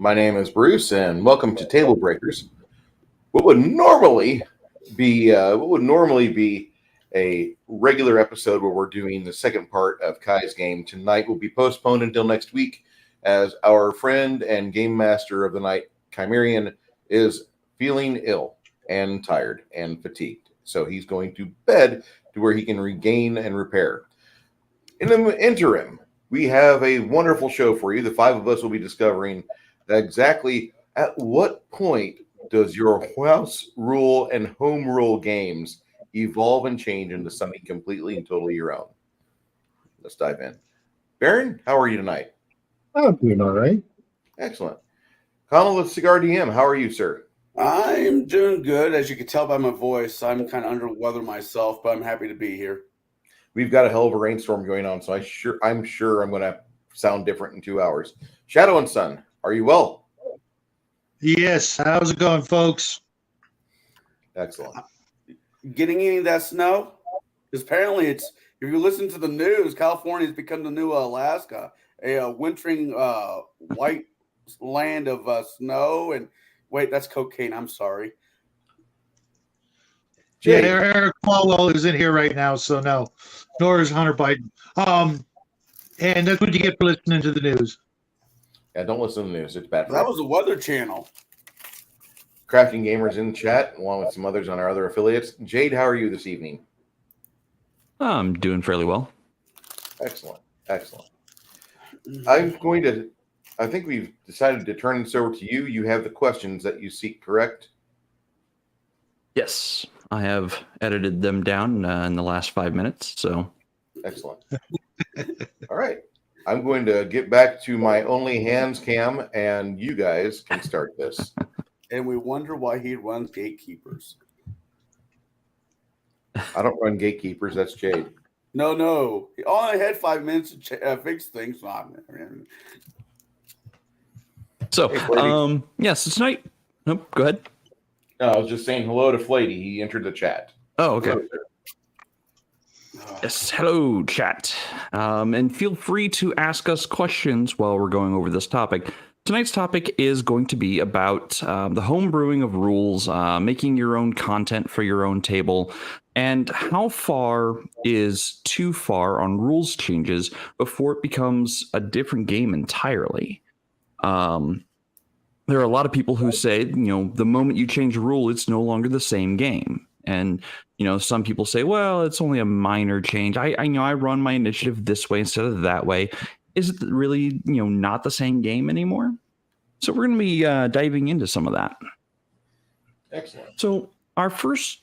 My name is Bruce, and welcome to Tablebreakers. What would normally be a regular episode where we're doing the second part of Kai's game tonight will be postponed until next week, as our friend and game master of the night, Khymerion, is feeling ill and tired and fatigued. So he's going to bed to where he can regain and repair. In the interim, we have a wonderful show for you. The five of us will be discovering exactly at what point does your house rule and home rule games evolve and change into something completely and totally your own. Let's dive in. Baron, how are you tonight? I'm doing all right. Excellent. Connell with Cigar DM, how are you, sir? I'm doing good. As you can tell by my voice, I'm kind of under the weather myself, but I'm happy to be here. We've got a hell of a rainstorm going on, so I'm sure I'm going to sound different in 2 hours. Shadow and Sun, are you well? Yes. How's it going, folks? Excellent. Getting any of that snow? Because apparently if you listen to the news, California has become the new Alaska, a wintering white land of snow. And wait, that's cocaine. I'm sorry. Yeah, Eric Falwell is in here right now, so no. Nor is Hunter Biden. And that's what you get for listening to the news. Yeah, don't listen to the news. It's bad. That was a Weather Channel. Crafting Gamers in the chat, along with some others on our other affiliates. Jade, how are you this evening? I'm doing fairly well. Excellent. Excellent. I think we've decided to turn this over to you. You have the questions that you seek, correct? Yes, I have edited them down in the last 5 minutes, so. Excellent. All right. I'm going to get back to my only hands cam, and you guys can start this. And we wonder why he runs Gatekeepers. I don't run Gatekeepers. That's Jade. No. He only had 5 minutes to fix things. So, so tonight. Nope, go ahead. No, I was just saying hello to Flatey. He entered the chat. Oh, okay. Hello, Yes, hello, chat. And feel free to ask us questions while we're going over this topic. Tonight's topic is going to be about the home brewing of rules, making your own content for your own table, and how far is too far on rules changes before it becomes a different game entirely. There are a lot of people who say, the moment you change a rule, it's no longer the same game. And, some people say, well, it's only a minor change. I run my initiative this way instead of that way. Is it really, not the same game anymore? So we're going to be diving into some of that. Excellent. So our first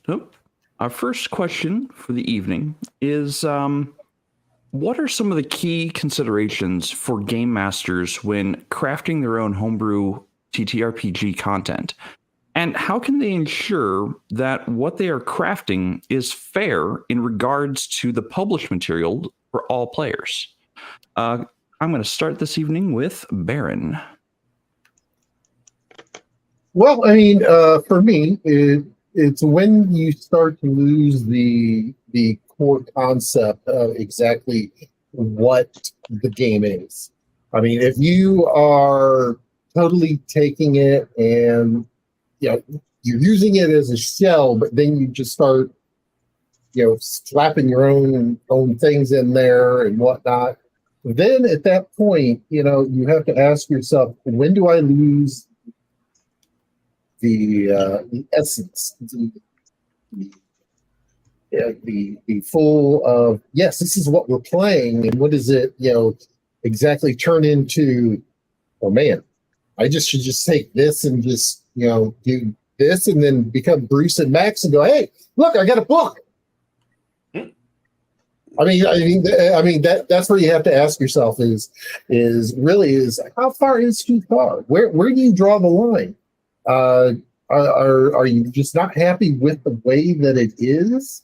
question for the evening is, what are some of the key considerations for game masters when crafting their own homebrew TTRPG content? And how can they ensure that what they are crafting is fair in regards to the published material for all players? I'm going to start this evening with Baron. Well, for me, it's when you start to lose the core concept of exactly what the game is. If you are totally taking it and you're using it as a shell, but then you just start, slapping your own things in there and whatnot. Then at that point, you have to ask yourself, when do I lose the essence, the full of, yes, this is what we're playing, and what does it, exactly turn into? Oh man, I should just take this and just, do this and then become Bruce and Max and go, hey, look, I got a book. That's where you have to ask yourself is how far is too far? Where do you draw the line? Are you just not happy with the way that it is?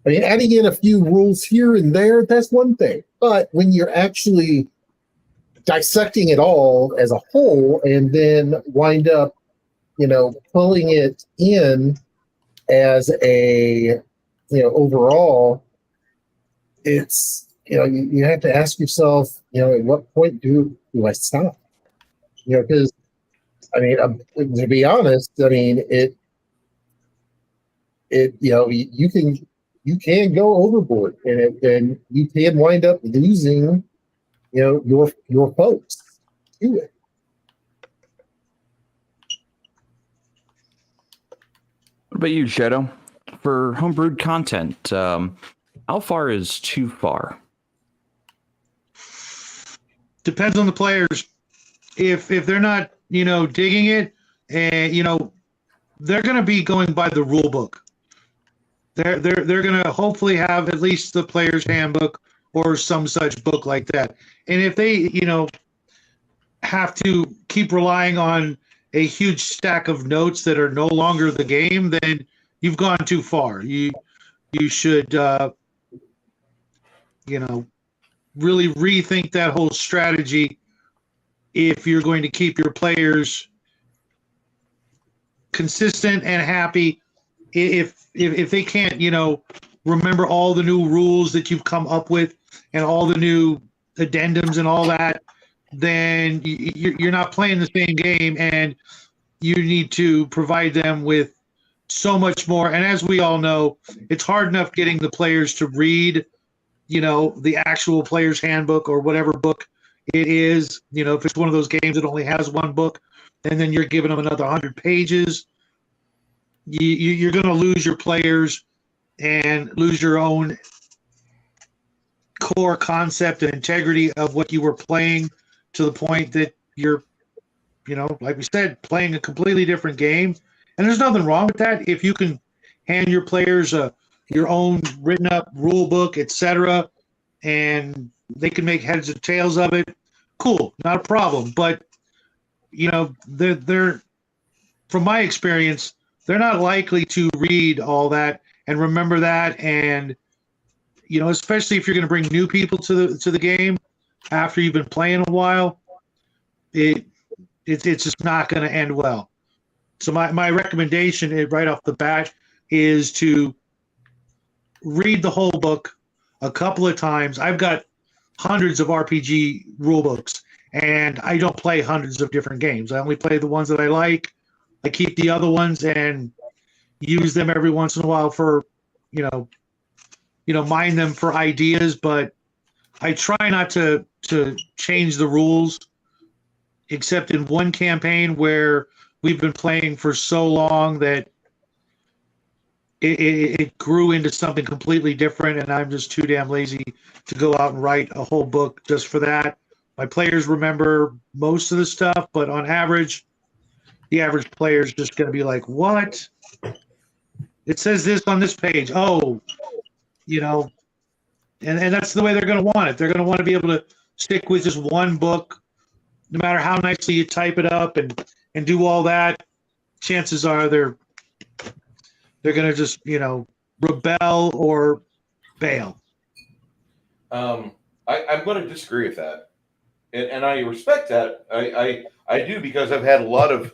Adding in a few rules here and there, that's one thing. But when you're actually dissecting it all as a whole and then wind up, pulling it in as a, overall, it's, you have to ask yourself, at what point do I stop? Because I mean, to be honest, I mean you can go overboard, and you can wind up losing, your folks to it. What about you, Shadow? For homebrewed content, how far is too far? Depends on the players. If they're not, digging it, and they're going to be going by the rule book. They're going to hopefully have at least the player's handbook or some such book like that. And if they, have to keep relying on a huge stack of notes that are no longer the game, then you've gone too far. You should, really rethink that whole strategy if you're going to keep your players consistent and happy. If they can't, remember all the new rules that you've come up with and all the new addendums and all that, then you're not playing the same game, and you need to provide them with so much more. And as we all know, it's hard enough getting the players to read, the actual player's handbook or whatever book it is. If it's one of those games that only has one book, and then you're giving them another 100 pages, you're going to lose your players and lose your own core concept and integrity of what you were playing, to the point that you're, like we said, playing a completely different game. And there's nothing wrong with that. If you can hand your players your own written up rule book, etc., and they can make heads or tails of it, cool, not a problem. But they're from my experience, they're not likely to read all that and remember that. And especially if you're going to bring new people to the game after you've been playing a while, it's just not going to end well. So my recommendation right off the bat is to read the whole book a couple of times. I've got hundreds of RPG rule books, and I don't play hundreds of different games. I only play the ones that I like. I keep the other ones and use them every once in a while for, mine them for ideas, but I try not to change the rules, except in one campaign where we've been playing for so long that it grew into something completely different, and I'm just too damn lazy to go out and write a whole book just for that. My players remember most of the stuff, but on average, the average player is just going to be like, what? It says this on this page. Oh, and that's the way they're going to want it. They're going to want to be able to stick with just one book, no matter how nicely you type it up and do all that. Chances are they're going to just, rebel or bail. I'm going to disagree with that. And I respect that. I do, because I've had a lot of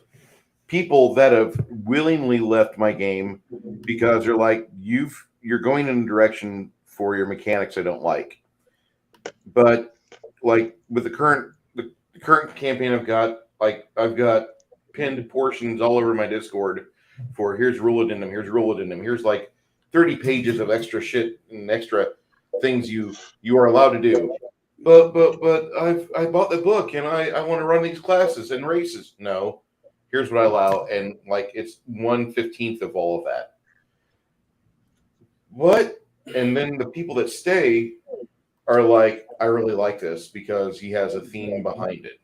people that have willingly left my game because they're like, you're going in a direction for your mechanics I don't like. But like with the current campaign I've got pinned portions all over my Discord for here's rule addendum, here's like 30 pages of extra shit and extra things you are allowed to do. But I bought the book and I want to run these classes and races. No, here's what I allow, and like it's 1/15 of all of that. What? And then the people that stay are like, I really like this because he has a theme behind it.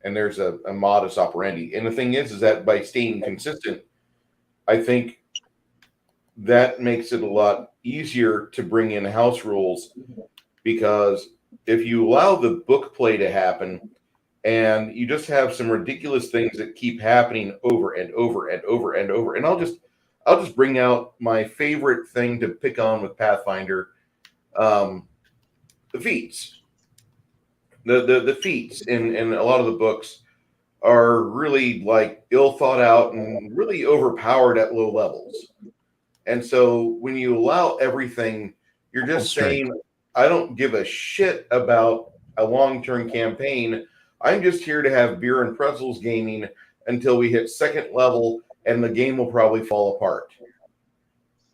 And there's a modus operandi. And the thing is that by staying consistent, I think that makes it a lot easier to bring in house rules, because if you allow the book play to happen and you just have some ridiculous things that keep happening over and over and over and over, and I'll just bring out my favorite thing to pick on with Pathfinder, the feats. The feats in a lot of the books are really like ill thought out and really overpowered at low levels. And so when you allow everything, you're just saying, I don't give a shit about a long-term campaign. I'm just here to have beer and pretzels gaming until we hit second level, and the game will probably fall apart.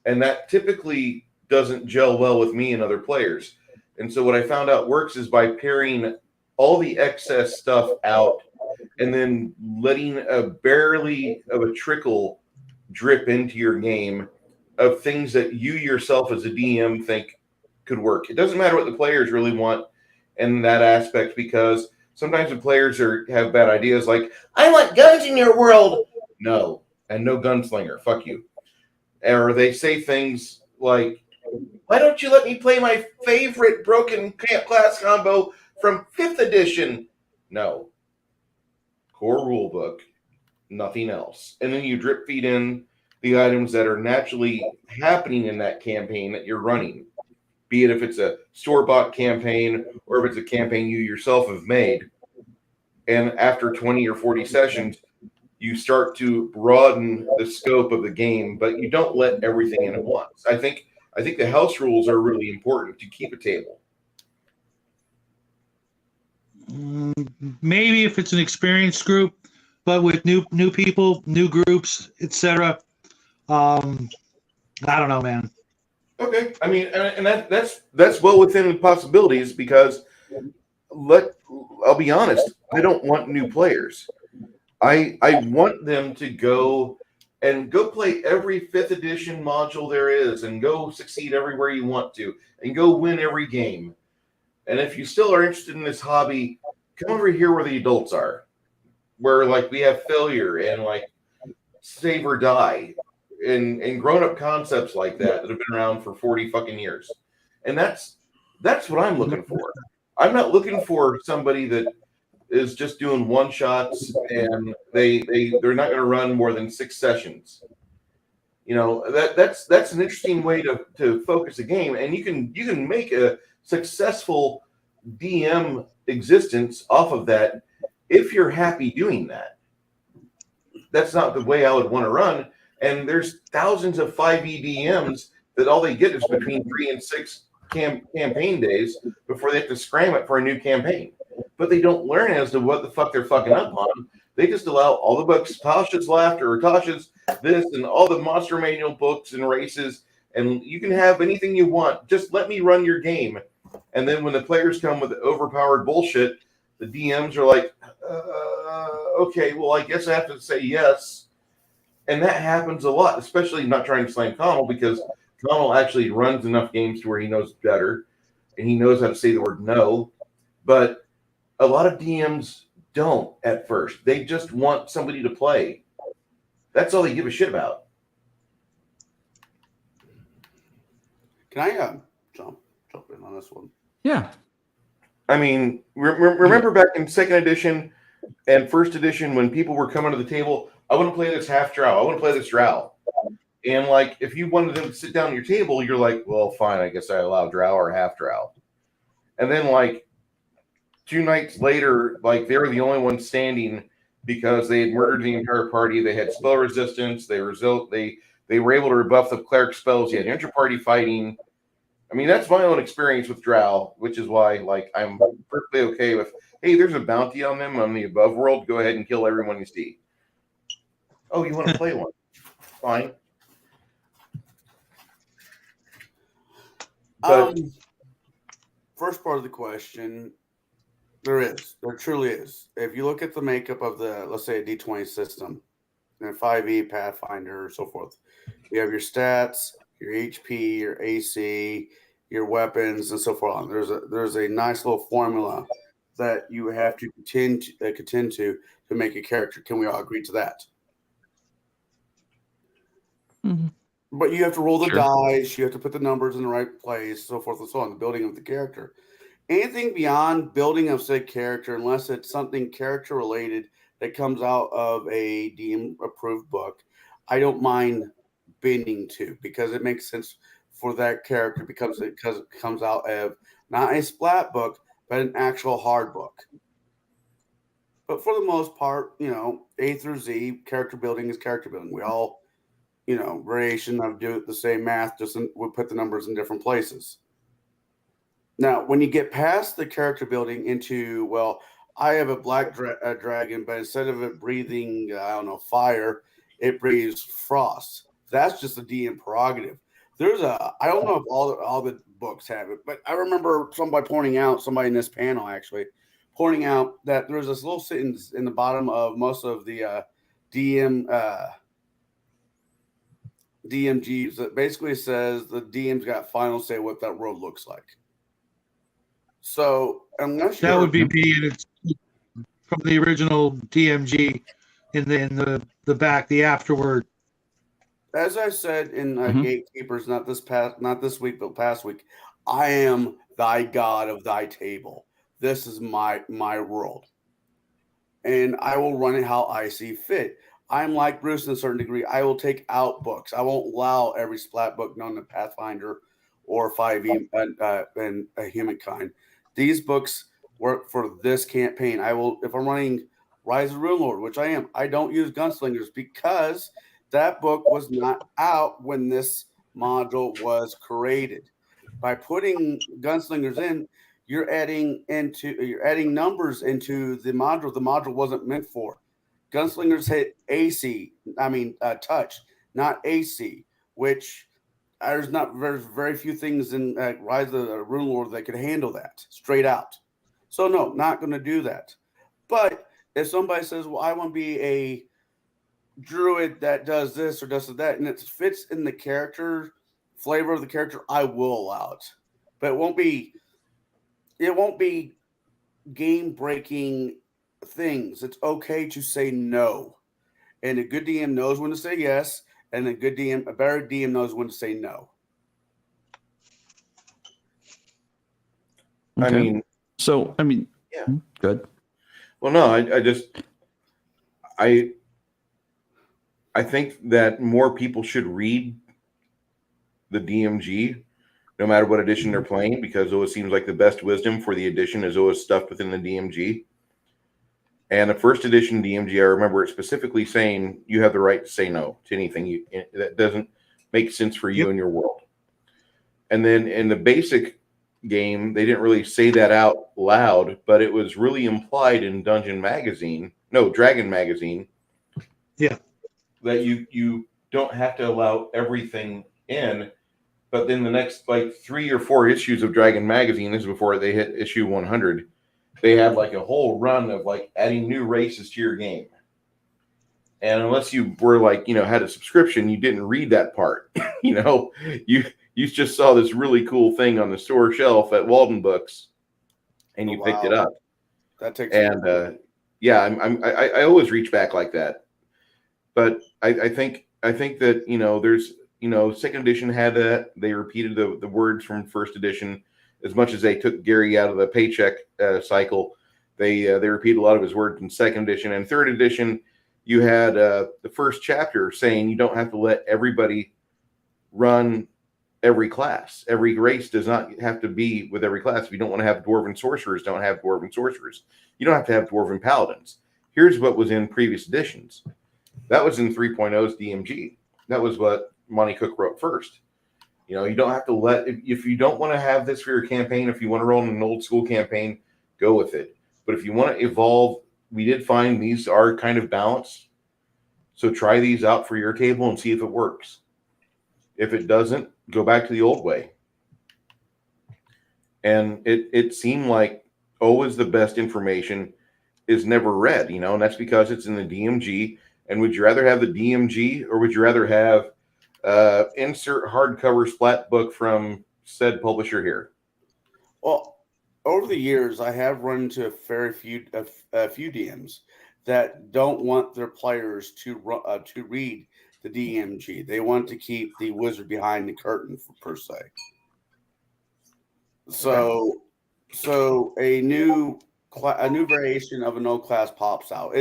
And that typically doesn't gel well with me and other players. And so what I found out works is by pairing all the excess stuff out and then letting a barely of a trickle drip into your game of things that you yourself as a DM think could work. It doesn't matter what the players really want in that aspect, because sometimes the players have bad ideas like, I want guns in your world. No, and no gunslinger. Fuck you. Or they say things like, why don't you let me play my favorite broken class combo from 5th edition? No. Core rule book, nothing else. And then you drip feed in the items that are naturally happening in that campaign that you're running, be it if it's a store-bought campaign or if it's a campaign you yourself have made. And after 20 or 40 sessions, you start to broaden the scope of the game, but you don't let everything in at once. I think the house rules are really important to keep a table. Maybe if it's an experienced group, but with new people, new groups, etc. I don't know, man. Okay, I mean, and that's well within the possibilities, because I'll be honest, I don't want new players. I want them to go play every 5th edition module there is, and go succeed everywhere you want to, and go win every game. And if you still are interested in this hobby, come over here where the adults are, where like we have failure and like save or die and grown-up concepts like that have been around for 40 fucking years. And that's what I'm looking for. I'm not looking for somebody that is just doing one shots and they're not going to run more than 6 sessions. You know, that's an interesting way to focus a game, and you can make a successful DM existence off of that if you're happy doing that. That's not the way I would want to run. And there's thousands of 5e DMs that all they get is between 3 and 6 campaign days before they have to scram it for a new campaign. But they don't learn as to what the fuck they're fucking up on. They just allow all the books, Tasha's Laughter or Tasha's this, and all the monster manual books and races, and you can have anything you want. Just let me run your game. And then when the players come with overpowered bullshit, the DMs are like, okay, well, I guess I have to say yes. And that happens a lot, especially not trying to slam Connell, because Connell actually runs enough games to where he knows better, and he knows how to say the word no. But a lot of DMs don't at first. They just want somebody to play. That's all they give a shit about. Can I jump in on this one? Yeah. I mean, remember back in 2nd edition and 1st edition when people were coming to the table, I want to play this half drow. I want to play this drow. And like, if you wanted them to sit down at your table, you're like, well, fine, I guess I allow drow or half drow. And then like 2 nights later, like they were the only ones standing because they had murdered the entire party. They had spell resistance. They were able to rebuff the cleric spells. You had inter-party fighting. I mean, that's my own experience with drow, which is why like I'm perfectly okay with, hey, there's a bounty on them on the above world. Go ahead and kill everyone you see. Oh, you want to play one? Fine. But First part of the question, there truly is. If you look at the makeup of the, let's say, a D20 system, and 5e, Pathfinder, or so forth, you have your stats, your HP, your AC, your weapons, and so forth. There's a nice little formula that you have to contend to make a character. Can we all agree to that? Mm-hmm. But you have to roll the Sure. dice. You have to put the numbers in the right place, so forth and so on. The building of the character. Anything beyond building of said character, unless it's something character related that comes out of a DM approved book, I don't mind bending to, because it makes sense for that character because it comes out of not a splat book, but an actual hard book. But for the most part, A through Z, character building is character building. We all, variation of do the same math, just we put the numbers in different places. Now, when you get past the character building into, well, I have a black dragon, but instead of it breathing, fire, it breathes frost. That's just a DM prerogative. I don't know if all the books have it, but I remember somebody in this panel actually, pointing out that there's this little sentence in the bottom of most of the DMGs that basically says the DM's got final say what that world looks like. So unless that would be B, and it's from the original DMG in the back, the afterword. As I said in Gatekeepers, not this week, but past week, I am thy god of thy table. This is my world, and I will run it how I see fit. I'm like Bruce in a certain degree. I will take out books. I won't allow every splat book known to Pathfinder or 5e and Humankind. These books work for this campaign. I will, if I'm running Rise of the Rune Lord, which I am, I don't use Gunslingers because that book was not out when this module was created. By putting Gunslingers in, you're adding numbers into the module. The module wasn't meant for. Gunslingers hit touch, not AC, which there's very few things in Rise of the Rune Lord that could handle that straight out. So no, not going to do that. But if somebody says, well, I want to be a druid that does this or does that, and it fits in the character flavor of the character, I will allow it. But it won't be game breaking things. It's okay to say no. And a good DM knows when to say yes, and a better DM knows when to say no. Okay. Yeah. Good. Well, no, I think that more people should read the DMG, no matter what edition they're playing, because it always seems like the best wisdom for the edition is always stuffed within the DMG. And the first edition DMG, I remember it specifically saying you have the right to say no to anything that doesn't make sense for you in your world. And then in the basic game, they didn't really say that out loud, but it was really implied in Dragon Magazine. Yeah. That you don't have to allow everything in. But then the next 3 or 4 issues of Dragon Magazine, this is before they hit issue 100, they had a whole run of adding new races to your game. And unless you were had a subscription, you didn't read that part. You just saw this really cool thing on the store shelf at Walden Books, and you picked it up. That takes I always reach back like that. But I think that there's second edition had that. They repeated the words from first edition. As much as they took Gary out of the paycheck cycle, they repeated a lot of his words in second edition. And third edition, you had the first chapter saying you don't have to let everybody run every class. Every race does not have to be with every class. If you don't want to have dwarven sorcerers, don't have dwarven sorcerers. You don't have to have dwarven paladins. Here's what was in previous editions. That was in 3.0's DMG. That was what Monty Cook wrote first. You don't have to if you don't want to have this for your campaign, if you want to roll in an old school campaign, go with it. But if you want to evolve, we did find these are kind of balanced. So try these out for your table and see if it works. If it doesn't, go back to the old way. And it seemed like always the best information is never read, and that's because it's in the DMG. And would you rather have the DMG or would you rather have insert hardcover splat book from said publisher here? Well, over the years, I have run into a few DMs that don't want their players to read the DMG. They want to keep the wizard behind the curtain, per se. So a new variation of an old class pops out.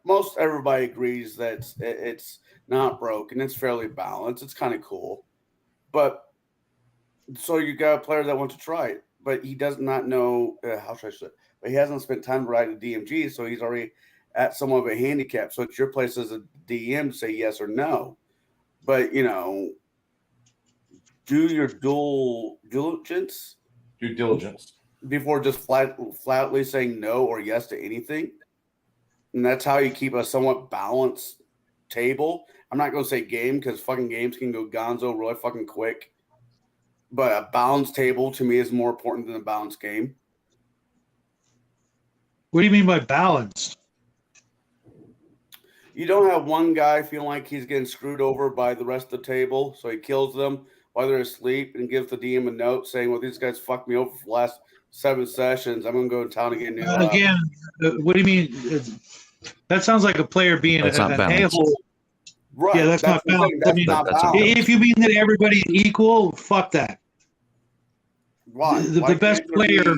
Most everybody agrees that it's not broken. It's fairly balanced. It's kind of cool. But so you got a player that wants to try it, but he does not know how should I say it? But he hasn't spent time to write a DMG, so he's already at somewhat of a handicap. So it's your place as a DM to say yes or no. But do your due diligence. before just flatly saying no or yes to anything. And that's how you keep a somewhat balanced table. I'm not going to say game because fucking games can go gonzo really fucking quick. But a balanced table to me is more important than a balanced game. What do you mean by balanced? You don't have one guy feeling like he's getting screwed over by the rest of the table, so he kills them while they're asleep and gives the DM a note saying, well, these guys fucked me over for the last 7 sessions. I'm going to go to town and get a new Again, what do you mean? That sounds like a player being That's not an balanced. a-hole. Right. Yeah, that's not balanced. I mean, not that's balanced. if you mean that everybody's equal, fuck that. Why? The Why best can't there player,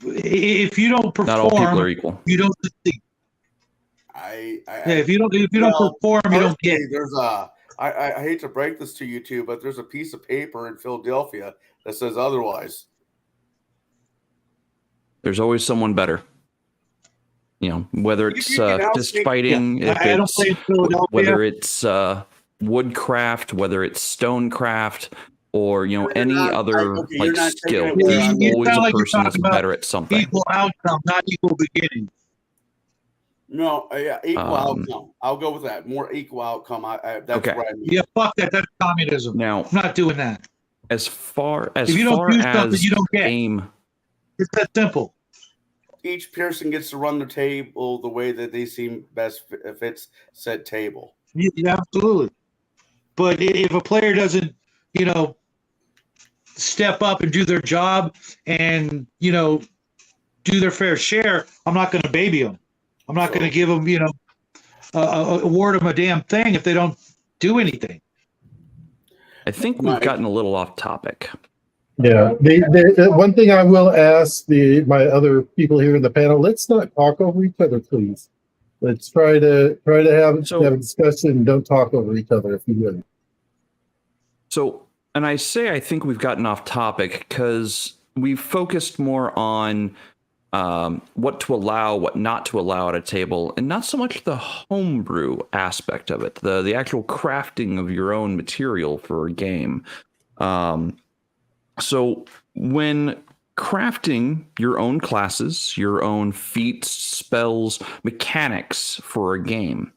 if you don't Not all people are perform, equal. you don't succeed. If If you don't perform, you don't get. There's I hate to break this to you two, but there's a piece of paper in Philadelphia that says otherwise. There's always someone better. You know, whether it's You can fist outspeak- fighting, if I don't it's play in Philadelphia. whether it's woodcraft, whether it's stonecraft, or you know You're any not- other okay, you're like not skill. taking it where There's I'm- You always sound a like you're person that's talking about better at something. Equal outcome, not equal beginning. No, yeah, equal Um, outcome. I'll go with that. More equal outcome. That's Okay. what I mean. Yeah, fuck that. That's communism. Now, I'm not doing that. as far as If you don't far do something, as you don't get. game, It's that simple. Each person gets to run their table the way that they seem best fits said table. Yeah, absolutely. But if a player doesn't, step up and do their job and, do their fair share, I'm not going to baby them. I'm not going to give them, award them a damn thing if they don't do anything. I think we've Mike. gotten a little off topic. Yeah. The one thing I will ask my other people here in the panel: let's not talk over each other, please. Let's try to have a discussion and don't talk over each other, if you would. So, and I say I think we've gotten off topic because we've focused more on what to allow, what not to allow at a table, and not so much the homebrew aspect of it, the actual crafting of your own material for a game. So when crafting your own classes, your own feats, spells, mechanics for a game,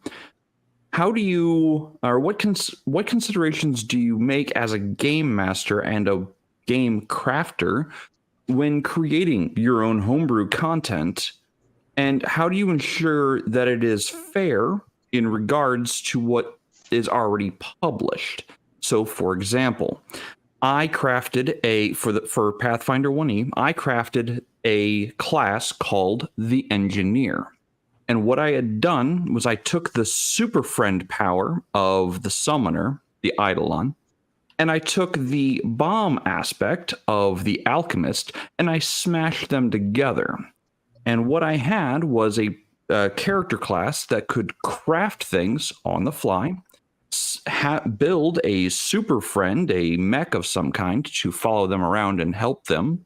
how do you, or what considerations do you make as a game master and a game crafter when creating your own homebrew content? And how do you ensure that it is fair in regards to what is already published? So, for example, I crafted for Pathfinder 1E, I crafted a class called the Engineer. And what I had done was I took the super friend power of the Summoner, the Eidolon, and I took the bomb aspect of the Alchemist, and I smashed them together. And what I had was a character class that could craft things on the fly, build a super friend, a mech of some kind to follow them around and help them,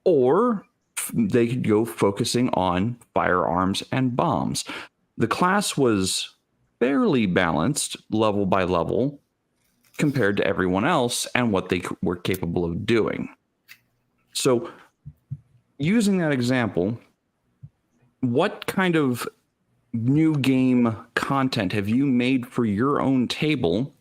or they could go focusing on firearms and bombs. The class was fairly balanced level by level compared to everyone else and what they were capable of doing. So using that example, what kind of new game content have you made for your own table,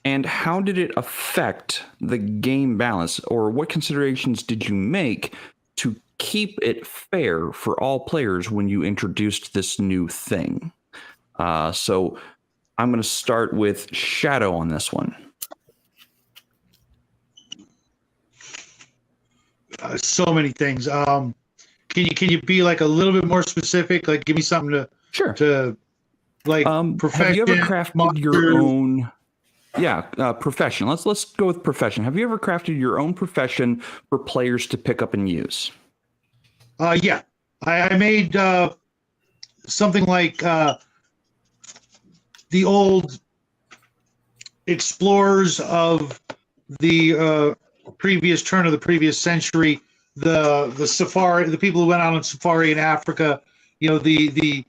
and how did it affect the game balance, or what considerations did you make to keep it fair for all players when you introduced this new thing? So I'm going to start with Shadow on this one. So many things. Can you be like a little bit more specific? Like, give me something to like. Have you ever crafted your own? Yeah, profession. Let's go with profession. Have you ever crafted your own profession for players to pick up and use? Yeah, I made something like the old explorers of the previous turn of the previous century, the safari, the people who went out on safari in Africa, the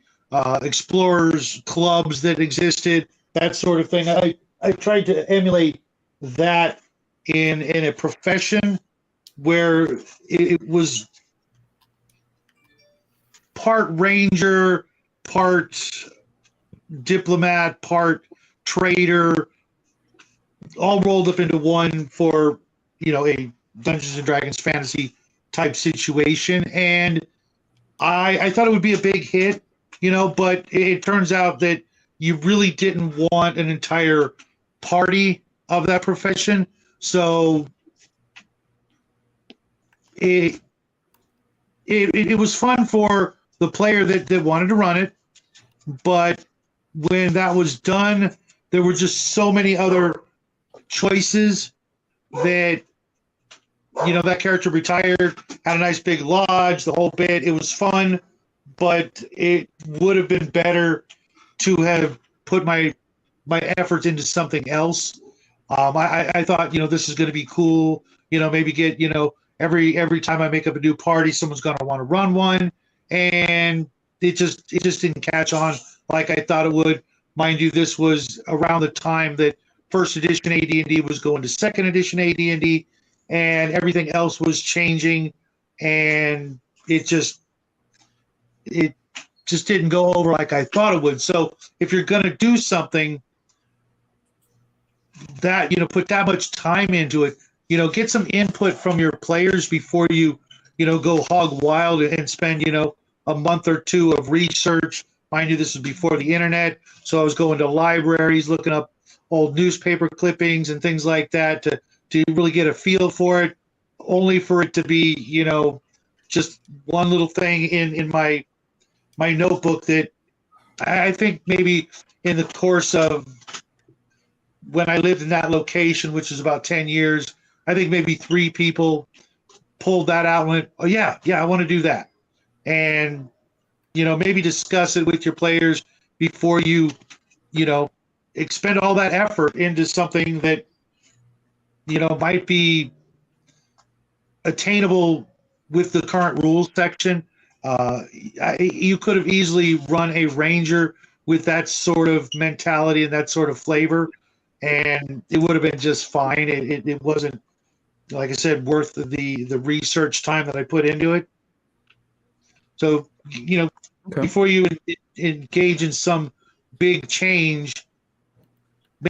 explorers clubs that existed, that sort of thing. I tried to emulate that in a profession where it was part ranger, part diplomat, part trader, all rolled up into one for, a Dungeons and Dragons fantasy type situation. And I thought it would be a big hit, but it turns out that you really didn't want an entire party of that profession. So it was fun for the player that wanted to run it, but when that was done, there were just so many other choices that that character retired, had a nice big lodge, the whole bit. It was fun, but it would have been better to have put my efforts into something else. I thought, this is going to be cool. Maybe get, every time I make up a new party, someone's going to want to run one, and it just didn't catch on like I thought it would. Mind you, this was around the time that first edition AD&D was going to second edition AD&D, and everything else was changing, and it just didn't go over like I thought it would. So if you're going to do something that, put that much time into it, get some input from your players before you, go hog wild and spend, a month or two of research. Mind you, this was before the internet, so I was going to libraries, looking up old newspaper clippings and things like that to really get a feel for it, only for it to be, just one little thing in my notebook that I think maybe in the course of when I lived in that location, which is about 10 years, I think maybe 3 people pulled that out and went, oh, yeah, I want to do that. And, maybe discuss it with your players before you, expend all that effort into something that, might be attainable with the current rules section. You could have easily run a ranger with that sort of mentality and that sort of flavor, and it would have been just fine. It wasn't, like I said, worth the research time that I put into it. So, Okay. before you engage in some big change,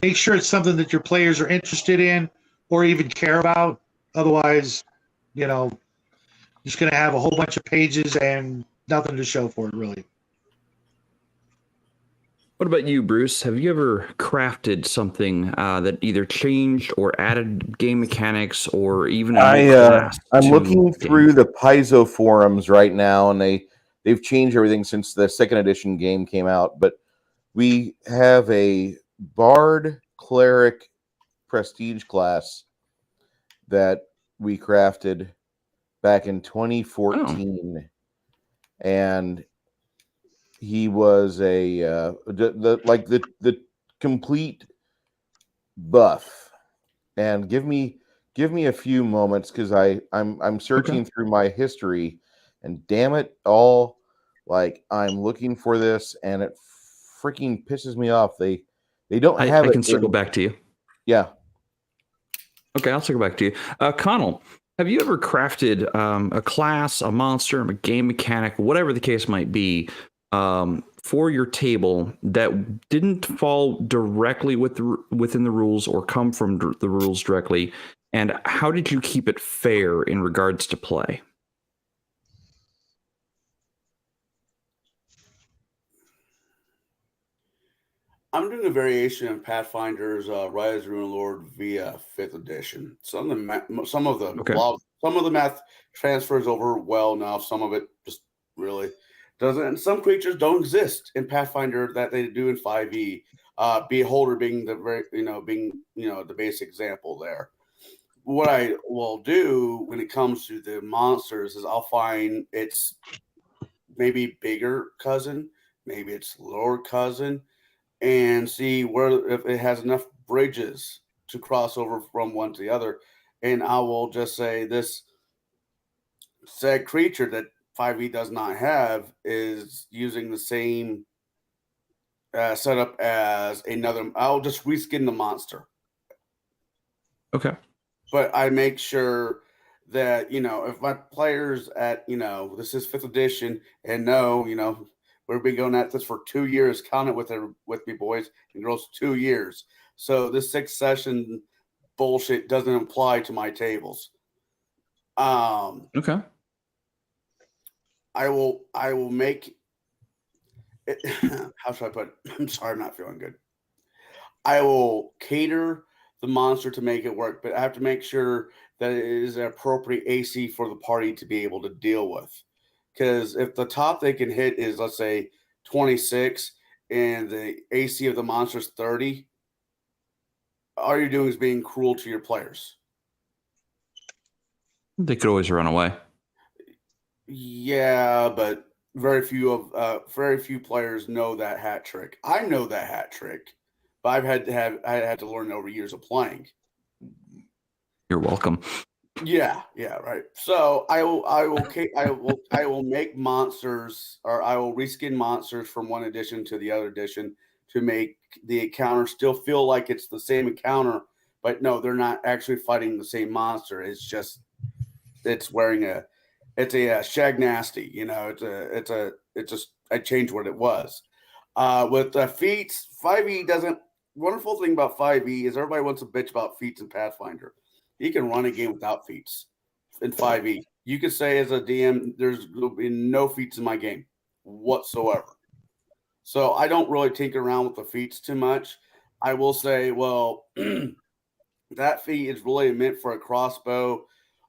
make sure it's something that your players are interested in or even care about. Otherwise, just going to have a whole bunch of pages and nothing to show for it, really. What about you, Bruce? Have you ever crafted something that either changed or added game mechanics or even a new class? I'm to looking through games? the Paizo forums right now, and they've changed everything since the second edition game came out. But we have a Bard Cleric Prestige class that we crafted back in 2014, and he was the complete buff. And give me a few moments, because I'm searching through my history, and damn it all, like, I'm looking for this and it freaking pisses me off. They don't have it. I can circle back to you. Yeah. Okay, I'll circle back to you. Connell, have you ever crafted a class, a monster, a game mechanic, whatever the case might be, for your table that didn't fall directly within the rules or come from the rules directly? And how did you keep it fair in regards to play? I'm doing a variation of Pathfinder's Rise of the Ruined Lord via 5th edition. Some of the math transfers over well enough. Some of it just really doesn't. And some creatures don't exist in Pathfinder that they do in 5e. Beholder being the basic example there. What I will do when it comes to the monsters is I'll find its maybe bigger cousin, maybe its lower cousin, and see if it has enough bridges to cross over from one to the other. And I will just say this said creature that 5e does not have is using the same setup as another. I'll just reskin the monster. Okay. but I make sure that, if my players at, this is 5th edition and we've been going at this for 2 years, count it with me, boys and girls, 2 years. So this 6th session bullshit doesn't apply to my tables. Okay. I will make it, how should I put it? I'm sorry, I'm not feeling good. I will cater the monster to make it work, but I have to make sure that it is an appropriate AC for the party to be able to deal with. Because if the top they can hit is, let's say, 26 and the AC of the monster is 30, all you're doing is being cruel to your players. They could always run away. Yeah, but very few players know that hat trick. I know that hat trick, but I had to learn over years of playing. You're welcome. Yeah, right. So I will make monsters, or I will reskin monsters from one edition to the other edition to make the encounter still feel like it's the same encounter, but no, they're not actually fighting the same monster. It's just wearing a shag nasty, I changed what it was. With the feats, 5e doesn't. Wonderful thing about 5e is everybody wants to bitch about feats in Pathfinder. You can run a game without feats in 5e. You could say as a DM, there's been no feats in my game whatsoever. So I don't really tinker around with the feats too much. I will say, well, that feat is really meant for a crossbow,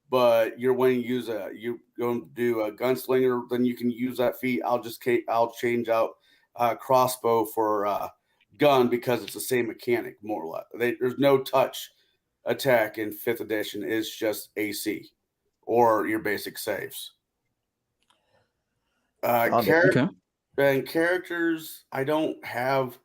but you're going to do a gunslinger, then you can use that feat. I'll change out crossbow for gun because it's the same mechanic, more or less. There's no touch attack in 5th edition. It's just AC or your basic saves. And characters, I don't have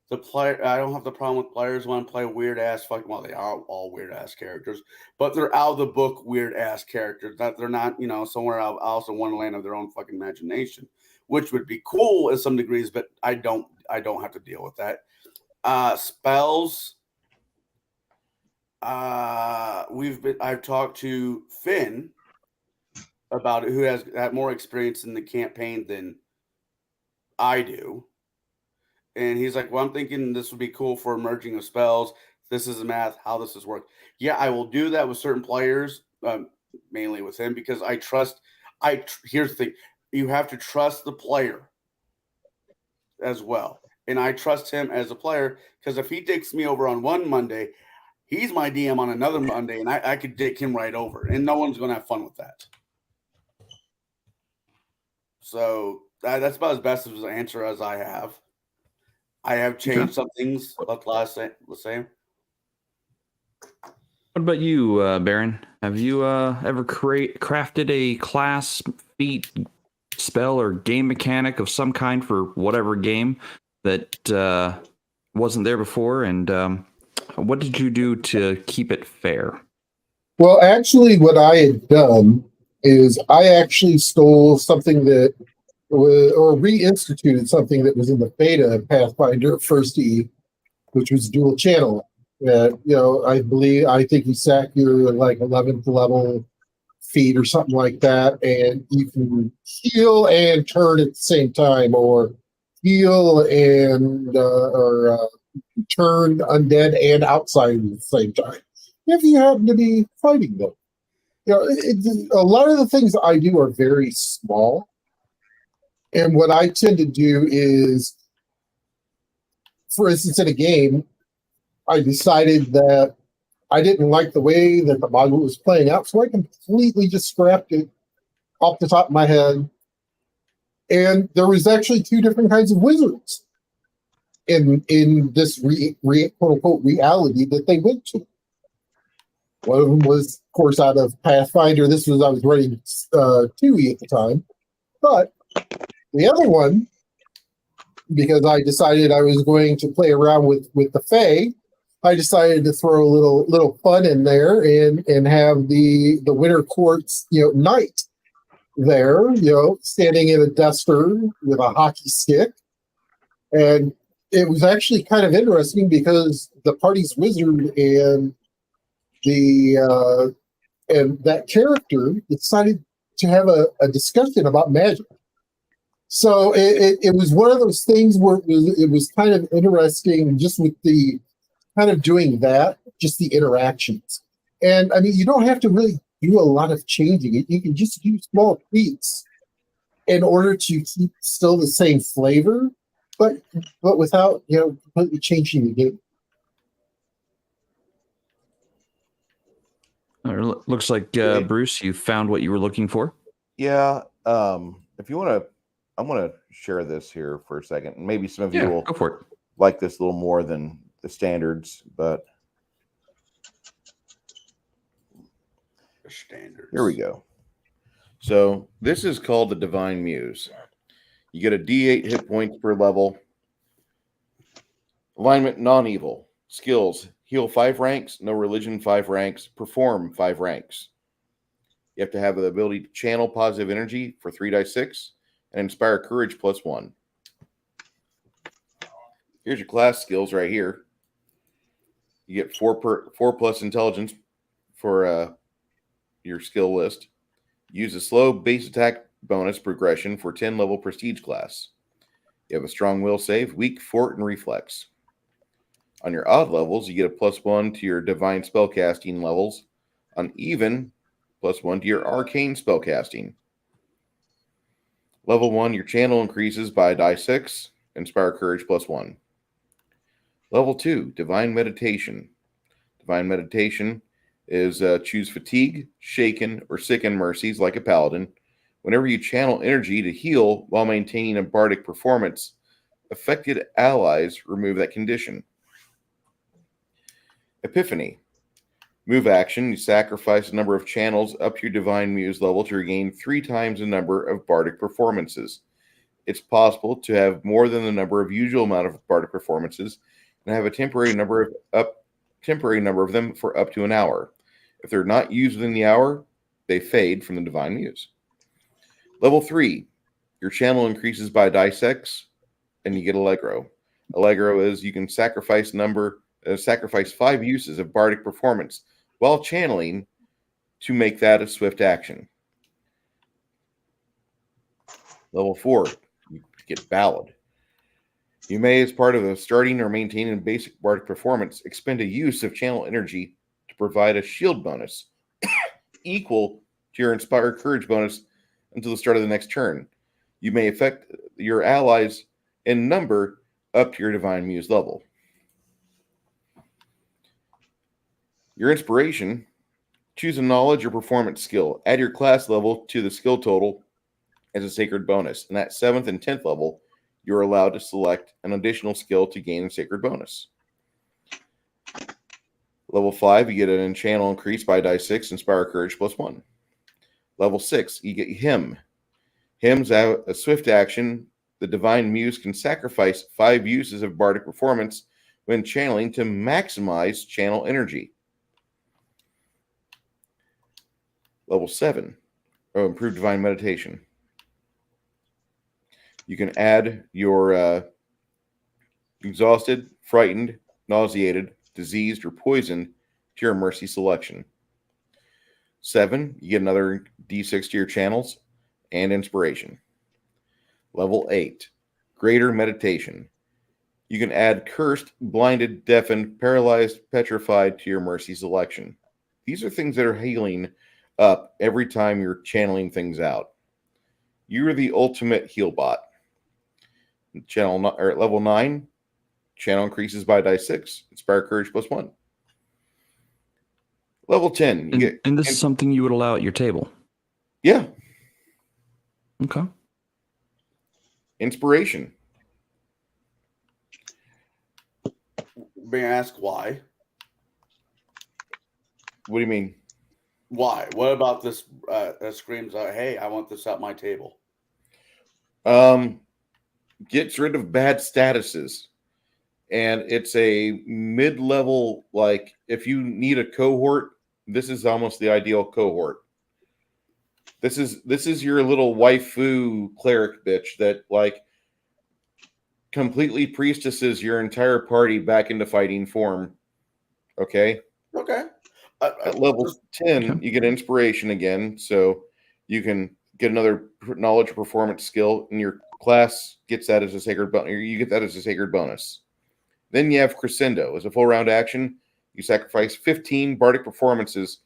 the problem with players want to play weird ass they are all weird ass characters, but they're out of the book weird ass characters. That they're not, somewhere else in one land of their own fucking imagination, which would be cool in some degrees, but I don't have to deal with that. Spells. I've talked to Finn about it, who has had more experience in the campaign than I do. And he's like, well, I'm thinking this would be cool for merging of spells. This is the math, how this has worked. Yeah, I will do that with certain players, mainly with him, because I trust. Here's the thing. You have to trust the player as well. And I trust him as a player, because if he dicks me over on one Monday, he's my DM on another Monday, and I could dick him right over. And no one's going to have fun with that. So that's about as best of an answer as I have. I have changed some things. Let's say. What about you, Baron? Have you ever crafted a class, feat, spell, or game mechanic of some kind for whatever game that wasn't there before? And what did you do to keep it fair? Well, actually, what I had done is I actually stole something that or reinstituted something that was in the beta of Pathfinder First E, which was dual channel. I think you sack your like 11th level feat or something like that, and you can heal and turn at the same time, or heal and turn undead and outside at the same time, if you happen to be fighting them. A lot of the things I do are very small. And what I tend to do is, for instance, in a game, I decided that I didn't like the way that the module was playing out, so I completely just scrapped it off the top of my head. And there was actually 2 different kinds of wizards in this quote-unquote reality that they went to. One of them was, of course, out of Pathfinder. I was running 2E at the time. But the other one, because I decided I was going to play around with the Fae, I decided to throw a little fun in there and have the Winter Court's knight there, standing in a duster with a hockey stick. And it was actually kind of interesting because the party's wizard and And that character decided to have a discussion about magic. So it was one of those things where it was kind of interesting just with the kind of doing that, just the interactions. And I mean, you don't have to really do a lot of changing. You can just do small tweaks in order to keep still the same flavor, but without completely changing the game. Looks like Bruce, you found what you were looking for. Yeah. If you want to, I'm going to share this here for a second. Maybe some of you will go for it. like this a little more than the standards, but The standards. here we go. So this is called the Divine Muse. You get a D8 hit points per level. Alignment non-evil. Skills: heal 5 ranks, no religion 5 ranks, perform 5 ranks. You have to have the ability to channel positive energy for 3d6 and inspire courage +1. Here's your class skills right here. You get 4 plus intelligence for your skill list. Use a slow base attack bonus progression for 10 level prestige class. You have a strong will save, weak fort, and reflex. On your odd levels, you get a +1 to your divine spellcasting levels. On even, +1 to your arcane spellcasting. Level 1, your channel increases by die 6, inspire courage +1. Level 2, divine meditation. Divine meditation is choose fatigue, shaken, or sicken mercies like a paladin. Whenever you channel energy to heal while maintaining a bardic performance, affected allies remove that condition. Epiphany. Move action. You sacrifice a number of channels up to your Divine Muse level to regain 3 times the number of bardic performances. It's possible to have more than the number of usual amount of bardic performances and have a temporary number of them for up to an hour. If they're not used within the hour, they fade from the Divine Muse. Level 3. Your channel increases by die 6, and you get Allegro. Allegro is you can sacrifice 5 uses of bardic performance while channeling to make that a swift action. Level 4, you get Ballad. You may, as part of a starting or maintaining basic bardic performance, expend a use of channel energy to provide a shield bonus equal to your Inspire Courage bonus until the start of the next turn. You may affect your allies in number up to your Divine Muse level. Your inspiration, choose a knowledge or performance skill. Add your class level to the skill total as a sacred bonus. And at 7th and 10th level, you're allowed to select an additional skill to gain a sacred bonus. Level 5, you get an channel increase by die 6, inspire courage +1. Level 6, you get Hymn. Hymn's a swift action. The Divine Muse can sacrifice 5 uses of bardic performance when channeling to maximize channel energy. Level 7, improved divine meditation. You can add your exhausted, frightened, nauseated, diseased, or poisoned to your mercy selection. 7, you get another D6 to your channels and inspiration. Level 8, greater meditation. You can add cursed, blinded, deafened, paralyzed, petrified to your mercy selection. These are things that are healing up every time you're channeling things out. You're the ultimate heal bot. Level 9, channel increases by die 6, inspire courage +1. Level 10, and this is something you would allow at your table. Yeah. Okay. Inspiration. May I ask why? What do you mean? Why? What about this that screams, hey, I want this at my table? Gets rid of bad statuses. And it's a mid-level, like, if you need a cohort, this is almost the ideal cohort. This is your little waifu cleric bitch that, like, completely priestesses your entire party back into fighting form. Okay? Okay. At level 10, Okay. you get inspiration again, so you can get another knowledge or performance skill, and your class gets that as a sacred bonus. You get that as a sacred bonus. Then you have Crescendo. As a full round action, you sacrifice 15 bardic performances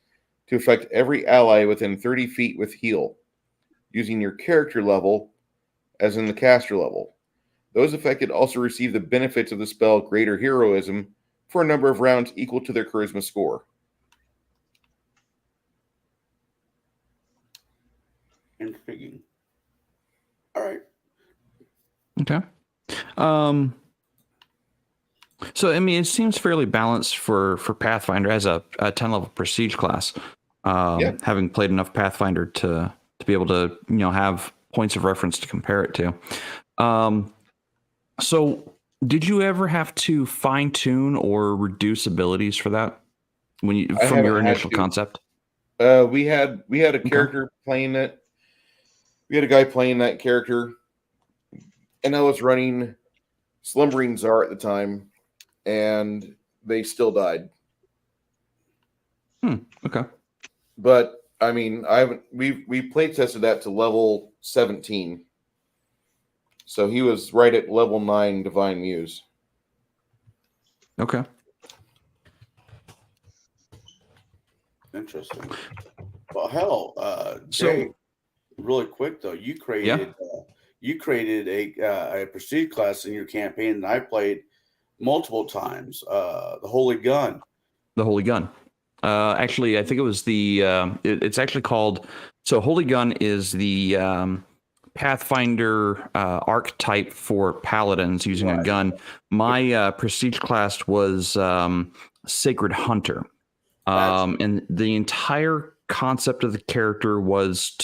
to affect every ally within 30 feet with heal, using your character level as in the caster level. Those affected also receive the benefits of the spell Greater Heroism for a number of rounds equal to their charisma score. Intriguing. All right. Okay. So I mean, it seems fairly balanced for Pathfinder as a 10 level prestige class. Yeah. Having played enough Pathfinder to be able to have points of reference to compare it to. So did you ever have to fine tune or reduce abilities for that when you I from your haven't had initial to. concept? We had a character playing it. We had a guy playing that character, and I was running Slumbering Czar at the time, and they still died. Okay. But I mean, I haven't. We play tested that to level 17, so he was right at level 9 Divine Muse. Okay. Interesting. Well, hell, So- Jay, really quick though, you created a prestige class in your campaign, and I played multiple times. The Holy Gun. The Holy Gun. Actually, I think it was it's actually called. So, Holy Gun is the Pathfinder archetype for paladins using a gun. My prestige class was Sacred Hunter, and the entire concept of the character was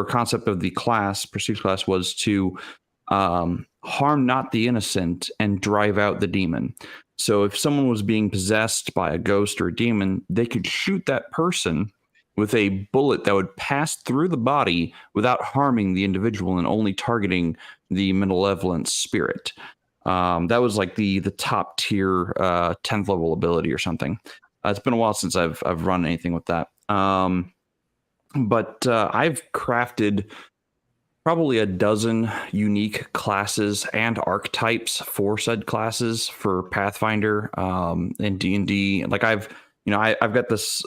concept of the class, prestige class, was to harm not the innocent and drive out the demon. So if someone was being possessed by a ghost or a demon, they could shoot that person with a bullet that would pass through the body without harming the individual and only targeting the malevolent spirit. That was like the top tier 10th level ability or something. It's been a while since I've run anything with that. But I've crafted probably a dozen unique classes and archetypes for said classes for Pathfinder and D&D. Like I've got this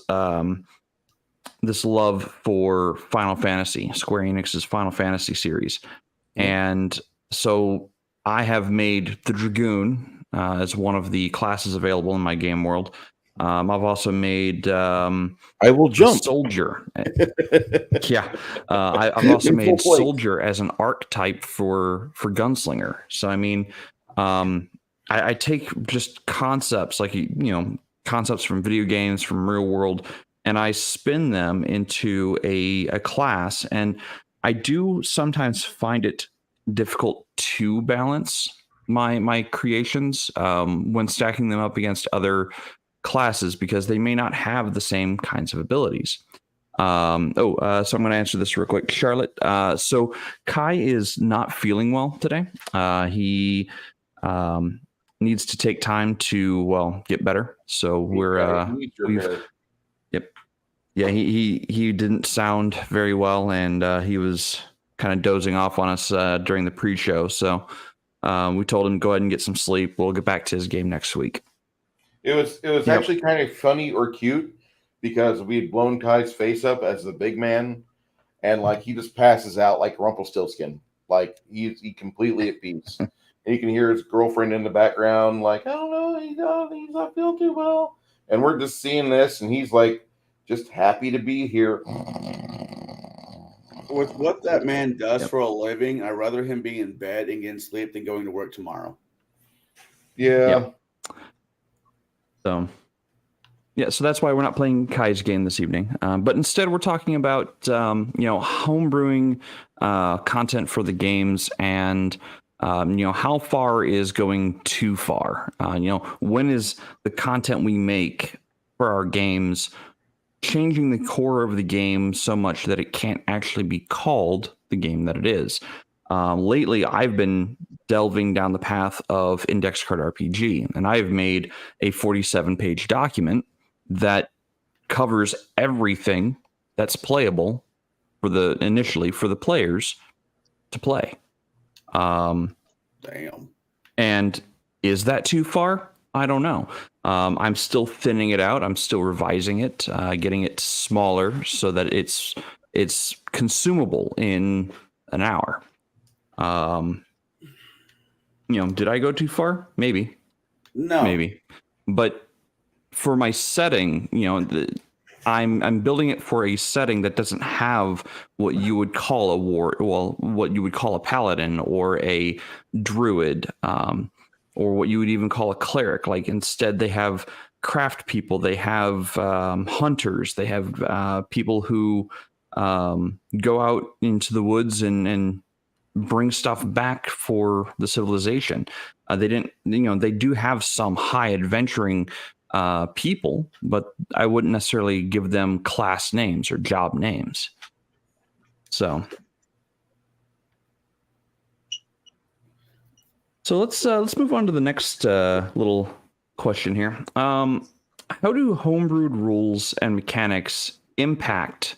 this love for Final Fantasy, Square Enix's Final Fantasy series, and so I have made the Dragoon as one of the classes available in my game world. I've also made I will jump Soldier. Yeah, I've also made Soldier as an archetype for Gunslinger. So I mean, I take just concepts like concepts from video games, from real world, and I spin them into a class. And I do sometimes find it difficult to balance my creations when stacking them up against other classes because they may not have the same kinds of abilities. So I'm going to answer this real quick. Charlotte, so Kai is not feeling well today. He needs to take time to, get better. So he didn't sound very well, and he was kind of dozing off on us during the pre-show. So we told him, go ahead and get some sleep. We'll get back to his game next week. It was actually kind of funny or cute because we had blown Kai's face up as the big man, and like he just passes out like Rumpelstiltskin, like he's completely at peace. And you can hear his girlfriend in the background, like, I don't know, he's not feeling too well. And we're just seeing this, and he's like just happy to be here. With what that man does for a living, I'd rather him be in bed and getting sleep than going to work tomorrow. Yeah. So that's why we're not playing Kai's game this evening. But instead, we're talking about homebrewing content for the games and how far is going too far. When is the content we make for our games changing the core of the game so much that it can't actually be called the game that it is. Lately, I've been delving down the path of index card RPG, and I've made a 47-page document that covers everything that's playable initially for the players to play. Damn. And is that too far? I don't know. I'm still thinning it out. I'm still revising it, getting it smaller so that it's consumable in an hour. Did I go too far? Maybe. No. Maybe. But for my setting, I'm building it for a setting that doesn't have what you would call what you would call a paladin or a druid, or what you would even call a cleric. Like instead, they have craft people, they have hunters, they have people who go out into the woods and bring stuff back for the civilization. They do have some high adventuring people, but I wouldn't necessarily give them class names or job names. So let's move on to the next little question here. How do homebrewed rules and mechanics impact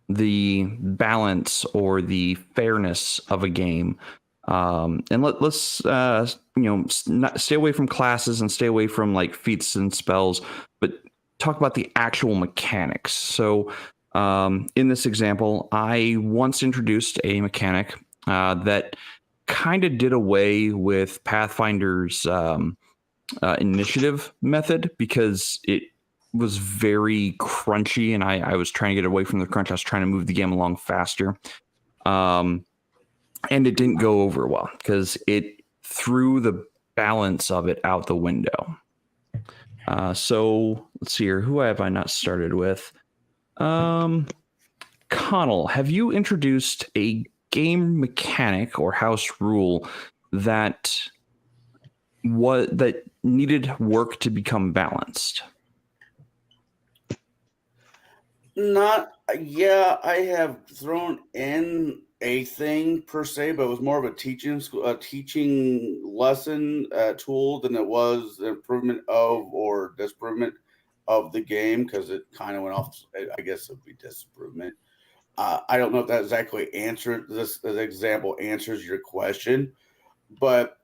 the balance or the fairness of a game? And let's not stay away from classes and stay away from like feats and spells, but talk about the actual mechanics. So in this example, I once introduced a mechanic that kind of did away with Pathfinder's initiative method because it was very crunchy, and I was trying to get away from the crunch. I was trying to move the game along faster. And it didn't go over well because it threw the balance of it out the window. So let's see here. Who have I not started with? Connell, have you introduced a game mechanic or house rule that needed work to become balanced? I have thrown in a thing per se, but it was more of a teaching lesson tool than it was the improvement of or disprovement of the game, because it kind of went off. I guess it would be disprovement. I don't know if that exactly answered this example answers your question, but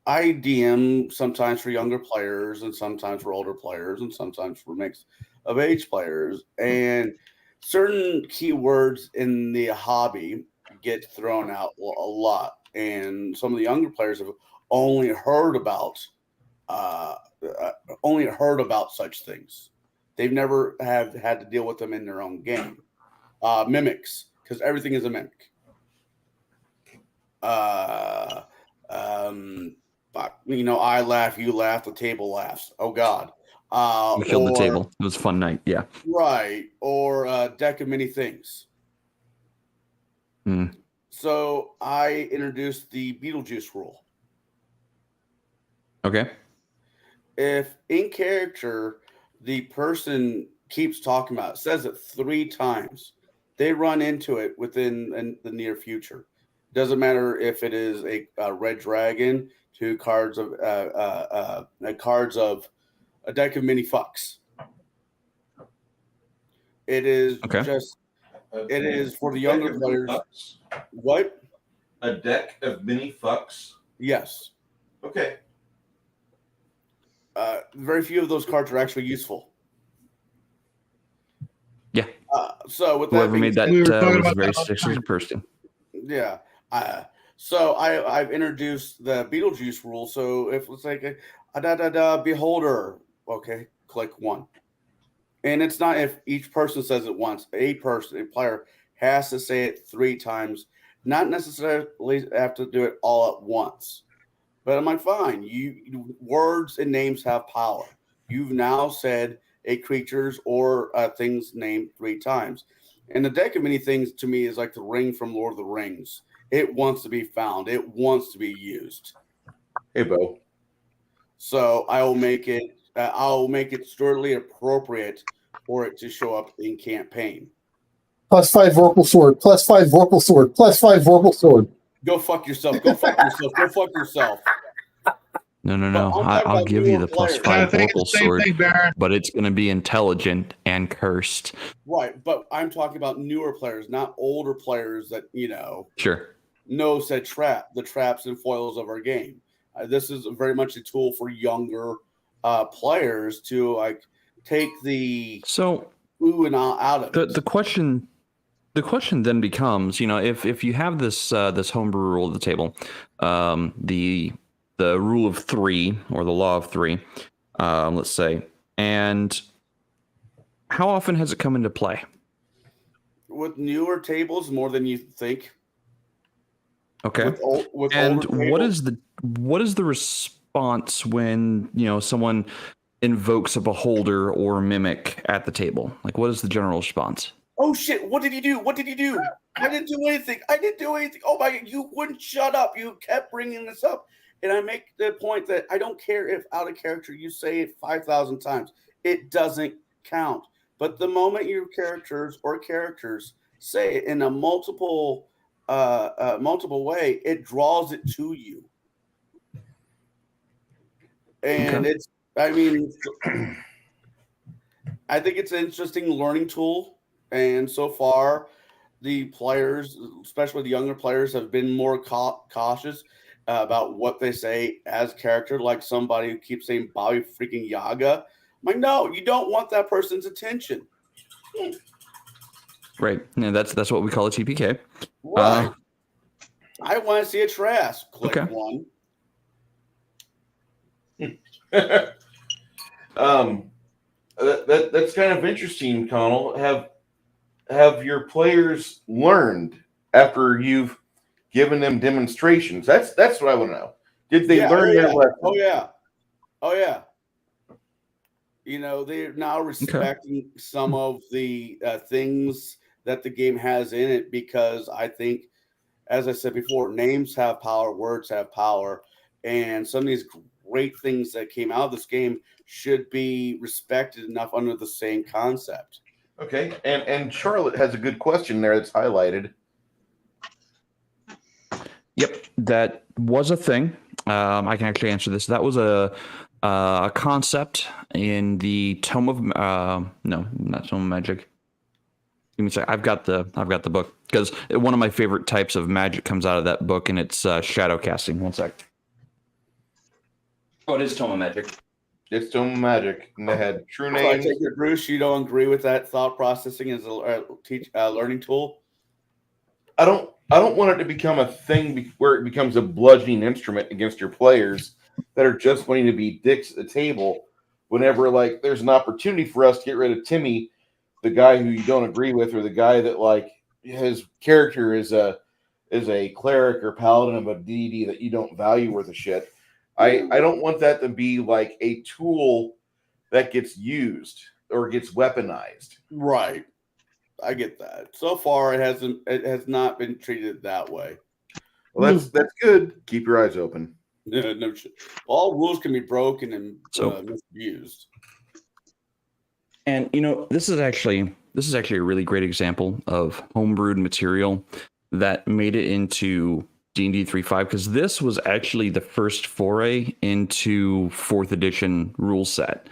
I DM sometimes for younger players and sometimes for older players and sometimes for mix of age players, and certain keywords in the hobby get thrown out a lot, and some of the younger players have only heard about such things. They've never have had to deal with them in their own game. Mimics, because everything is a mimic. I laugh, you laugh, the table laughs. Oh God. We killed the table. It was a fun night. Yeah. Right. Or a deck of many things. So I introduced the Beetlejuice rule. Okay. If in character the person keeps talking about it, says it 3 times, they run into it within the near future. Doesn't matter if it is a red dragon, 2 cards of a deck of mini fucks. It is it is for the younger players. What? A deck of mini fucks? Yes. Okay. Very few of those cards are actually useful. Yeah. So with whoever that made that we were talking was a about very that successful person. Yeah. So I've introduced the Beetlejuice rule. So if it's like a beholder, okay, click 1. And it's not if each person says it once. A player has to say it 3 times, not necessarily have to do it all at once. But I'm like, fine. Words and names have power. You've now said a creatures or things named 3 times. And the deck of many things to me is like the ring from Lord of the Rings. It wants to be found. It wants to be used. Hey, Bo. So I will make it. I'll make it strictly appropriate for it to show up in campaign. +5 Vorpal Sword. +5 Vorpal Sword. +5 Vorpal Sword. Go fuck yourself. Go fuck yourself. Go fuck yourself. No. I'm talking I'll about give you newer the plus players. Gotta 5 think Oracle it's the same sword, thing, Baron. but it's going to be intelligent and cursed. Right, but I'm talking about newer players, not older players that Sure. know said the traps and foils of our game. This is very much a tool for younger players to like take the So ooh and ah out of it. the question then becomes, if you have this this homebrew rule at the table, the rule of 3 or the law of 3, let's say, and how often has it come into play? With newer tables, more than you think. Okay. With And older what is the response when someone invokes a beholder or mimic at the table? Like, what is the general response? Oh shit! What did he do? What did he do? I didn't do anything. Oh my God! You wouldn't shut up. You kept bringing this up, and I make the point that I don't care if out of character you say it 5,000 times. It doesn't count. But the moment your characters say it in a multiple way, it draws it to you. And Okay. I think it's an interesting learning tool. And so far, the players, especially the younger players, have been more cautious about what they say as character. Like somebody who keeps saying Bobby freaking Yaga. I'm like, no, you don't want that person's attention. Right. Yeah, that's what we call a TPK. Right. I want to see a trash. Click Okay. one. That's kind of interesting, Connell. Have your players learned after you've given them demonstrations? That's what I want to know. Did they learn their lesson? Oh yeah. They're now respecting some of the things that the game has in it, because I think, as I said before, names have power, words have power, and some of these great things that came out of this game should be respected enough under the same concept. Okay, and Charlotte has a good question there that's highlighted. Yep, that was a thing. I can actually answer this. That was a concept in the Tome of no, not Tome of Magic. Give me a sec. I've got the book, because one of my favorite types of magic comes out of that book, and it's shadow casting. One sec. Oh, it is Tome of Magic. It's Tome of Magic, and they had true So I names. take it, Bruce, you don't agree with that thought processing as a learning tool? I don't want it to become a thing where it becomes a bludgeoning instrument against your players that are just wanting to be dicks at the table. Whenever there's an opportunity for us to get rid of Timmy, the guy who you don't agree with, or the guy that his character is a cleric or paladin of a deity that you don't value worth a shit. I don't want that to be like a tool that gets used or gets weaponized. Right. I get that. So far, it has not been treated that way. Well, that's good. Keep your eyes open. No shit. All rules can be broken and So- misused. And this is actually a really great example of homebrewed material that made it into D&D 3.5, because this was actually the first foray into 4th edition rule set.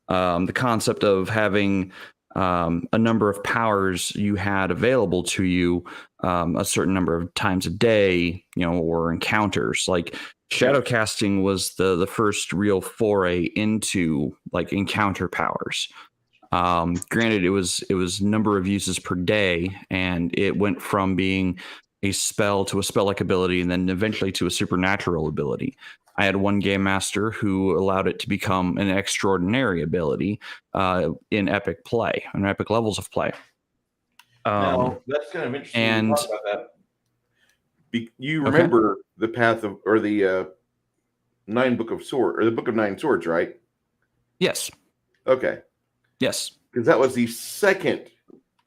The concept of having a number of powers you had available to you a certain number of times a day, or encounters. Like shadow casting was the first real foray into encounter powers. Granted, it was number of uses per day, and it went from being a spell to a spell-like ability, and then eventually to a supernatural ability. I had one game master who allowed it to become an extraordinary ability in epic play, in epic levels of play. Now, that's kind of interesting and- to talk about that. You remember the path of, or the Book of Nine Swords, right? Yes. Okay. Yes. Because that was the second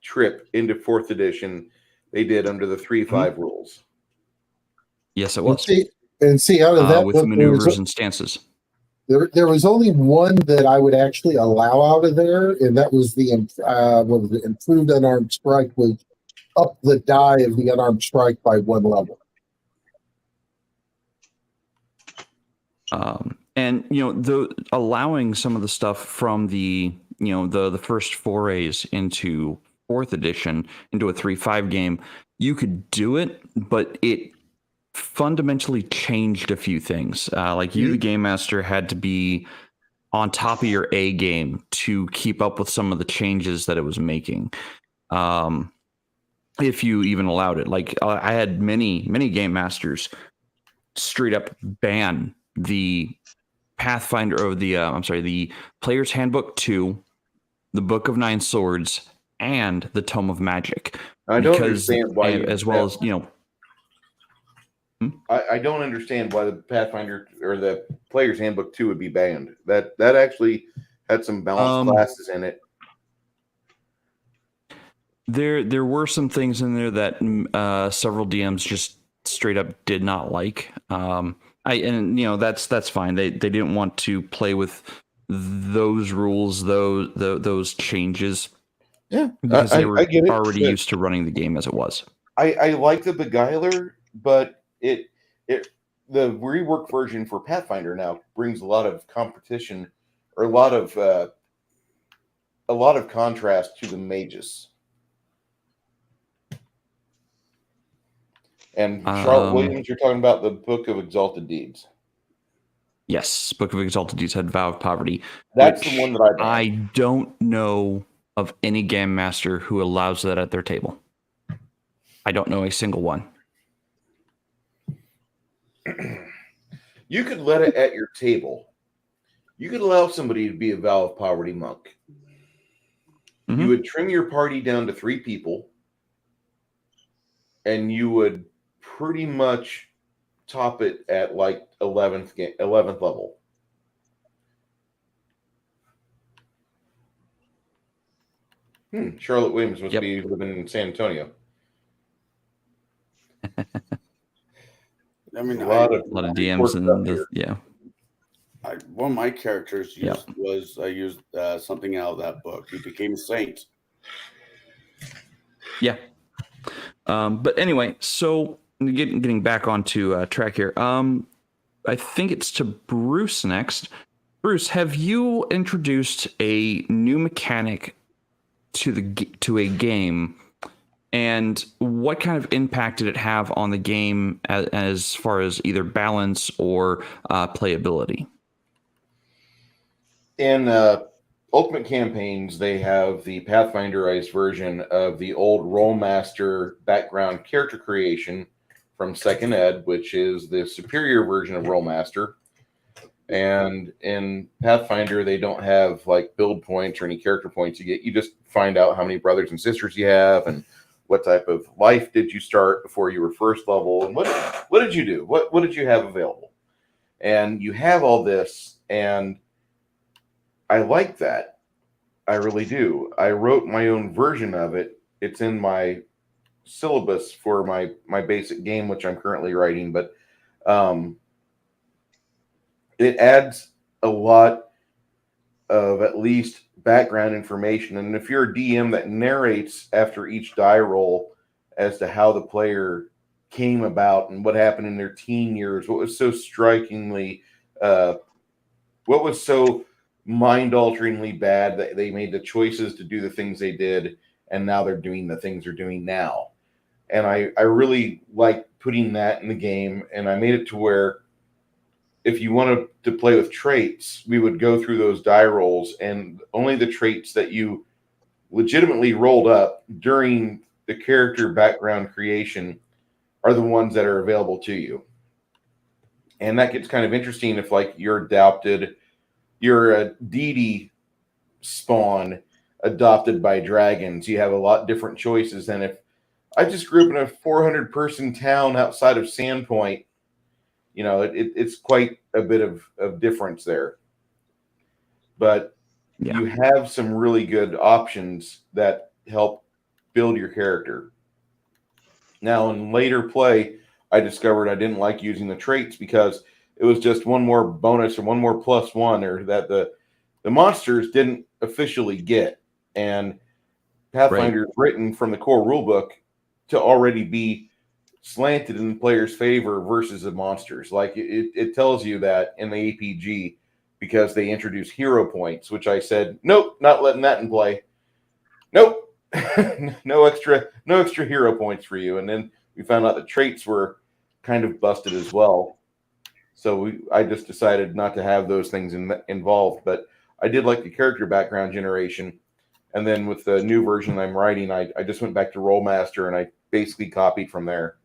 trip into 4th edition they did under the 3.5 rules. Yes, it was. And see, out of that with book, maneuvers and stances. there was only one that I would actually allow out of there, and that was the improved unarmed strike, which up the die of the unarmed strike by 1 level. And allowing some of the stuff from the the first forays into fourth edition into a 3.5 game, you could do it, but it fundamentally changed a few things. Like you, the game master, had to be on top of your A game to keep up with some of the changes that it was making. If you even allowed it. Like I had many game masters straight up ban the Pathfinder or the Player's Handbook 2, the Book of Nine Swords, and the Tome of Magic. I don't understand why, as well as I don't understand why the Pathfinder or the Player's Handbook 2 would be banned. That actually had some balanced classes in it. There were some things in there that several DMs just straight up did not like. That's fine. They didn't want to play with those rules, those changes. Yeah, because they were already but used to running the game as it was. I like the Beguiler, but the reworked version for Pathfinder now brings a lot of competition or a lot of contrast to the mages. And Charlotte Williams, you're talking about the Book of Exalted Deeds. Yes, Book of Exalted Deeds had Vow of Poverty. That's the one that I don't know of any game master who allows that at their table. I don't know a single one. You could let it at your table. You could allow somebody to be a Vow of Poverty monk. Mm-hmm. You would trim your party down to 3 people, and you would pretty much top it at like 11th level. Charlotte Williams must be living in San Antonio. I mean, a lot of DMs and one of my characters used something out of that book. He became a saint. Yeah. But anyway, so getting back onto track here. I think it's to Bruce next. Bruce, have you introduced a new mechanic to a game, and what kind of impact did it have on the game as far as either balance or playability? In Ultimate Campaigns, they have the Pathfinderized version of the old RoleMaster background character creation from 2nd Ed, which is the superior version of RoleMaster. And in Pathfinder, they don't have like build points or any character points you get. You just find out how many brothers and sisters you have and what type of life did you start before you were first level, and what did you do? What did you have available? And you have all this, and I like that. I really do. I wrote my own version of it. It's in my syllabus for my basic game, which I'm currently writing, but it adds a lot of at least background information. And if you're a DM that narrates after each die roll as to how the player came about and what happened in their teen years, what was so strikingly, what was so mind-alteringly bad that they made the choices to do the things they did, and now they're doing the things they're doing now. And I really like putting that in the game, and I made it to where if you wanted to play with traits, we would go through those die rolls, and only the traits that you legitimately rolled up during the character background creation are the ones that are available to you. And that gets kind of interesting if, like, you're a deity spawn adopted by dragons. You have a lot different choices than if I just grew up in a 400-person town outside of Sandpoint. It's quite a bit of difference there. But you have some really good options that help build your character. Now, in later play, I discovered I didn't like using the traits because it was just one more bonus or one more +1 or that the monsters didn't officially get. And Pathfinder is written from the core rulebook to already be slanted in the player's favor versus the monsters. Like it tells you that in the APG because they introduce hero points, which I said, nope, not letting that in play. Nope, no extra hero points for you. And then we found out the traits were kind of busted as well. So I just decided not to have those things involved. But I did like the character background generation. And then with the new version I'm writing, I just went back to RoleMaster and I basically copied from there.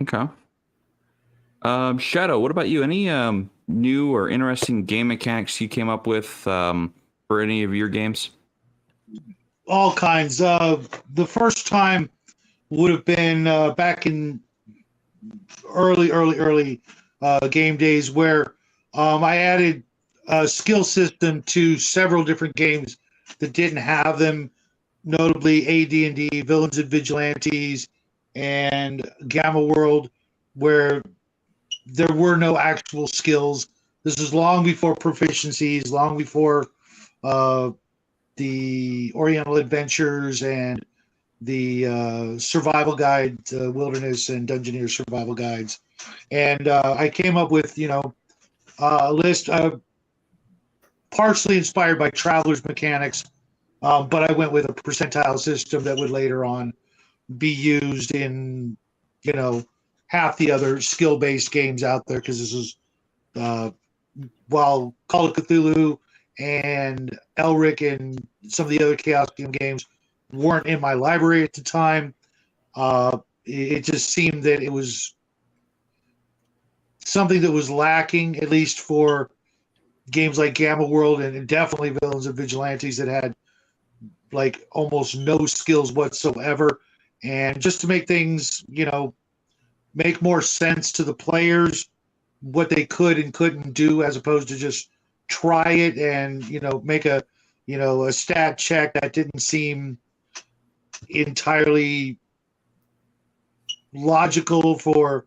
Okay. Shadow, what about you? Any new or interesting game mechanics you came up with for any of your games? All kinds. The first time would have been back in early game days where I added a skill system to several different games that didn't have them, notably AD&D, Villains and Vigilantes, and Gamma World, where there were no actual skills. This is long before proficiencies, long before the Oriental Adventures and the survival guide, Wilderness and Dungeoneer survival guides. And I came up with, a list partially inspired by Traveler's Mechanics, but I went with a percentile system that would later on be used in, half the other skill-based games out there, because this is while Call of Cthulhu and Elric and some of the other Chaos games weren't in my library at the time. It just seemed that it was something that was lacking, at least for games like Gamma World and definitely Villains and Vigilantes that had like almost no skills whatsoever. And just to make things, make more sense to the players, what they could and couldn't do, as opposed to just try it and, make a stat check that didn't seem entirely logical for,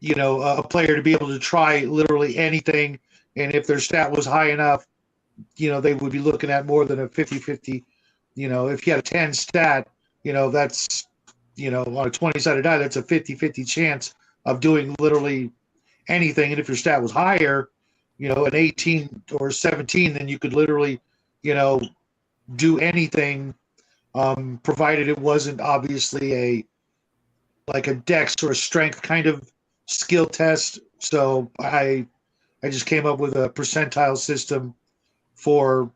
a player to be able to try literally anything. And if their stat was high enough, they would be looking at more than a 50-50. If you had a 10 stat, that's, on a 20-sided die, that's a 50-50 chance of doing literally anything. And if your stat was higher, an 18 or 17, then you could literally, do anything, provided it wasn't obviously a dex or a strength kind of skill test. So I just came up with a percentile system for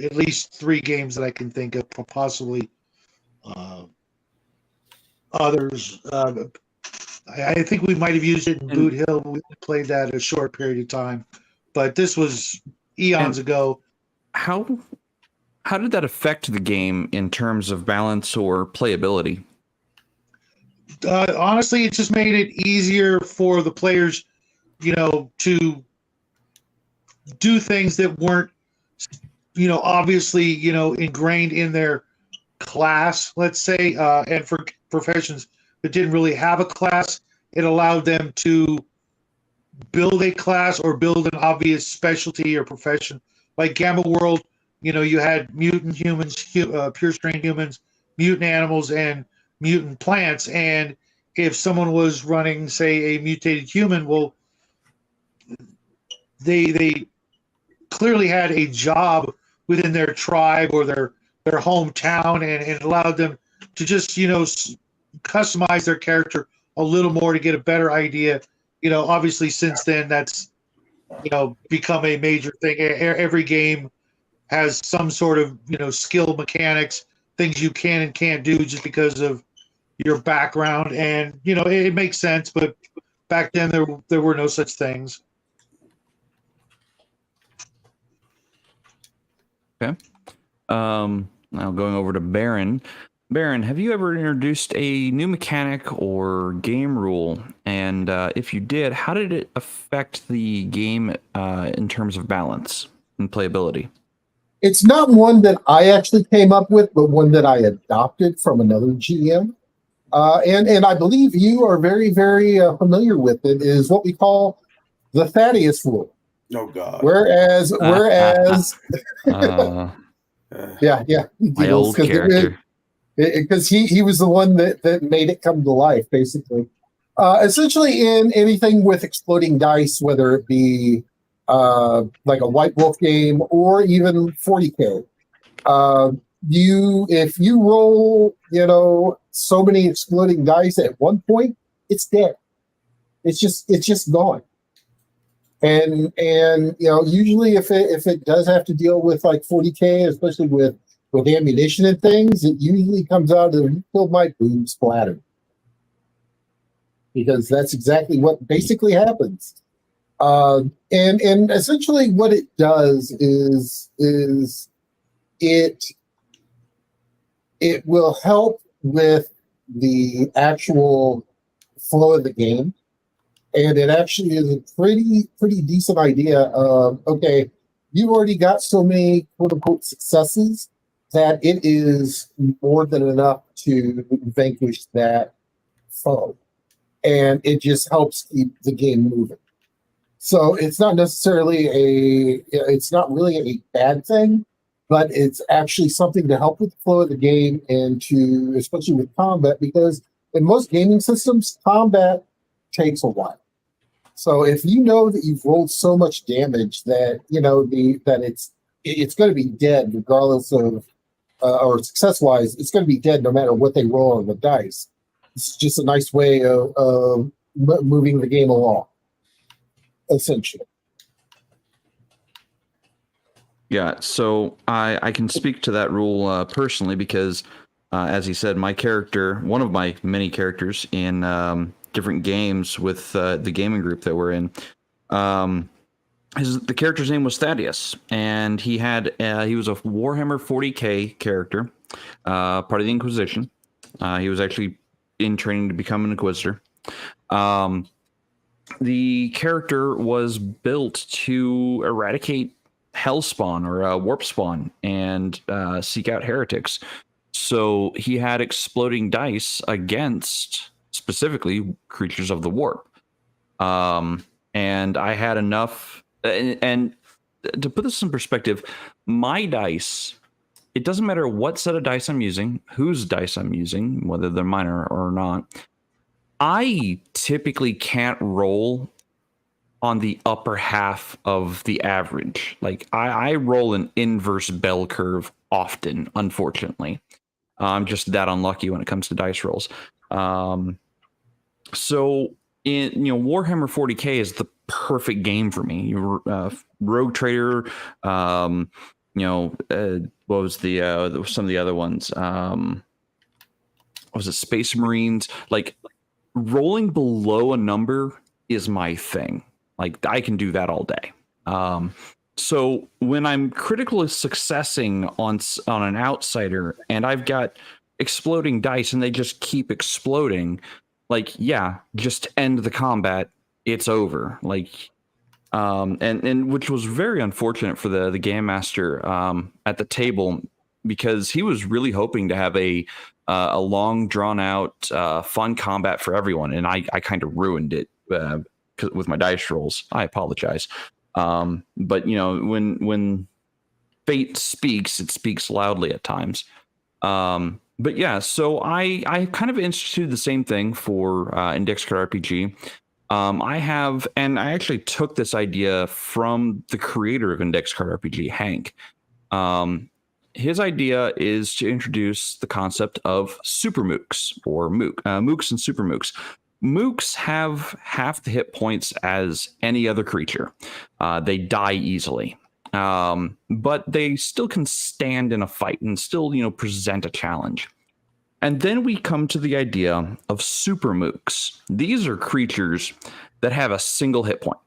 at least 3 games that I can think of, possibly others. I think we might have used it in Boot Hill. We played that a short period of time, but this was eons ago. How did that affect the game in terms of balance or playability? Honestly, it just made it easier for the players, to do things that weren't, obviously, ingrained in their class, let's say, and for professions that didn't really have a class, it allowed them to build a class or build an obvious specialty or profession. Like Gamma World, you had mutant humans, pure strain humans, mutant animals, and mutant plants. And if someone was running, say, a mutated human, well, they clearly had a job within their tribe or their hometown, and it allowed them to just, customize their character a little more to get a better idea. Obviously since then that's, become a major thing. Every game has some sort of, skill mechanics, things you can and can't do just because of your background. And, it makes sense, but back then there were no such things. Okay. Now going over to Baron. Baron, have you ever introduced a new mechanic or game rule? And if you did, how did it affect the game in terms of balance and playability? It's not one that I actually came up with, but one that I adopted from another GM. And I believe you are very, very familiar with it, is what we call the Thaddeus rule. Oh, God. Whereas, Yeah. my old character. because he was the one that made it come to life, basically. Essentially, in anything with exploding dice, whether it be like a White Wolf game or even 40K, if you roll, so many exploding dice at one point, it's dead. It's just gone. And usually if it does have to deal with like 40K, especially with ammunition and things, it usually comes out of "you killed my boom splatter," because that's exactly what basically happens. And essentially what it does is it will help with the actual flow of the game. And it actually is a pretty decent idea of, okay, you've already got so many quote unquote successes that it is more than enough to vanquish that foe. And it just helps keep the game moving. So it's not necessarily it's not really a bad thing, but it's actually something to help with the flow of the game and to, especially with combat, because in most gaming systems, combat takes a while. So if you know that you've rolled so much damage that it's going to be dead regardless of or success-wise, it's going to be dead no matter what they roll on the dice. It's just a nice way of moving the game along, essentially. Yeah, so I can speak to that rule personally because, as he said, my character, one of my many characters in different games with the gaming group that we're in, the character's name was Thaddeus, and he was a Warhammer 40K character, part of the Inquisition. He was actually in training to become an Inquisitor. The character was built to eradicate Hellspawn or Warp Spawn and seek out heretics. So he had exploding dice against specifically creatures of the warp. And I had enough, and to put this in perspective, my dice, it doesn't matter what set of dice I'm using, whose dice I'm using, whether they're mine or not. I typically can't roll on the upper half of the average. Like I roll an inverse bell curve often, unfortunately. I'm just that unlucky when it comes to dice rolls. So Warhammer 40K is the perfect game for me. Rogue Trader, what was some of the other ones? Was it Space Marines? Like rolling below a number is my thing. Like I can do that all day. So when I'm critically successing on an outsider and I've got exploding dice and they just keep exploding, like, yeah, just end the combat. It's over. Like, and which was very unfortunate for the GameMaster at the table, because he was really hoping to have a long drawn out fun combat for everyone, and I kind of ruined it with my dice rolls. I apologize. But when fate speaks, it speaks loudly at times. But yeah, so I kind of instituted the same thing for Index Card RPG. I actually took this idea from the creator of Index Card RPG, Hank. His idea is to introduce the concept of super mooks, or mooks and super mooks. Mooks have half the hit points as any other creature. They die easily. But they still can stand in a fight and still, present a challenge. And then we come to the idea of super mooks. These are creatures that have a single hit point.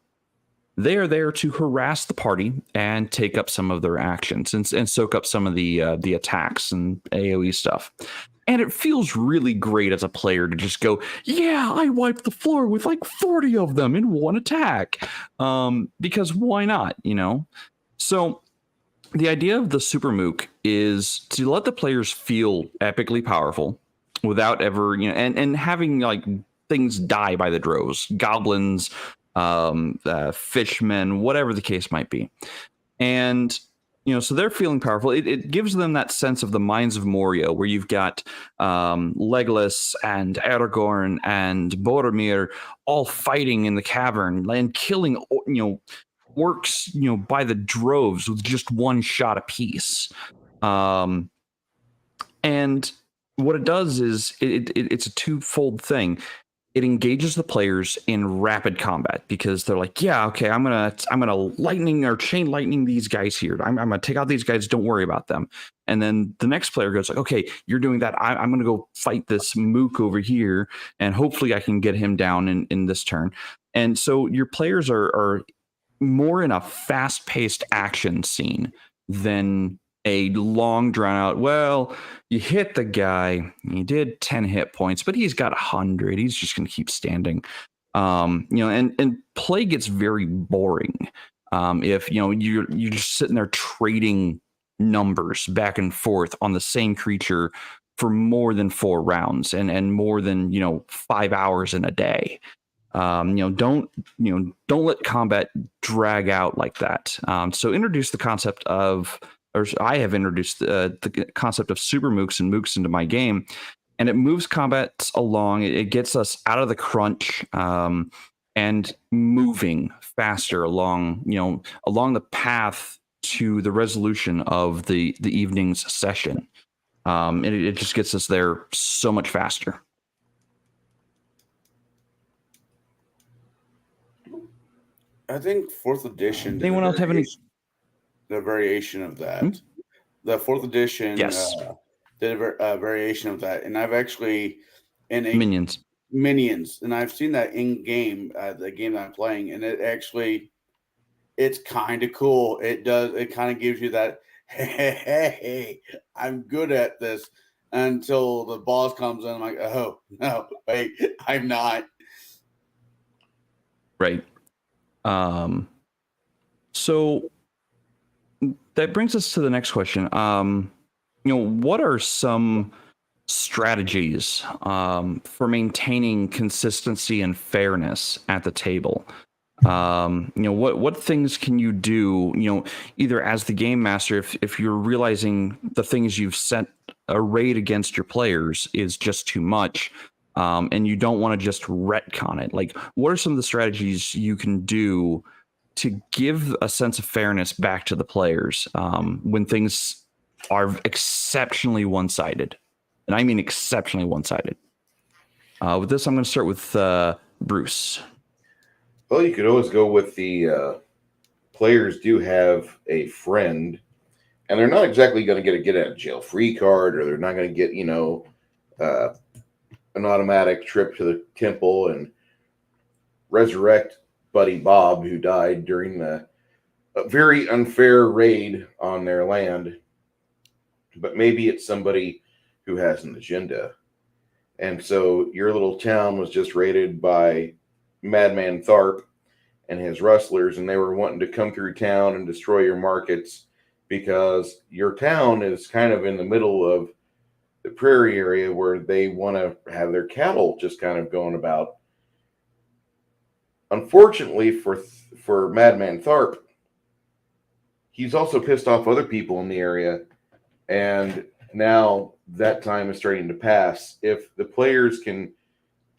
They are there to harass the party and take up some of their actions and soak up some of the attacks and AoE stuff. And it feels really great as a player to just go, yeah, I wiped the floor with like 40 of them in one attack. Because why not, So the idea of the super mook is to let the players feel epically powerful without ever, and having like things die by the droves, goblins, fishmen, whatever the case might be. And So they're feeling powerful. It gives them that sense of the Mines of Moria, where you've got Legolas and Aragorn and Boromir all fighting in the cavern and killing, orcs, by the droves with just one shot apiece. And what it does is it's a twofold thing. It engages the players in rapid combat because they're like, yeah, okay, I'm gonna lightning or chain lightning these guys here. I'm gonna take out these guys. Don't worry about them. And then the next player goes like, okay, you're doing that. I'm gonna go fight this mook over here, and hopefully I can get him down in this turn. And so your players are more in a fast-paced action scene than a long drawn out, well, you hit the guy, he did 10 hit points, but he's got 100. He's just going to keep standing. And play gets very boring. If, you're just sitting there trading numbers back and forth on the same creature for more than 4 rounds and more than, 5 hours in a day. Don't let combat drag out like that. So introduce the concept of, or I have introduced the concept of super mooks and mooks into my game, and it moves combat along. It gets us out of the crunch and moving faster along the path to the resolution of the evening's session. It just gets us there so much faster. I think 4th edition. Anyone else have any? The variation of that. The 4th edition Yes. did a variation of that. And I've actually Minions, and I've seen that in game, the game that I'm playing, and it's kind of cool. It kind of gives you that, hey, I'm good at this, until the boss comes in. I'm like, oh no, wait, I'm not. Right. So that brings us to the next question. What are some strategies for maintaining consistency and fairness at the table? What things can you do, either as the game master, if you're realizing the things you've set arrayed against your players is just too much, and you don't want to just retcon it. Like, what are some of the strategies you can do to give a sense of fairness back to the players when things are exceptionally one-sided? And I mean exceptionally one-sided. With this, I'm going to start with Bruce. Well, you could always go with the players do have a friend, and they're not exactly going to get a get-out-of-jail-free card, or they're not going to get, an automatic trip to the temple and resurrect Buddy Bob, who died during a very unfair raid on their land. But maybe it's somebody who has an agenda. And so your little town was just raided by Madman Tharp and his rustlers, and they were wanting to come through town and destroy your markets because your town is kind of in the middle of the prairie area where they want to have their cattle just kind of going about. Unfortunately for Madman Tharp, he's also pissed off other people in the area, and now that time is starting to pass. If the players can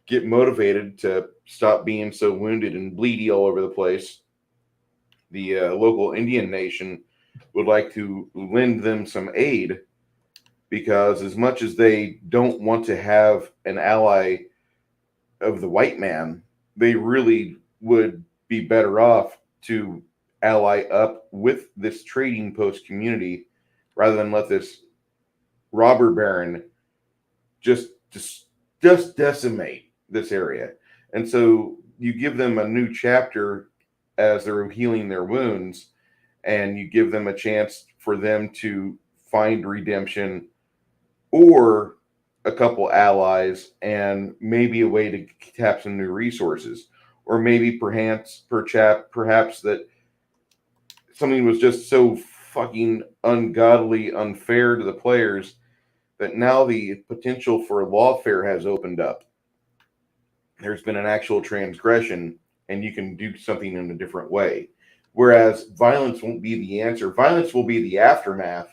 get motivated to stop being so wounded and bleedy all over the place, the local Indian nation would like to lend them some aid, because as much as they don't want to have an ally of the white man, they really would be better off to ally up with this trading post community rather than let this robber baron just decimate this area. And so you give them a new chapter as they're healing their wounds, and you give them a chance for them to find redemption or a couple allies and maybe a way to tap some new resources, or maybe perhaps that something was just so fucking ungodly unfair to the players that now the potential for lawfare has opened up. There's been an actual transgression, and you can do something in a different way. Whereas violence won't be the answer. Violence will be the aftermath,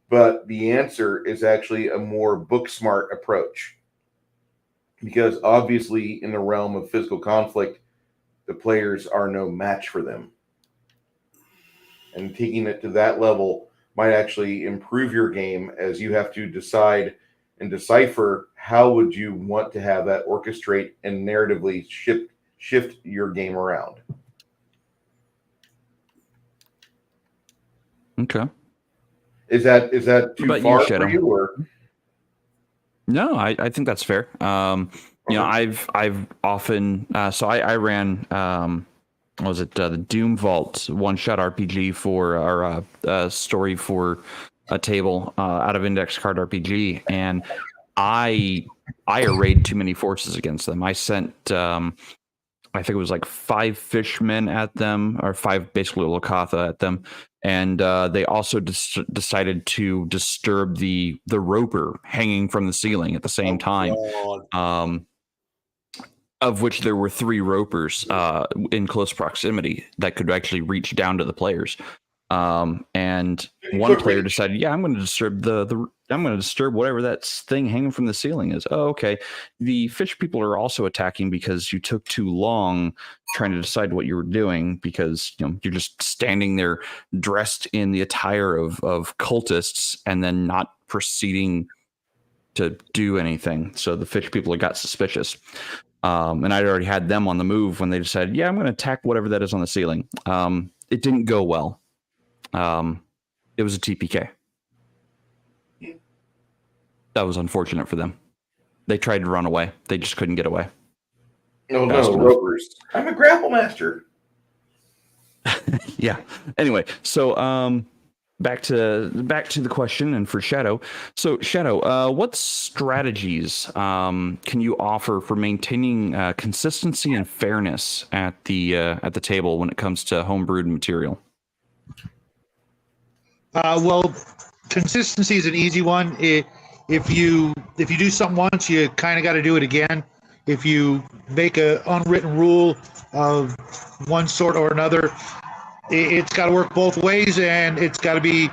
but the answer is actually a more book smart approach. Because obviously, in the realm of physical conflict, the players are no match for them. And taking it to that level might actually improve your game, as you have to decide and decipher how would you want to have that orchestrate and narratively shift your game around. Okay. Is that too far for you, or? No, I think that's fair. You know, I've often so I ran what was it, the Doom Vault one-shot RPG for our story for a table out of Index Card RPG, and I arrayed too many forces against them. I sent I think it was like 5 fishmen at them, or 5 basically Lokatha at them, and they also decided to disturb the roper hanging from the ceiling at the same time. Of which there were 3 ropers in close proximity that could actually reach down to the players. And one player decided, yeah, I'm going to disturb I'm going to disturb whatever that thing hanging from the ceiling is. Oh, okay. The fish people are also attacking because you took too long trying to decide what you were doing, because you're just standing there dressed in the attire of cultists and then not proceeding to do anything. So the fish people got suspicious. And I'd already had them on the move when they decided, yeah, I'm going to attack whatever that is on the ceiling. It didn't go well. It was a TPK. That was unfortunate for them. They tried to run away. They just couldn't get away. No, ropers. I'm a grapple master. Yeah. Anyway, so back to the question, and for Shadow. So Shadow, what strategies can you offer for maintaining consistency and fairness at the table when it comes to homebrewed material? Well, consistency is an easy one. If you do something once, you kind of got to do it again. If you make an unwritten rule of one sort or another, it's got to work both ways, and it's got to be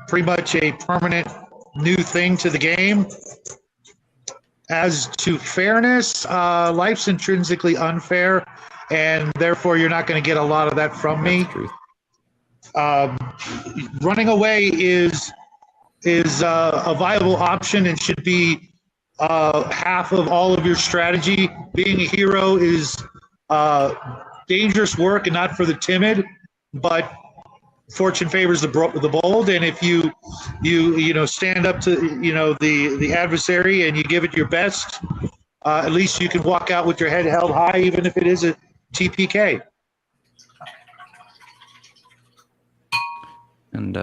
pretty much a permanent new thing to the game. As to fairness, life's intrinsically unfair, and therefore you're not going to get a lot of that from me. Running away is a viable option and should be half of all of your strategy. Being a hero is dangerous work and not for the timid, but fortune favors the bold. And if you stand up to the adversary and you give it your best, at least you can walk out with your head held high, even if it is a TPK. And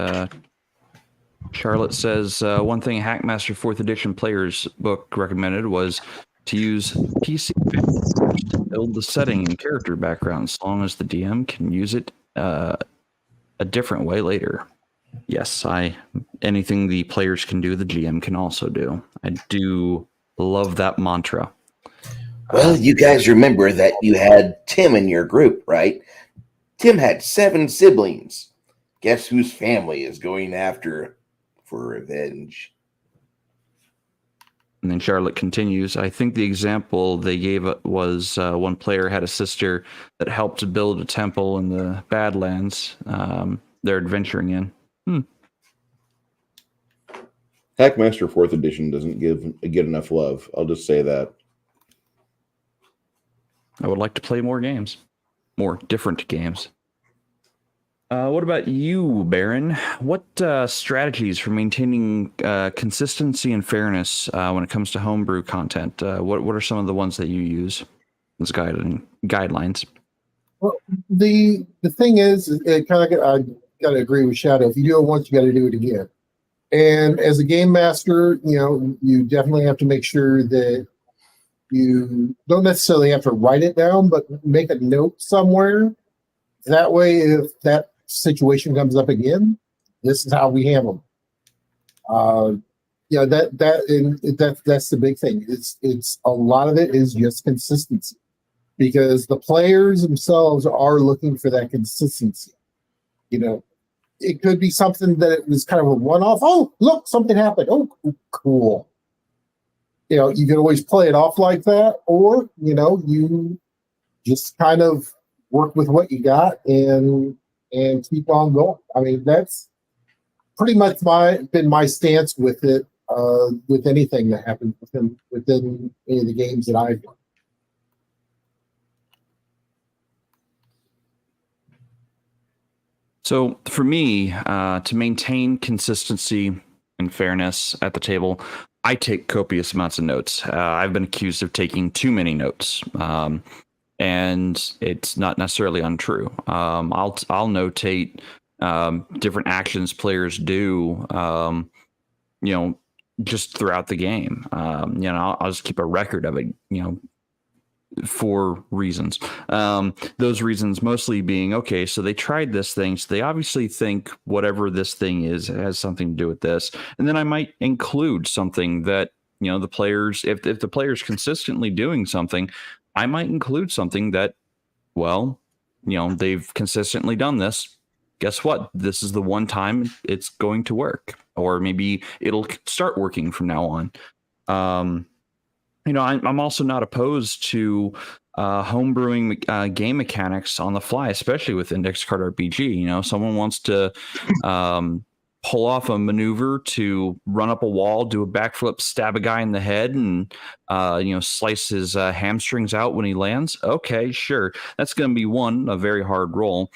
Charlotte says one thing Hackmaster 4th edition players book recommended was to use PC to build the setting and character background, as long as the DM can use it a different way later. Yes, anything the players can do, the GM can also do. I do love that mantra. Well, you guys remember that you had Tim in your group, right? Tim had 7 siblings. Guess whose family is going after for revenge? And then Charlotte continues, I think the example they gave was one player had a sister that helped to build a temple in the Badlands they're adventuring in. Hackmaster 4th edition doesn't get enough love. I'll just say that. I would like to play more games. More different games. What about you, Baron? What strategies for maintaining consistency and fairness when it comes to homebrew content? What are some of the ones that you use as guidelines? Well, the thing is, I got to agree with Shadow. If you do it once, you got to do it again. And as a game master, you definitely have to make sure that you don't necessarily have to write it down, but make a note somewhere. That way, if that situation comes up again, this is how we handle them. That's the big thing. It's a lot of it is just consistency. because the players themselves are looking for that consistency. You know, it could be something that it was kind of a one-off. Oh, look, something happened. Oh, cool. You know, you can always play it off like that, or, you know, you just kind of work with what you got and keep on going. I mean, that's pretty much been my stance with it, with anything that happens within any of the games that I've done. So for me, to maintain consistency and fairness at the table, I take copious amounts of notes. I've been accused of taking too many notes, and it's not necessarily untrue. I'll notate different actions players do, you know, just throughout the game. You know, I'll just keep a record of it. You know, for reasons. Those reasons mostly being, okay, so they tried this thing, so they obviously think whatever this thing is has something to do with this. And then I might include something that, you know, the players, if the player's consistently doing something, I might include something that, well, you know, they've consistently done this. Guess what? This is the one time it's going to work, or maybe it'll start working from now on. You know, I'm also not opposed to homebrewing game mechanics on the fly, especially with index card RPG. You know, someone wants to pull off a maneuver to run up a wall, do a backflip, stab a guy in the head, and you know, slice his hamstrings out when he lands. Okay, sure, that's going to be a very hard roll.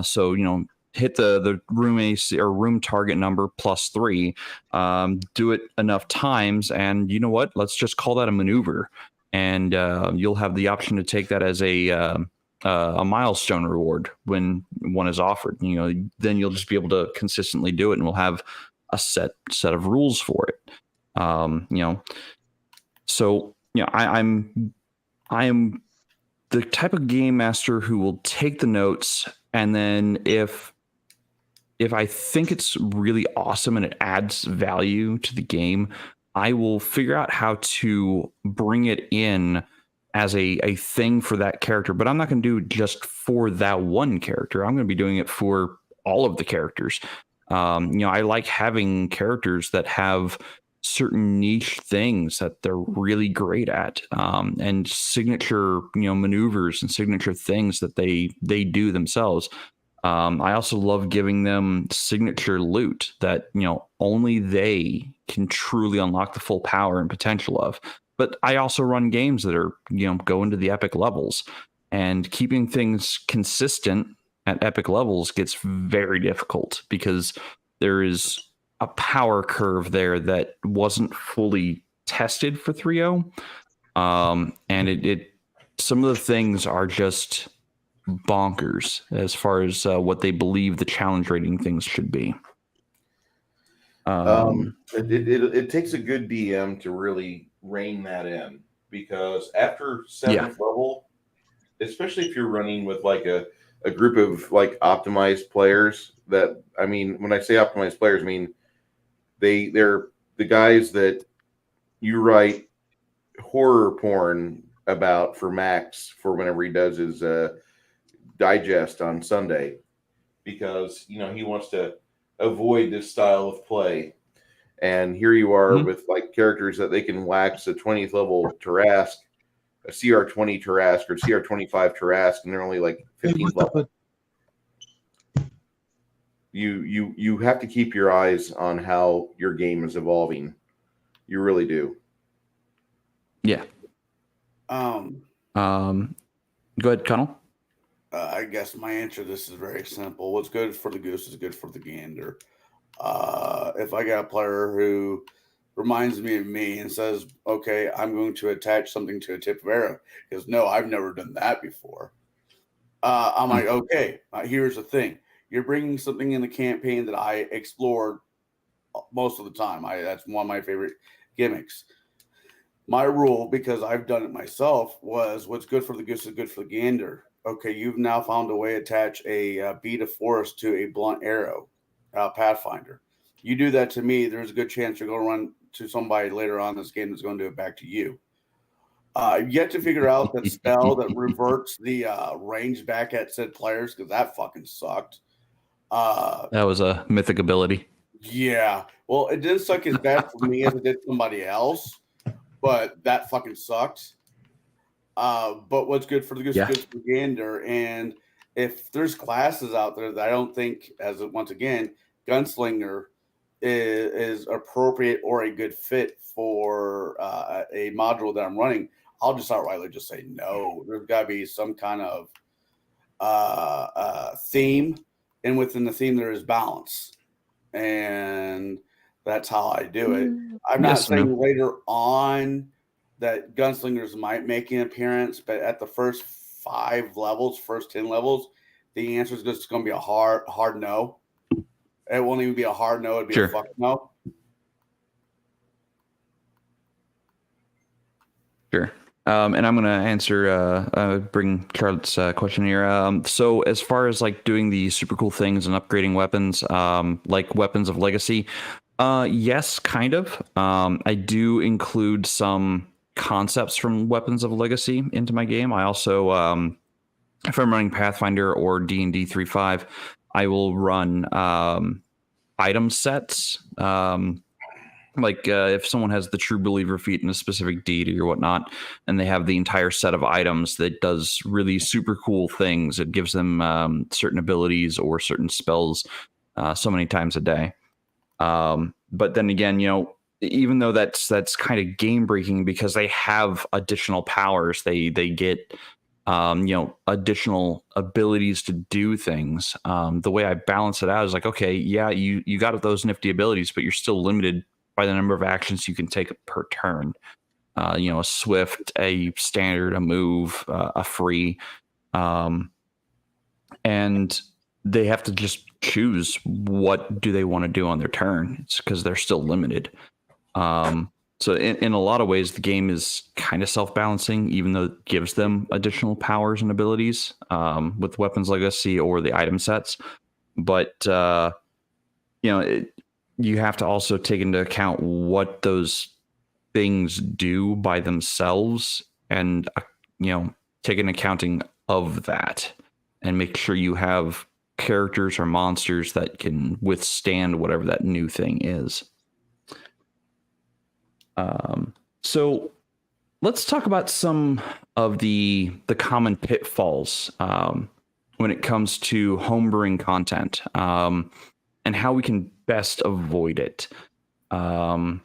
So you know, hit the room AC or room target number +3, do it enough times, and you know what? Let's just call that a maneuver, and you'll have the option to take that as a milestone reward when one is offered. You know, then you'll just be able to consistently do it, and we'll have a set of rules for it. You know, so you know, I am the type of game master who will take the notes, and then if I think it's really awesome and it adds value to the game, I will figure out how to bring it in as a thing for that character. But I'm not going to do it just for that one character. I'm going to be doing it for all of the characters. You know, I like having characters that have certain niche things that they're really great at, and signature, you know, maneuvers and signature things that they do themselves. I also love giving them signature loot that, you know, only they can truly unlock the full power and potential of. But I also run games that are, you know, go into the epic levels, and keeping things consistent at epic levels gets very difficult because there is a power curve there that wasn't fully tested for 3.0. And it some of the things are just bonkers as far as what they believe the challenge rating things should be. It takes a good DM to really rein that in, because after 7th level, especially if you're running with like a group of like optimized players, that, I mean, when I say optimized players, I mean they're the guys that you write horror porn about for Max for whenever he does his digest on Sunday, because, you know, he wants to avoid this style of play. And here you are with like characters that they can wax a 20th level Tarrasque, a CR20 Tarrasque or CR25 Tarrasque, and they're only like 15th level. You have to keep your eyes on how your game is evolving. You really do. Yeah. Go ahead, Connell. I guess my answer to this is very simple. What's good for the goose is good for the gander. If I got a player who reminds me of me and says, okay, I'm going to attach something to a tip of arrow, because no, I've never done that before. I'm like, okay, here's the thing. You're bringing something in the campaign that I explored most of the time. That's one of my favorite gimmicks. My rule, because I've done it myself, was what's good for the goose is good for the gander. Okay, you've now found a way to attach a bead of forest to a blunt arrow, Pathfinder. You do that to me, there's a good chance you're going to run to somebody later on in this game that's going to do it back to you. Yet to figure out that spell that reverts the range back at said players, because that fucking sucked. That was a mythic ability. Yeah. Well, it didn't suck as bad for me as it did somebody else, but that fucking sucked. But what's good for the goose is good for the gander. And if there's classes out there that I don't think, as once again, Gunslinger is appropriate or a good fit for a module that I'm running, I'll just outrightly just say no. There's got to be some kind of theme, and within the theme there is balance, and that's how I do it. I'm not saying later on that gunslingers might make an appearance, but at the first 5 levels, first 10 levels, the answer is just going to be a hard no. It won't even be a hard no. It'd be a fuck no. Sure. And I'm going to answer, bring Charlotte's question here. So as far as like doing the super cool things and upgrading weapons, like Weapons of Legacy, yes, kind of. I do include some concepts from Weapons of Legacy into my game. I also, if I'm running Pathfinder or D&D 3.5, I will run item sets. Like if someone has the True Believer feat in a specific deity or whatnot, and they have the entire set of items that does really super cool things, it gives them certain abilities or certain spells so many times a day. But then again, you know, even though that's kind of game breaking because they have additional powers, they get you know, additional abilities to do things. The way I balance it out is like, okay, yeah, you got those nifty abilities, but you're still limited by the number of actions you can take per turn. You know, a swift, a standard, a move, a free, and they have to just choose what do they want to do on their turn. It's because they're still limited. So in a lot of ways, the game is kind of self-balancing, even though it gives them additional powers and abilities with Weapons Legacy or the item sets. But, you know, you have to also take into account what those things do by themselves and, you know, take an accounting of that and make sure you have characters or monsters that can withstand whatever that new thing is. So let's talk about some of the common pitfalls when it comes to homebrewing content and how we can best avoid it. And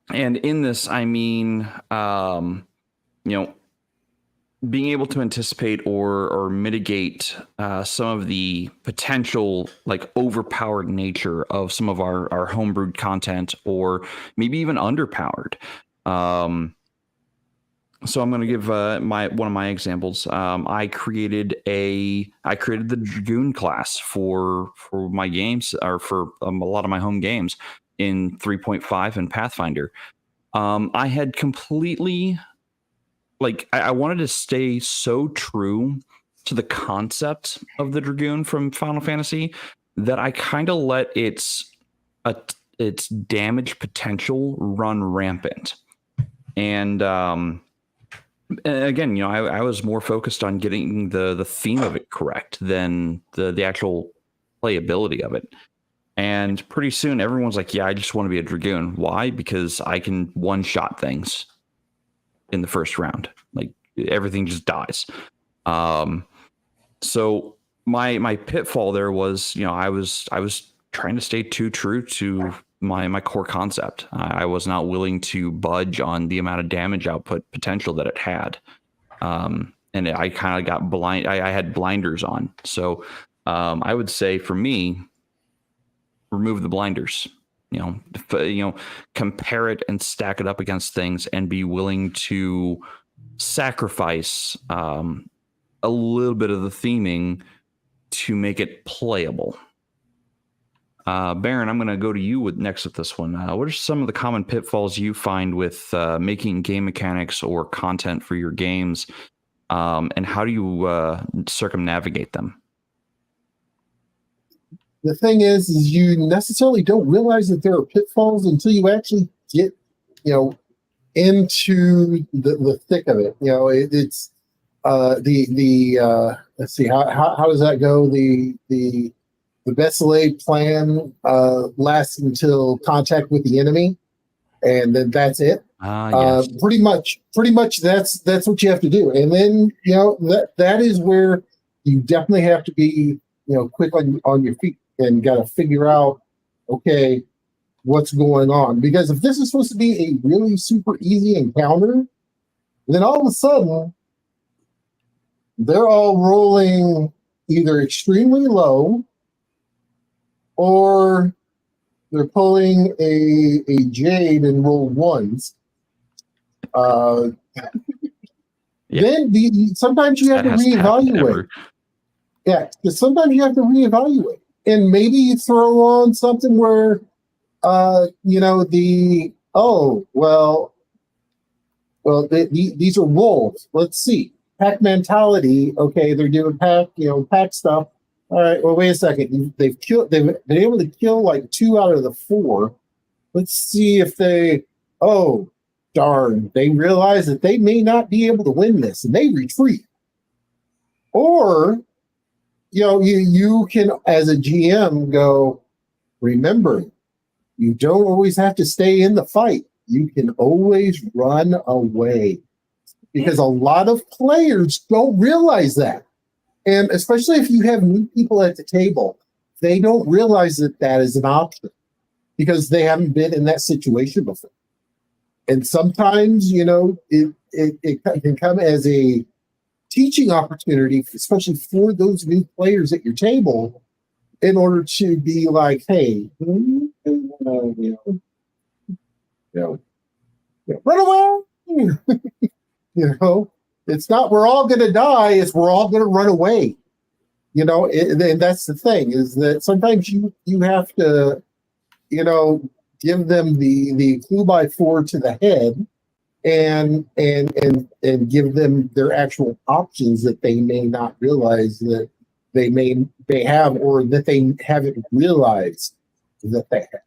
in this, I mean, you know, being able to anticipate or mitigate some of the potential like overpowered nature of some of our homebrewed content, or maybe even underpowered. So I'm going to give one of my examples. I created the Dragoon class for my games, or for a lot of my home games in 3.5 and Pathfinder. I had completely, like, I wanted to stay so true to the concept of the Dragoon from Final Fantasy that I kind of let its damage potential run rampant. And again, you know, I was more focused on getting the theme of it correct than the actual playability of it. And pretty soon everyone's like, yeah, I just want to be a Dragoon. Why? Because I can one-shot things in the first round. Like, everything just dies. So my pitfall there was, you know, I was trying to stay too true to my core concept. I was not willing to budge on the amount of damage output potential that it had. And I kind of got blind. I had blinders on. So I would say for me, remove the blinders. You know, compare it and stack it up against things, and be willing to sacrifice a little bit of the theming to make it playable. Baron, I'm going to go to you next with this one. What are some of the common pitfalls you find with making game mechanics or content for your games, and how do you circumnavigate them? The thing is you necessarily don't realize that there are pitfalls until you actually get, you know, into the thick of it. You know, it's let's see how does that go? The best laid plan lasts until contact with the enemy, and then that's it. Yes. Pretty much that's what you have to do. And then, you know, that is where you definitely have to be, you know, quick on your feet and got to figure out, okay, what's going on. Because if this is supposed to be a really super easy encounter, then all of a sudden they're all rolling either extremely low or they're pulling a Jaide and roll ones. Then sometimes you have to reevaluate. Yeah, because sometimes you have to reevaluate, and maybe you throw on something where, you know, these are wolves. Let's see, pack mentality. Okay, they're doing pack stuff. All right. Well, wait a second. They've been able to kill like 2 out of the 4. Let's see if they. Oh, darn! They realize that they may not be able to win this, and they retreat. Or, you know, you can, as a GM, go. Remember, you don't always have to stay in the fight. You can always run away, because a lot of players don't realize that. And especially if you have new people at the table, they don't realize that is an option because they haven't been in that situation before. And sometimes, you know, it can come as a teaching opportunity, especially for those new players at your table, in order to be like, hey, run away. You know, it's not we're all going to die, it's we're all going to run away. You know, and that's the thing, is that sometimes you have to, you know, give them the clue by 4 to the head and give them their actual options that they may not realize that they may have, or that they haven't realized that they have.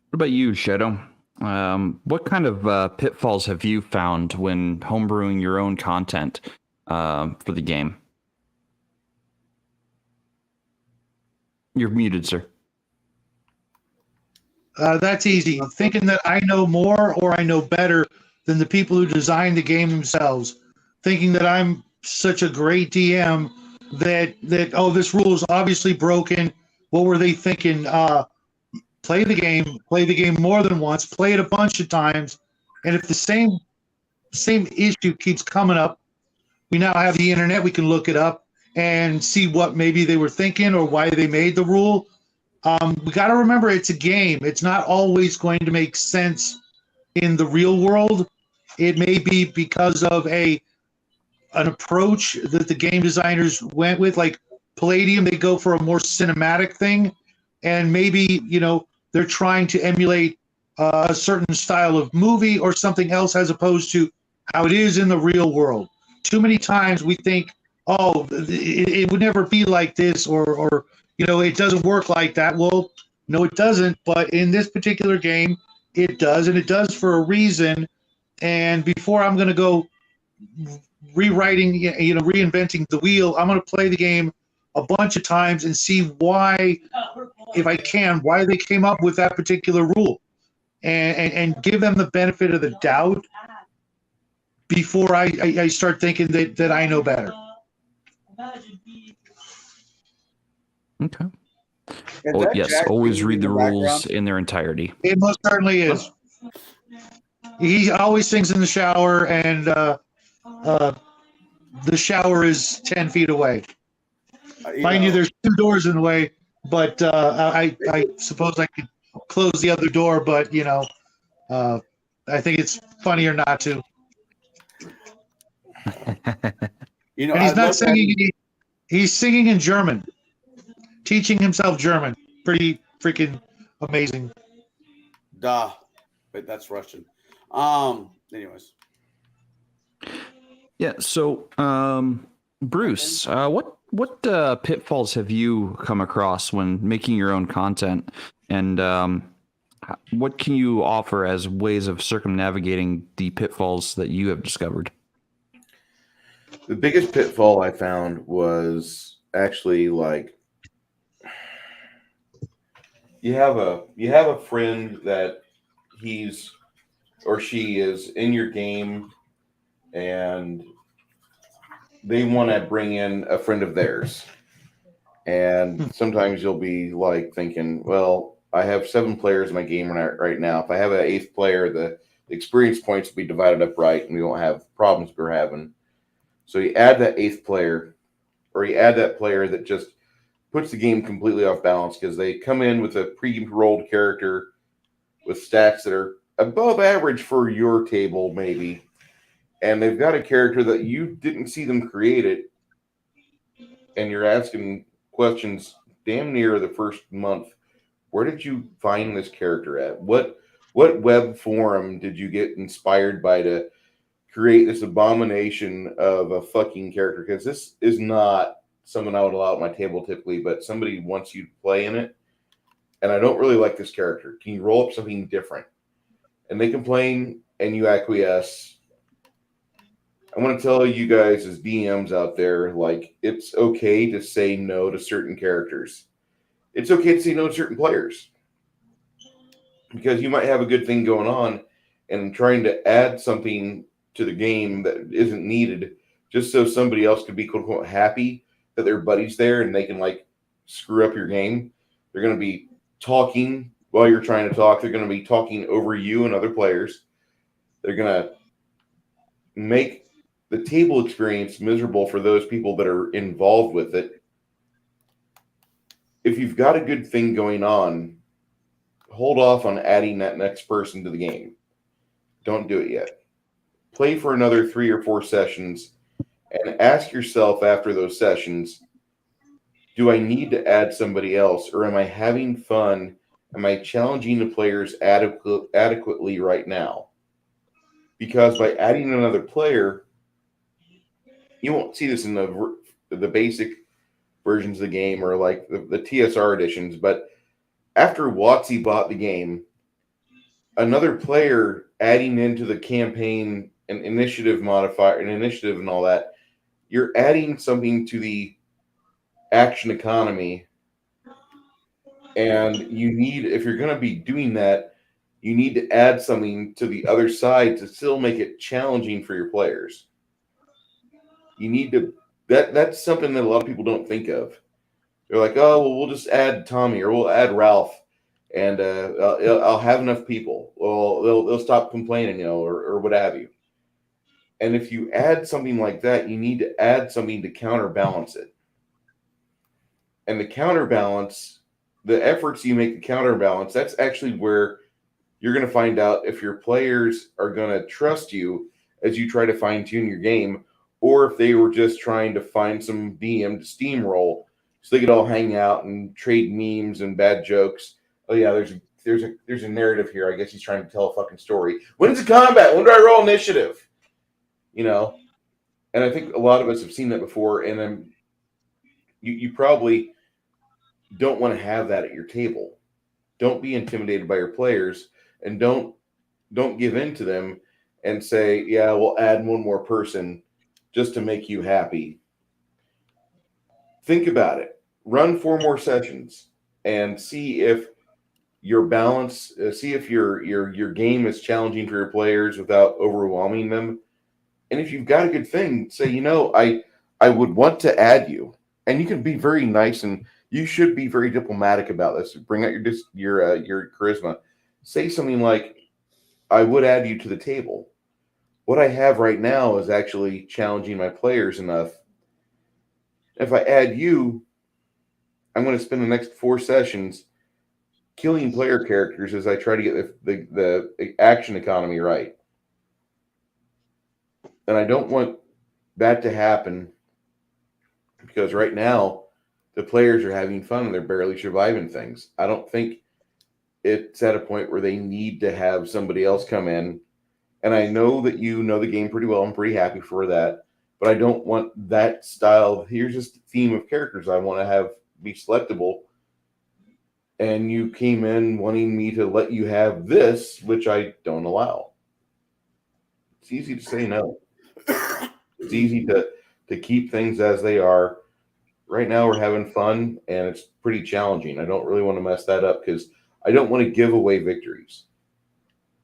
What about you, Shadow? What kind of pitfalls have you found when homebrewing your own content for the game? You're muted, sir. That's easy. Thinking that I know more or I know better than the people who designed the game themselves. Thinking that I'm such a great DM that this rule is obviously broken. What were they thinking? Play the game more than once, play it a bunch of times, and if the same issue keeps coming up, we now have the internet. We can look it up and see what maybe they were thinking or why they made the rule. We got to remember, it's a game. It's not always going to make sense in the real world. It may be because of an approach that the game designers went with, like Palladium. They go for a more cinematic thing, and maybe, you know, they're trying to emulate a certain style of movie or something else as opposed to how it is in the real world. Too many times we think, oh, it would never be like this, or you know, it doesn't work like that. Well, no, it doesn't. But in this particular game, it does, and it does for a reason. And before I'm going to go reinventing the wheel, I'm going to play the game a bunch of times and see why, if I can, why they came up with that particular rule, and give them the benefit of the doubt before I start thinking that I know better. Okay. Well, yes, always read the rules in their entirety. It most certainly is. He always sings in the shower, and the shower is 10 feet away. Mind you, there's 2 doors in the way, but I suppose I could close the other door, but, you know, I think it's funnier not to. You know, and he's not singing. He's singing in German, teaching himself German. Pretty freaking amazing. Duh, but that's Russian. Anyways. Yeah. So, Bruce, what pitfalls have you come across when making your own content, and what can you offer as ways of circumnavigating the pitfalls that you have discovered? The biggest pitfall I found was actually like you have a friend that he's or she is in your game and they want to bring in a friend of theirs. And sometimes you'll be like thinking, well, I have 7 players in my game right now. If I have an 8th player, the experience points will be divided up right and we won't have problems we're having. So you add that 8th player, or you add that player that just puts the game completely off balance because they come in with a pre-rolled character with stats that are above average for your table, maybe. And they've got a character that you didn't see them create it, and you're asking questions damn near the first month. Where did you find this character at? What web forum did you get inspired by to create this abomination of a fucking character? Because this is not someone I would allow at my table typically, but somebody wants you to play in it, and I don't really like this character. Can you roll up something different? And they complain, and you acquiesce. I want to tell you guys as DMs out there, like, it's okay to say no to certain characters. It's okay to say no to certain players. Because you might have a good thing going on and trying to add something to the game that isn't needed just so somebody else could be quote unquote happy that their buddy's there and they can like screw up your game. They're going to be talking while you're trying to talk. They're going to be talking over you and other players. They're going to make the table experience miserable for those people that are involved with it. If you've got a good thing going on, hold off on adding that next person to the game. Don't do it yet. Play for another 3 or 4 sessions and ask yourself after those sessions, do I need to add somebody else, or am I having fun? Am I challenging the players adequately right now? Because by adding another player, you won't see this in the basic versions of the game or like the TSR editions, but after WotC bought the game, another player adding into the campaign an initiative modifier, an initiative and all that, you're adding something to the action economy. And you need, if you're going to be doing that, you need to add something to the other side to still make it challenging for your players. You need to, that's something that a lot of people don't think of. They're like, oh, well, we'll just add Tommy or we'll add Ralph and I'll have enough people. Well, they'll stop complaining, or what have you. And if you add something like that, you need to add something to counterbalance it. And the counterbalance, the efforts you make to counterbalance, that's actually where you're going to find out if your players are going to trust you as you try to fine tune your game, or if they were just trying to find some DM to steamroll so they could all hang out and trade memes and bad jokes. Oh yeah, there's a narrative here. I guess he's trying to tell a fucking story. When's the combat? When do I roll initiative? And I think a lot of us have seen that before. And then you probably don't want to have that at your table. Don't be intimidated by your players, and don't give in to them and say, yeah, we'll add one more person just to make you happy. Think about it. Run 4 more sessions and see if your balance, see if your game is challenging for your players without overwhelming them. And if you've got a good thing, say, I would want to add you. And you can be very nice, and you should be very diplomatic about this. Bring out your charisma. Say something like, I would add you to the table. What I have right now is actually challenging my players enough. If I add you, I'm going to spend the next 4 sessions killing player characters as I try to get the action economy right. And I don't want that to happen because right now the players are having fun and they're barely surviving things. I don't think it's at a point where they need to have somebody else come in. And I know that you know the game pretty well. I'm pretty happy for that. but I don't want that style. Here's just a theme of characters I want to have be selectable. And you came in wanting me to let you have this, which I don't allow. It's easy to say no. It's easy to keep things as they are. Right now we're having fun, and it's pretty challenging. I don't really want to mess that up because I don't want to give away victories.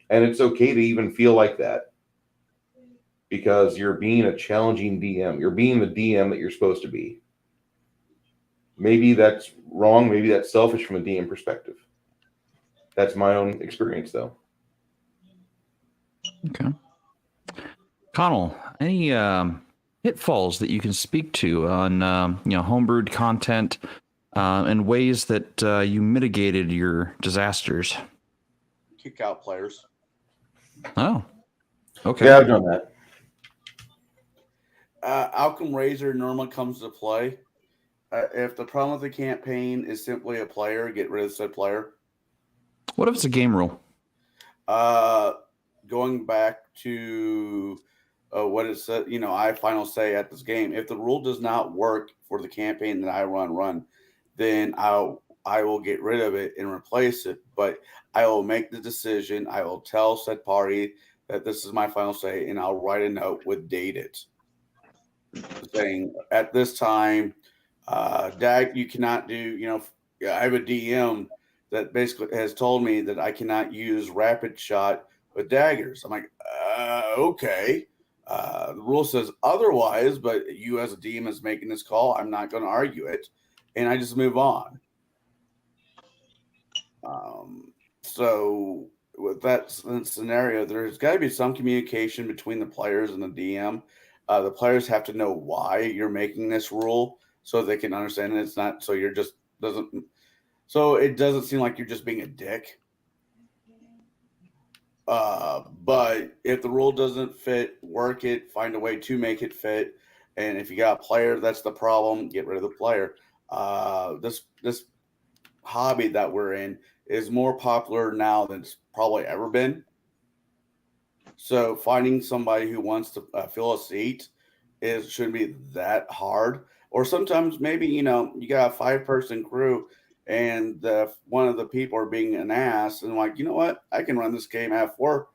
And it's okay to even feel like that because you're being a challenging DM. You're being the DM that you're supposed to be. Maybe that's wrong. Maybe that's selfish from a DM perspective. That's my own experience, though. Okay. Connell, any pitfalls that you can speak to on homebrewed content and ways that you mitigated your disasters? Kick out players. Oh, okay. Yeah, I've done that. Outcome Razor normally comes to play. If the problem with the campaign is simply a player, get rid of said player. What if it's a game rule? Going back to what it said, I final say at this game. If the rule does not work for the campaign that I run, then I will get rid of it and replace it. But I will make the decision. I will tell said party that this is my final say, and I'll write a note with date it, saying at this time, Dag, you cannot do. I have a DM that basically has told me that I cannot use rapid shot with daggers. I'm like, okay. The rule says otherwise, but you as a DM is making this call. I'm not going to argue it, and I just move on. So with that scenario, there's got to be some communication between the players and the DM. The players have to know why you're making this rule so they can understand it. It's not so you're just so it doesn't seem like you're just being a dick. But if the rule doesn't fit, work it, find a way to make it fit. And if you got a player, that's the problem, get rid of the player. This hobby that we're in is more popular now than it's probably ever been. So finding somebody who wants to fill a seat shouldn't be that hard. Or sometimes maybe, you got a 5-person crew and one of the people are being an ass and like, you know what? I can run this game at 4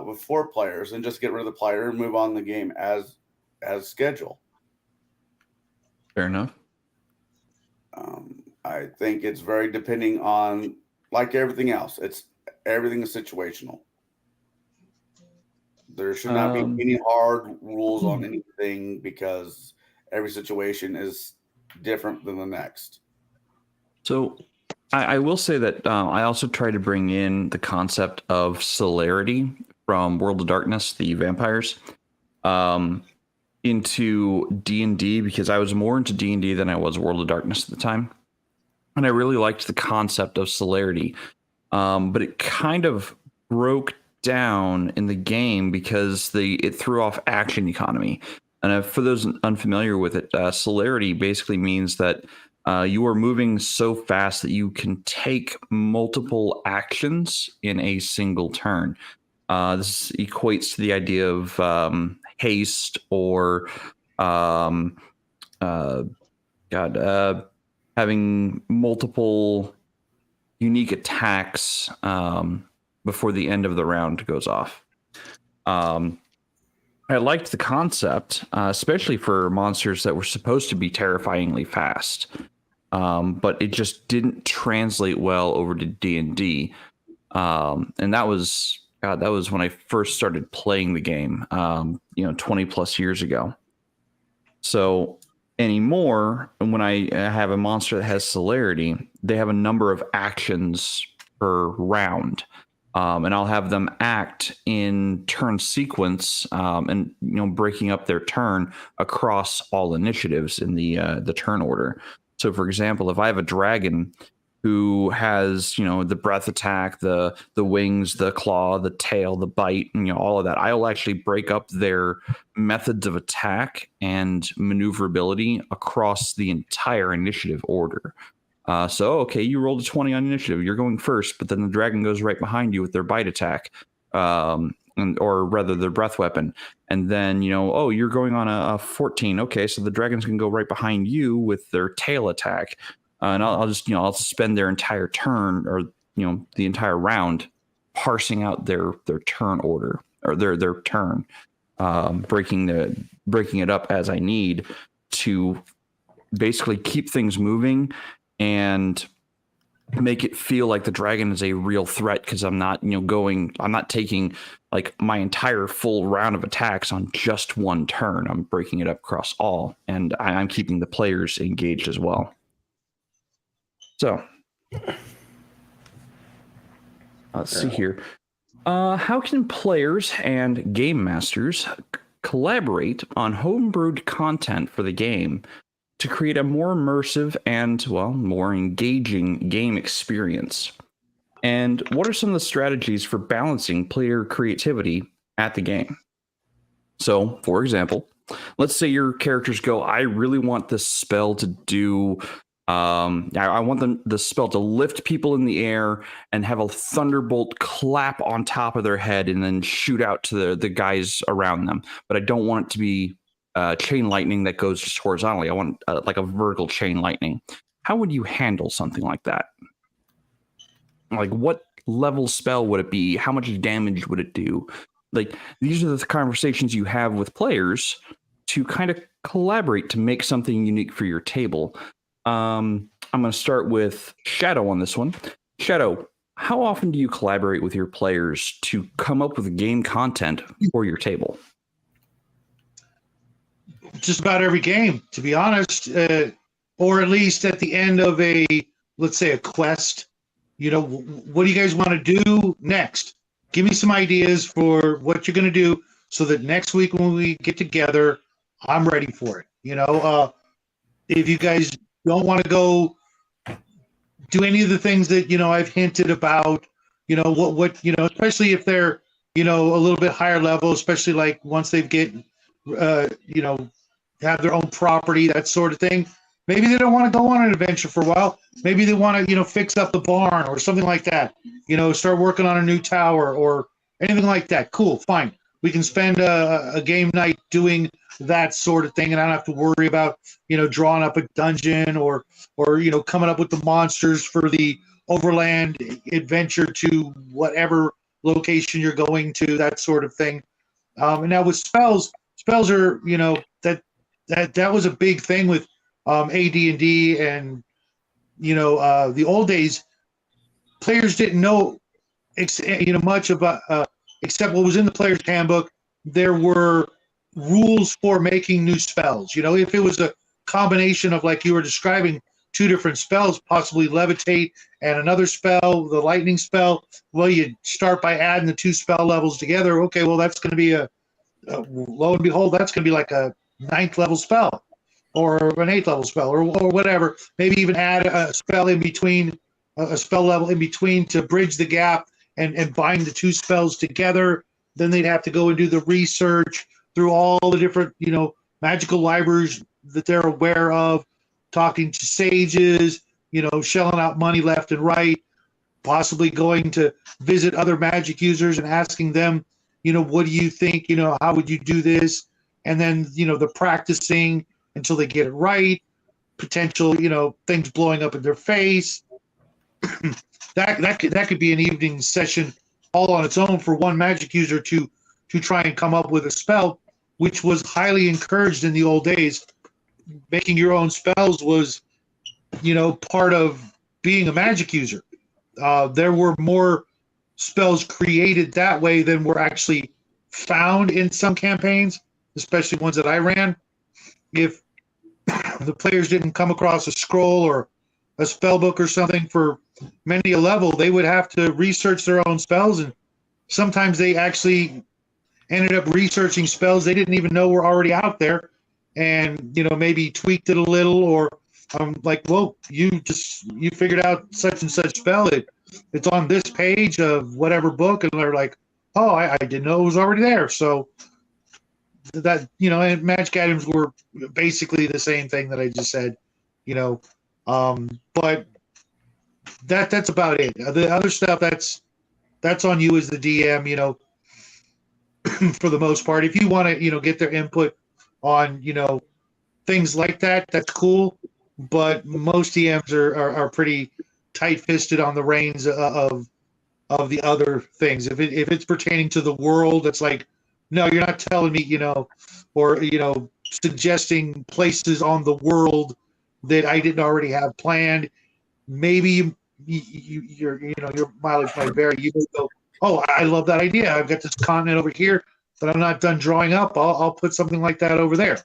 with 4 players and just get rid of the player and move on the game as scheduled. Fair enough. I think it's very depending on, like everything else, everything is situational. There should not be any hard rules on anything because every situation is different than the next. So I will say that I also try to bring in the concept of celerity from World of Darkness, the vampires, into D&D because I was more into D&D than I was World of Darkness at the time. And I really liked the concept of celerity. But it kind of broke down in the game because it threw off action economy. And for those unfamiliar with it, celerity basically means that you are moving so fast that you can take multiple actions in a single turn. This equates to the idea of haste or having multiple unique attacks before the end of the round goes off. I liked the concept, especially for monsters that were supposed to be terrifyingly fast. But it just didn't translate well over to D&D. And that was when I first started playing the game, 20 plus years ago. So anymore, when I have a monster that has celerity, they have a number of actions per round. And I'll have them act in turn sequence and breaking up their turn across all initiatives in the turn order. So, for example, if I have a dragon who has the breath attack, the wings, the claw, the tail, the bite, and all of that, I will actually break up their methods of attack and maneuverability across the entire initiative order. Okay, you rolled a 20 on initiative. You're going first, but then the dragon goes right behind you with their bite attack. or rather their breath weapon. And then, oh, you're going on a 14. Okay, so the dragons can go right behind you with their tail attack. And I'll just, I'll spend their entire turn or, the entire round parsing out their turn order or their turn, breaking it up as I need to basically keep things moving and make it feel like the dragon is a real threat, because I'm not taking like my entire full round of attacks on just one turn. I'm breaking it up across all, and I'm keeping the players engaged as well. So let's see here. How can players and game masters collaborate on homebrewed content for the game to create a more immersive and, more engaging game experience? And what are some of the strategies for balancing player creativity at the game? So, for example, let's say your characters go, I really want this spell to do, I want the spell to lift people in the air and have a thunderbolt clap on top of their head and then shoot out to the guys around them. But I don't want it to be chain lightning that goes just horizontally. I want like a vertical chain lightning. How would you handle something like that? Like, what level spell would it be? How much damage would it do? Like, these are the conversations you have with players to kind of collaborate to make something unique for your table. I'm going to start with Shadow on this one. Shadow, how often do you collaborate with your players to come up with game content for your table? Just about every game, to be honest, or at least at the end of let's say a quest. What do you guys want to do next? Give me some ideas for what you're going to do so that next week when we get together, I'm ready for it. If you guys don't want to go do any of the things that, I've hinted about, especially if they're, a little bit higher level, especially like once they've have their own property, that sort of thing. Maybe they don't want to go on an adventure for a while. Maybe they want to, fix up the barn or something like that. Start working on a new tower or anything like that. Cool, fine. We can spend a game night doing that sort of thing, and I don't have to worry about, drawing up a dungeon or coming up with the monsters for the overland adventure to whatever location you're going to, that sort of thing. And now with spells are, that was a big thing with AD&D and the old days. Players didn't know much about except what was in the player's handbook. There were rules for making new spells. If it was a combination of, like you were describing, two different spells, possibly levitate and another spell, the lightning spell, well, you start by adding the two spell levels together. Okay, well, that's going to be lo and behold, that's going to be like a 9th level spell or an 8th level spell or whatever. Maybe even add a spell in between, a spell level in between to bridge the gap and bind the two spells together. Then they'd have to go and do the research through all the different, magical libraries that they're aware of, talking to sages, shelling out money left and right, possibly going to visit other magic users and asking them, what do you think, how would you do this? And then, the practicing until they get it right, potential, things blowing up in their face. That could be an evening session all on its own for one magic user to try and come up with a spell, which was highly encouraged in the old days. Making your own spells was, part of being a magic user. There were more spells created that way than were actually found in some campaigns, especially ones that I ran. If the players didn't come across a scroll or a spell book or something for many a level, they would have to research their own spells, and sometimes they actually ended up researching spells they didn't even know were already out there, and maybe tweaked it a little, or like, well, you figured out such and such spell, it's on this page of whatever book, and they're like, oh, I didn't know it was already there. So that, and magic items were basically the same thing that I just said, but that's about it. The other stuff, that's on you as the DM. for the most part. If you want to, get their input on, things like that, that's cool. But most DMs are pretty tight-fisted on the reins of the other things. If it's pertaining to the world, it's like, no, you're not telling me, or suggesting places on the world that I didn't already have planned. Maybe your mileage might vary. You may go, oh, I love that idea. I've got this continent over here that I'm not done drawing up. I'll put something like that over there.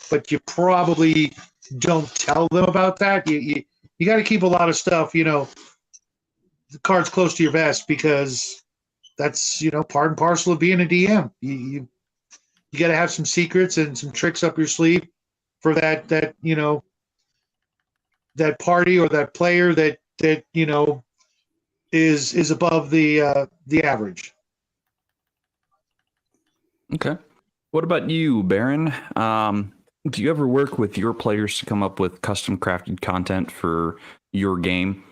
But you probably don't tell them about that. You got to keep a lot of stuff, the cards close to your vest, because that's, part and parcel of being a DM. You got to have some secrets and some tricks up your sleeve for that that party or that player that is above the average. Okay. What about you, Baron? Do you ever work with your players to come up with custom crafted content for your game?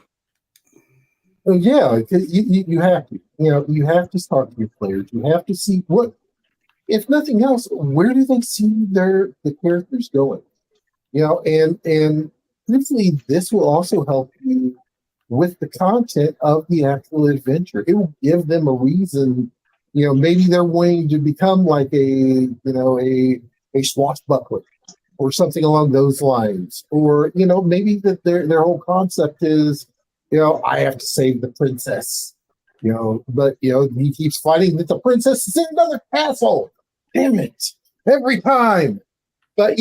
Well, yeah, you have to. You have to talk to your players. You have to see what, if nothing else, where do they see the characters going? And hopefully this will also help you with the content of the actual adventure. It will give them a reason. Maybe they're wanting to become like a swashbuckler or something along those lines. Or, maybe that their whole concept is, I have to save the princess. But he keeps fighting that the princess is in another castle. Damn it. Every time. But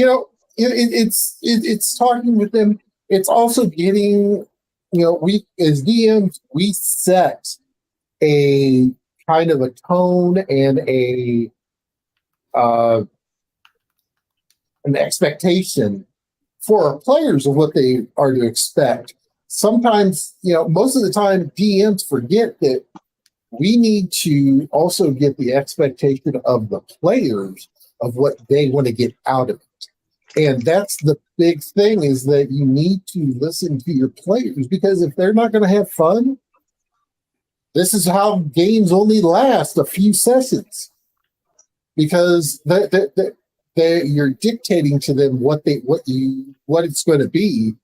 it's talking with them. It's also getting, we as DMs, we set a kind of a tone and an expectation for our players of what they are to expect. Sometimes, most of the time, DMs forget that we need to also get the expectation of the players of what they want to get out of it. And that's the big thing, is that you need to listen to your players, because if they're not going to have fun, this is how games only last a few sessions, because you're dictating to them what it's going to be,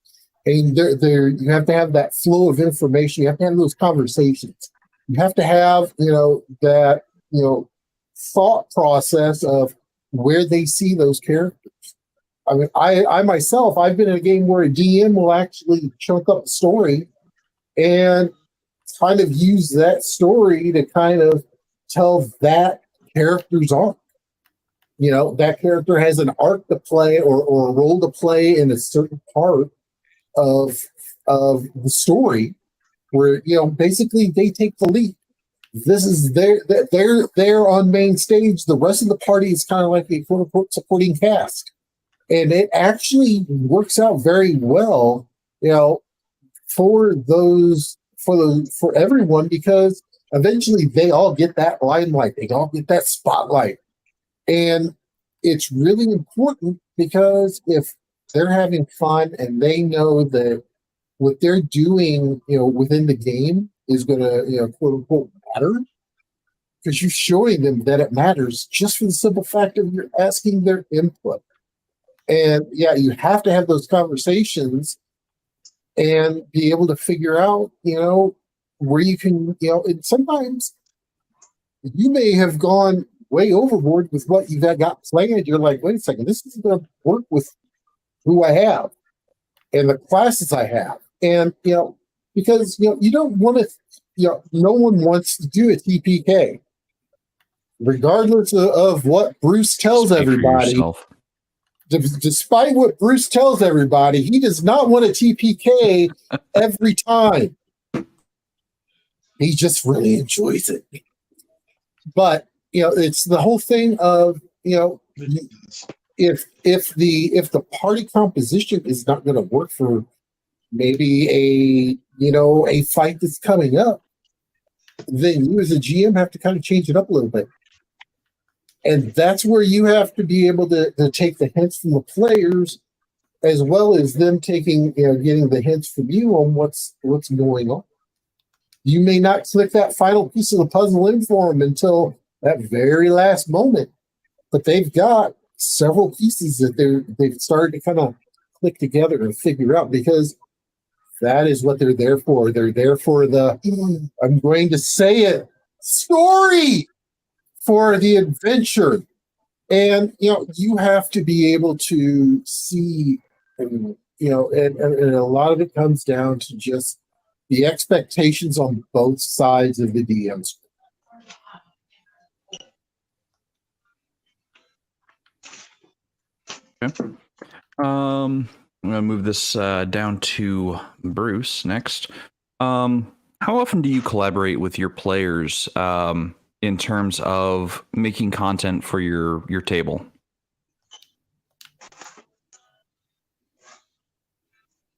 and you have to have that flow of information. You have to have those conversations. You have to have that thought process of where they see those characters. I mean, I myself, I've been in a game where a DM will actually chunk up the story and kind of use that story to kind of tell that character's arc. That character has an arc to play or a role to play in a certain part of the story, where basically they take the lead. This is they're on main stage. The rest of the party is kind of like a quote unquote supporting cast. And it actually works out very well, for everyone, because eventually they all get that limelight, they all get that spotlight. And it's really important, because if they're having fun and they know that what they're doing, within the game is going to, quote unquote, matter, because you're showing them that it matters just for the simple fact of you're asking their input. And yeah, you have to have those conversations and be able to figure out, where you can, and sometimes you may have gone way overboard with what you've got planned. You're like, wait a second, this isn't going to work with who I have and the classes I have. And, because, you don't want to, no one wants to do a TPK, regardless of what Bruce tells everybody. Despite what Bruce tells everybody, he does not want a TPK every time. He just really enjoys it. But, it's the whole thing of, if the party composition is not going to work for maybe a fight that's coming up, then you as a GM have to kind of change it up a little bit. And that's where you have to be able to take the hints from the players, as well as them taking, getting the hints from you on what's going on. You may not click that final piece of the puzzle in for them until that very last moment. But they've got several pieces that they've started to kind of click together and figure out, because that is what they're there for. They're there for the, I'm going to say it, story, for the adventure. And, you have to be able to see, and a lot of it comes down to just the expectations on both sides of the DMs. Okay. I'm gonna move this down to Bruce next. How often do you collaborate with your players in terms of making content for your table?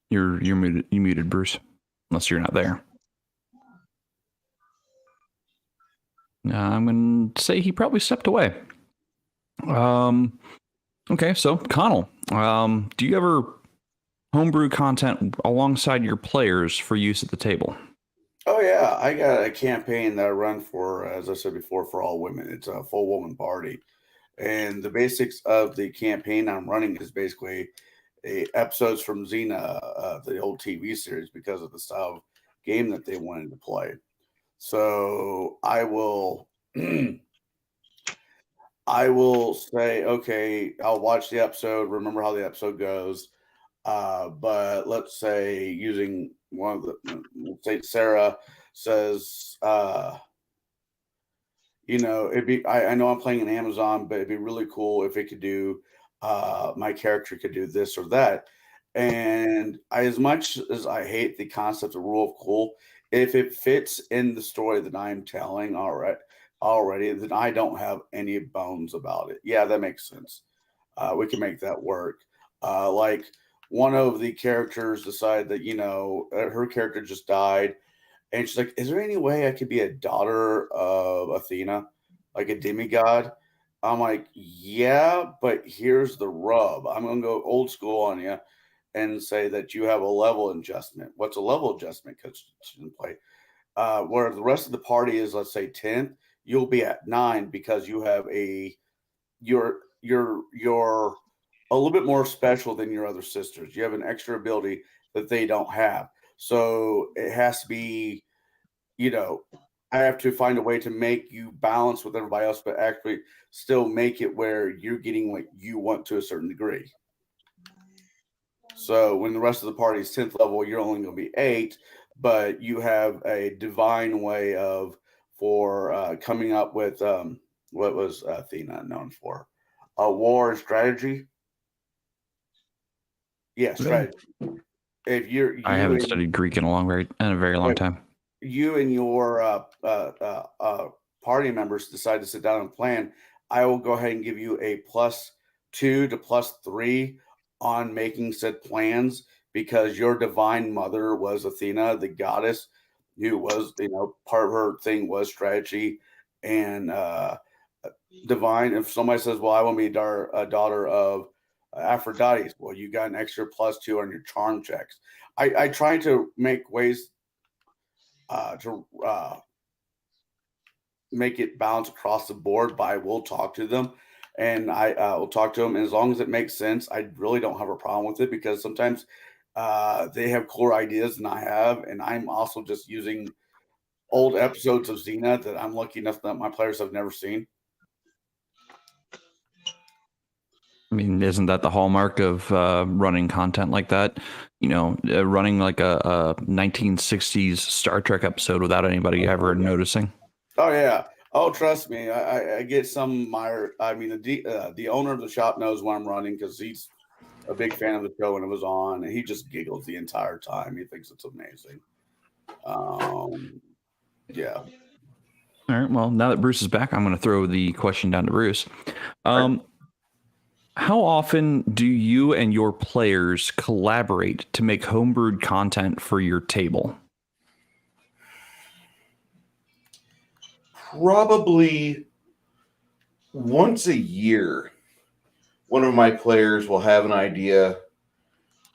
You're muted. You muted, Bruce, unless you're not there. I'm gonna say he probably stepped away. Okay, so Connell, do you ever homebrew content alongside your players for use at the table? Oh yeah, I got a campaign that I run for, as I said before, for all women. It's a full woman party, and the basics of the campaign I'm running is basically episodes from Xena, the old TV series, because of the style of game that they wanted to play. So I will. I will say, okay, I'll watch the episode, remember how the episode goes. But let's say using one of the, let's say Sarah says, it'd be, I know I'm playing in Amazon, but it'd be really cool if it could do, my character could do this or that. And as much as I hate the concept of rule of cool, if it fits in the story that I'm telling already, then I don't have any bones about it. Yeah, that makes sense. We can make that work. Like one of the characters decided that, her character just died. And she's like, is there any way I could be a daughter of Athena, like a demigod? I'm like, yeah, but here's the rub. I'm going to go old school on you and say that you have a level adjustment. What's a level adjustment? Because she didn't play. Where the rest of the party is, let's say 10th, you'll be at 9 because you have you're a little bit more special than your other sisters. You have an extra ability that they don't have. So it has to be, I have to find a way to make you balance with everybody else, but actually still make it where you're getting what you want to a certain degree. So when the rest of the party is 10th level, you're only going to be 8, but you have a divine way for coming up with what was Athena known for? War strategy. Yeah, strategy. If I haven't studied Greek in a very long time. You and your party members decide to sit down and plan, I will go ahead and give you a +2 to +3 on making said plans, because your divine mother was Athena, the goddess, who was, part of her thing was strategy and divine. If somebody says, well, I want to be a daughter of Aphrodite, well, you got an extra +2 on your charm checks. I try to make ways to make it balance across the board, but I will talk to them, and I will talk to them. And as long as it makes sense, I really don't have a problem with it, because sometimes they have cooler ideas than I have, and I'm also just using old episodes of Xena that I'm lucky enough that my players have never seen. I mean, isn't that the hallmark of running content like that? Running like a 1960s Star Trek episode without anybody ever noticing. Oh yeah. Oh, trust me. I get some. The owner of the shop knows what I'm running, because he's a big fan of the show when it was on, and he just giggles the entire time. He thinks it's amazing. Yeah. All right. Well, now that Bruce is back, I'm going to throw the question down to Bruce. How often do you and your players collaborate to make homebrewed content for your table? Probably once a year. One of my players will have an idea,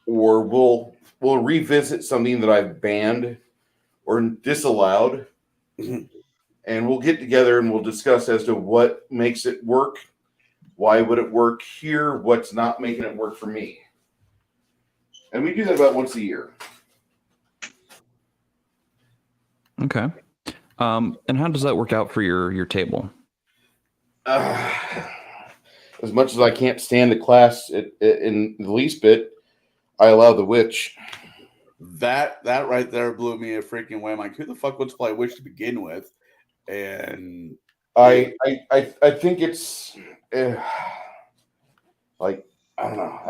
or we'll revisit something that I've banned or disallowed, and we'll get together and we'll discuss as to what makes it work, why would it work here, what's not making it work for me. And we do that about once a year. Okay. And how does that work out for your table? As much as I can't stand the class in the least bit, I allow the witch. That right there blew me a freaking way. I'm like, who the fuck wants to play Witch to begin with? And I think it's like, I don't know.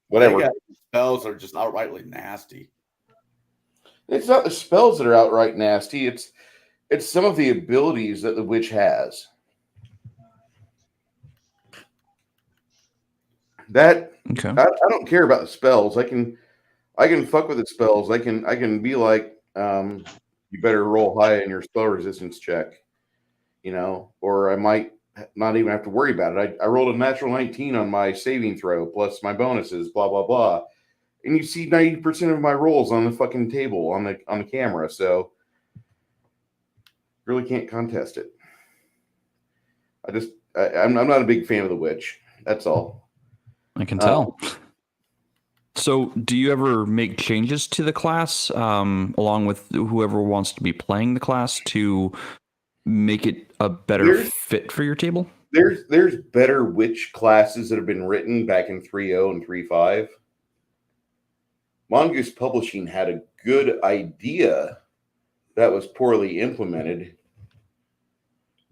Whatever. they got spells are just outrightly nasty. It's not the spells that are outright nasty. It's some of the abilities that the witch has. That Okay. I don't care about the spells. I can fuck with the spells. I can be like, you better roll high in your spell resistance check, or I might not even have to worry about it. I rolled a natural 19 on my saving throw plus my bonuses, blah blah blah, and you see 90% of my rolls on the fucking table on the camera. So really can't contest it. I'm not a big fan of the witch. That's all. I can tell. So, do you ever make changes to the class along with whoever wants to be playing the class to make it a better fit for your table? There's better witch classes that have been written back in 3.0 and 3.5. Mongoose Publishing had a good idea that was poorly implemented,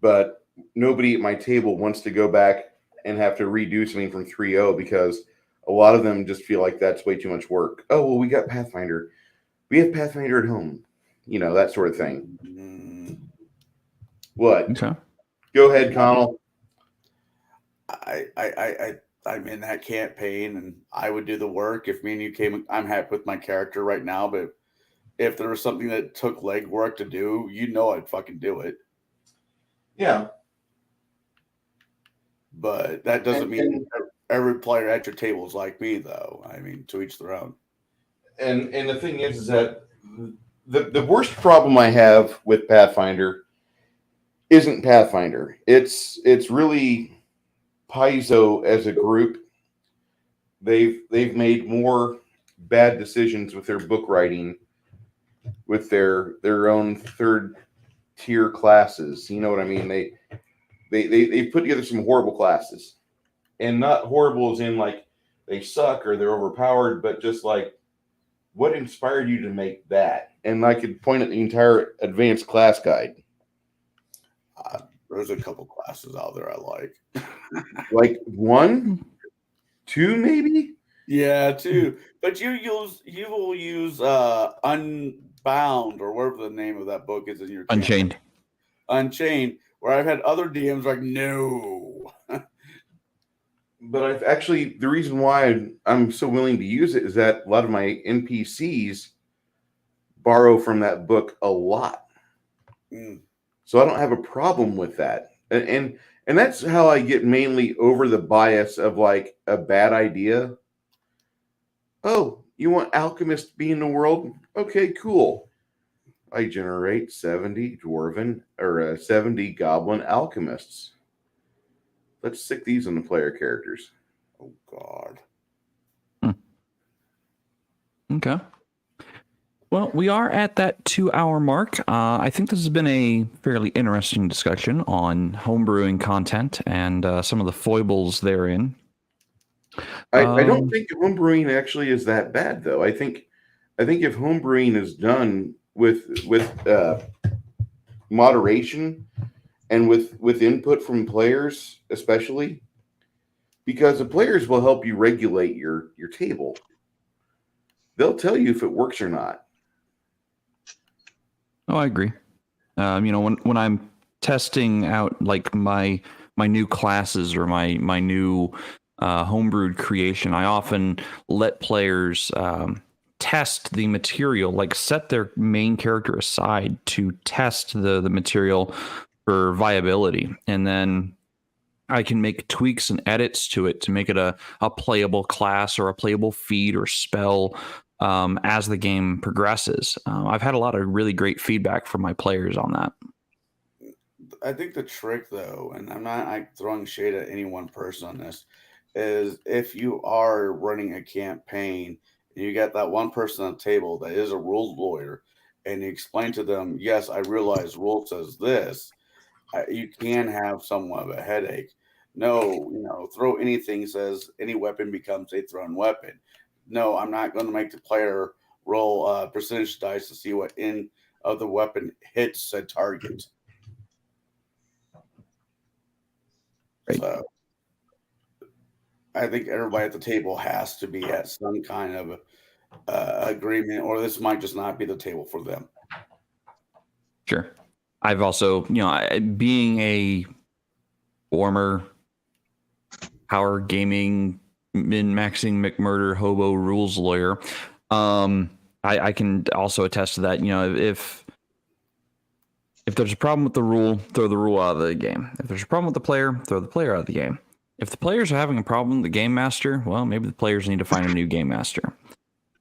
but nobody at my table wants to go back and have to redo something from 3.0 because a lot of them just feel like that's way too much work. Oh, well, we got Pathfinder. We have Pathfinder at home. That sort of thing. What? Okay. Go ahead, Connell. I'm in that campaign and I would do the work. If me and you came, I'm happy with my character right now, but if there was something that took legwork to do, I'd fucking do it. Yeah. But that doesn't mean every player at your table is like me, though. I mean, to each their own. And the thing is that the worst problem I have with Pathfinder isn't Pathfinder. It's really Paizo as a group. They've made more bad decisions with their book writing, with their own third tier classes. You know what I mean? They put together some horrible classes, and not horrible as in like they suck or they're overpowered, but just like what inspired you to make that? And I could point at the entire advanced class guide. There's a couple classes out there I like. Like 1, 2, maybe. Yeah, 2. But you will use Unbound or whatever the name of that book is in your Unchained. Unchained. Where I've had other DMs like, no. But I've actually, the reason why I'm so willing to use it is that a lot of my NPCs borrow from that book a lot. So I don't have a problem with that. And that's how I get mainly over the bias of like a bad idea. Oh, you want alchemists to be in the world? Okay, cool. I generate 70 dwarven or 70 goblin alchemists. Let's stick these on the player characters. Oh, God. Okay. Well, we are at that 2-hour mark. I think this has been a fairly interesting discussion on homebrewing content and some of the foibles therein. I don't think homebrewing actually is that bad, though. I think if homebrewing is done with moderation and with input from players, especially, because the players will help you regulate your table. They'll tell you if it works or not. Oh, I agree. When I'm testing out like my new classes or my new homebrewed creation, I often let players test the material, like set their main character aside to test the material for viability, and then I can make tweaks and edits to it to make it a playable class or a playable feat or spell as the game progresses. I've had a lot of really great feedback from my players on that. I think the trick, though, and I'm not throwing shade at any one person on this, is if you are running a campaign and you got that one person on the table that is a rules lawyer, and you explain to them, yes, I realize rule says this, you can have somewhat of a headache. No, throw anything says any weapon becomes a thrown weapon. No, I'm not going to make the player roll percentage dice to see what end of the weapon hits said target. Right. So I think everybody at the table has to be at some kind of agreement, or this might just not be the table for them. Sure. I've also, being a former power gaming min-maxing McMurder hobo rules lawyer, I can also attest to that. If there's a problem with the rule, throw the rule out of the game. If there's a problem with the player, throw the player out of the game. If the players are having a problem with the game master, well, maybe the players need to find a new game master.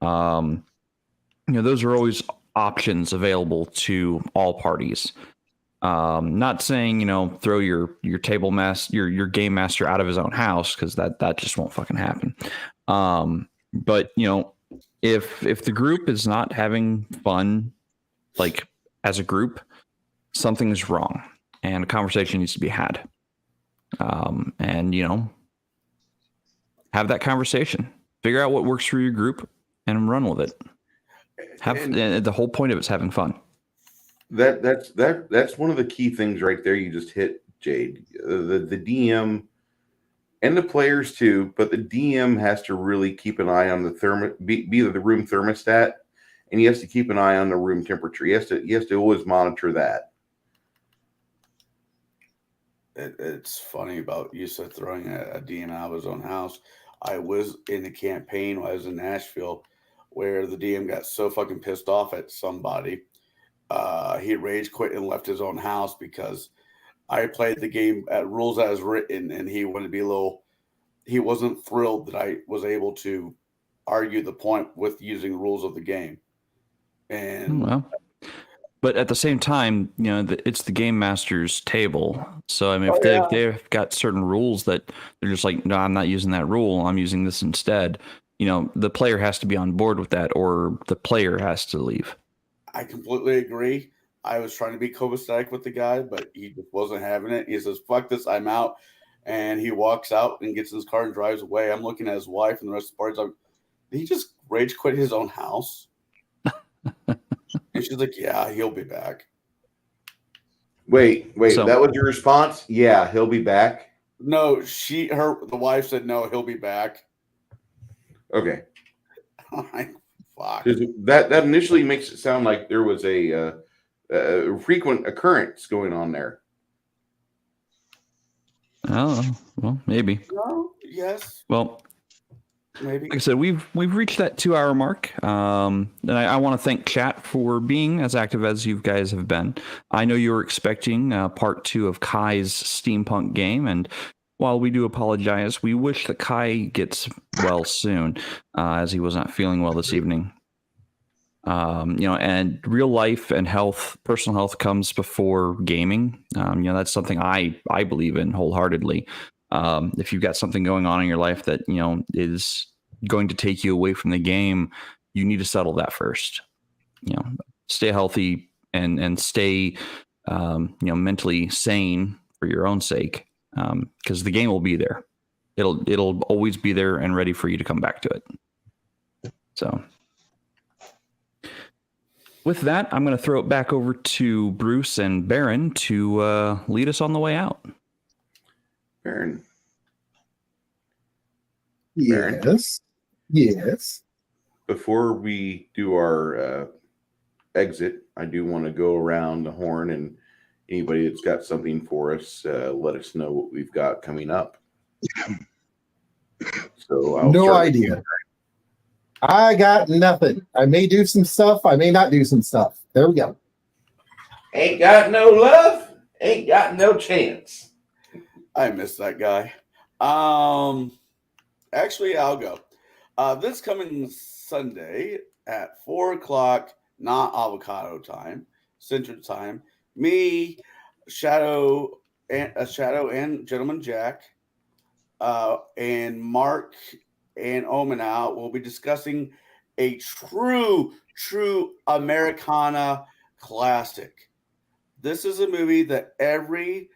Those are always options available to all parties. Not saying, throw your table master, your game master out of his own house, because that just won't fucking happen. But if the group is not having fun, like as a group, something's wrong, and a conversation needs to be had. And have that conversation, figure out what works for your group, and run with it. The whole point of it's having fun. That's one of the key things right there. You just hit, Jaide. The DM and the players too, but the DM has to really keep an eye on the be the room thermostat, and he has to keep an eye on the room temperature. He has to always monitor that. It's funny about you said throwing a DM out of his own house. I was in a campaign when I was in Nashville where the DM got so fucking pissed off at somebody. He rage quit and left his own house because I played the game at rules as written, and he wanted to be he wasn't thrilled that I was able to argue the point with using the rules of the game. And well, but at the same time, it's the game master's table. So I mean, if they've got certain rules that they're just like, no, I'm not using that rule, I'm using this instead. The player has to be on board with that, or the player has to leave. I completely agree. I was trying to be copacetic with the guy, but he just wasn't having it. He says, fuck this, I'm out. And he walks out and gets in his car and drives away. I'm looking at his wife and the rest of the parties. Did he just rage quit his own house? And she's like, yeah, he'll be back. Wait, so, that was your response? Yeah, he'll be back. No, the wife said, no, he'll be back. Okay. Like, fuck. That initially makes it sound like there was a frequent occurrence going on there. Oh, well, maybe. No, yes. Well, maybe. Like I said, we've reached that 2-hour mark. And I want to thank chat for being as active as you guys have been. I know you were expecting part 2 of Kai's steampunk game, and while we do apologize, we wish that Kai gets well soon, as he was not feeling well this evening. And real life and health, personal health comes before gaming. That's something I believe in wholeheartedly. If you've got something going on in your life that, is going to take you away from the game, you need to settle that first. Stay healthy and stay, mentally sane for your own sake. Because the game will be there. It'll always be there and ready for you to come back to it. So with that, I'm going to throw it back over to Bruce and Baron to lead us on the way out. Baron. Yes. Yes. Before we do our exit, I do want to go around the horn, and anybody that's got something for us, let us know what we've got coming up. So no idea. I got nothing. I may do some stuff. I may not do some stuff. There we go. Ain't got no love. Ain't got no chance. I miss that guy. Actually, I'll go. This coming Sunday at 4 o'clock, not avocado time, Central Time. Me, Shadow, and Gentleman Jack, and Mark and Omenow will be discussing a true Americana classic. This is a movie that every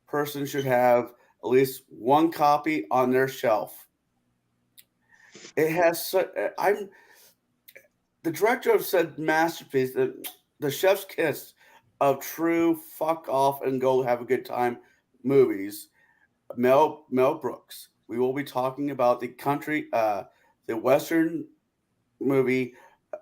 person should have at least one copy on their shelf. It has the director have said masterpiece, the chef's kiss of true fuck off and go have a good time movies. Mel Brooks. We will be talking about the Western movie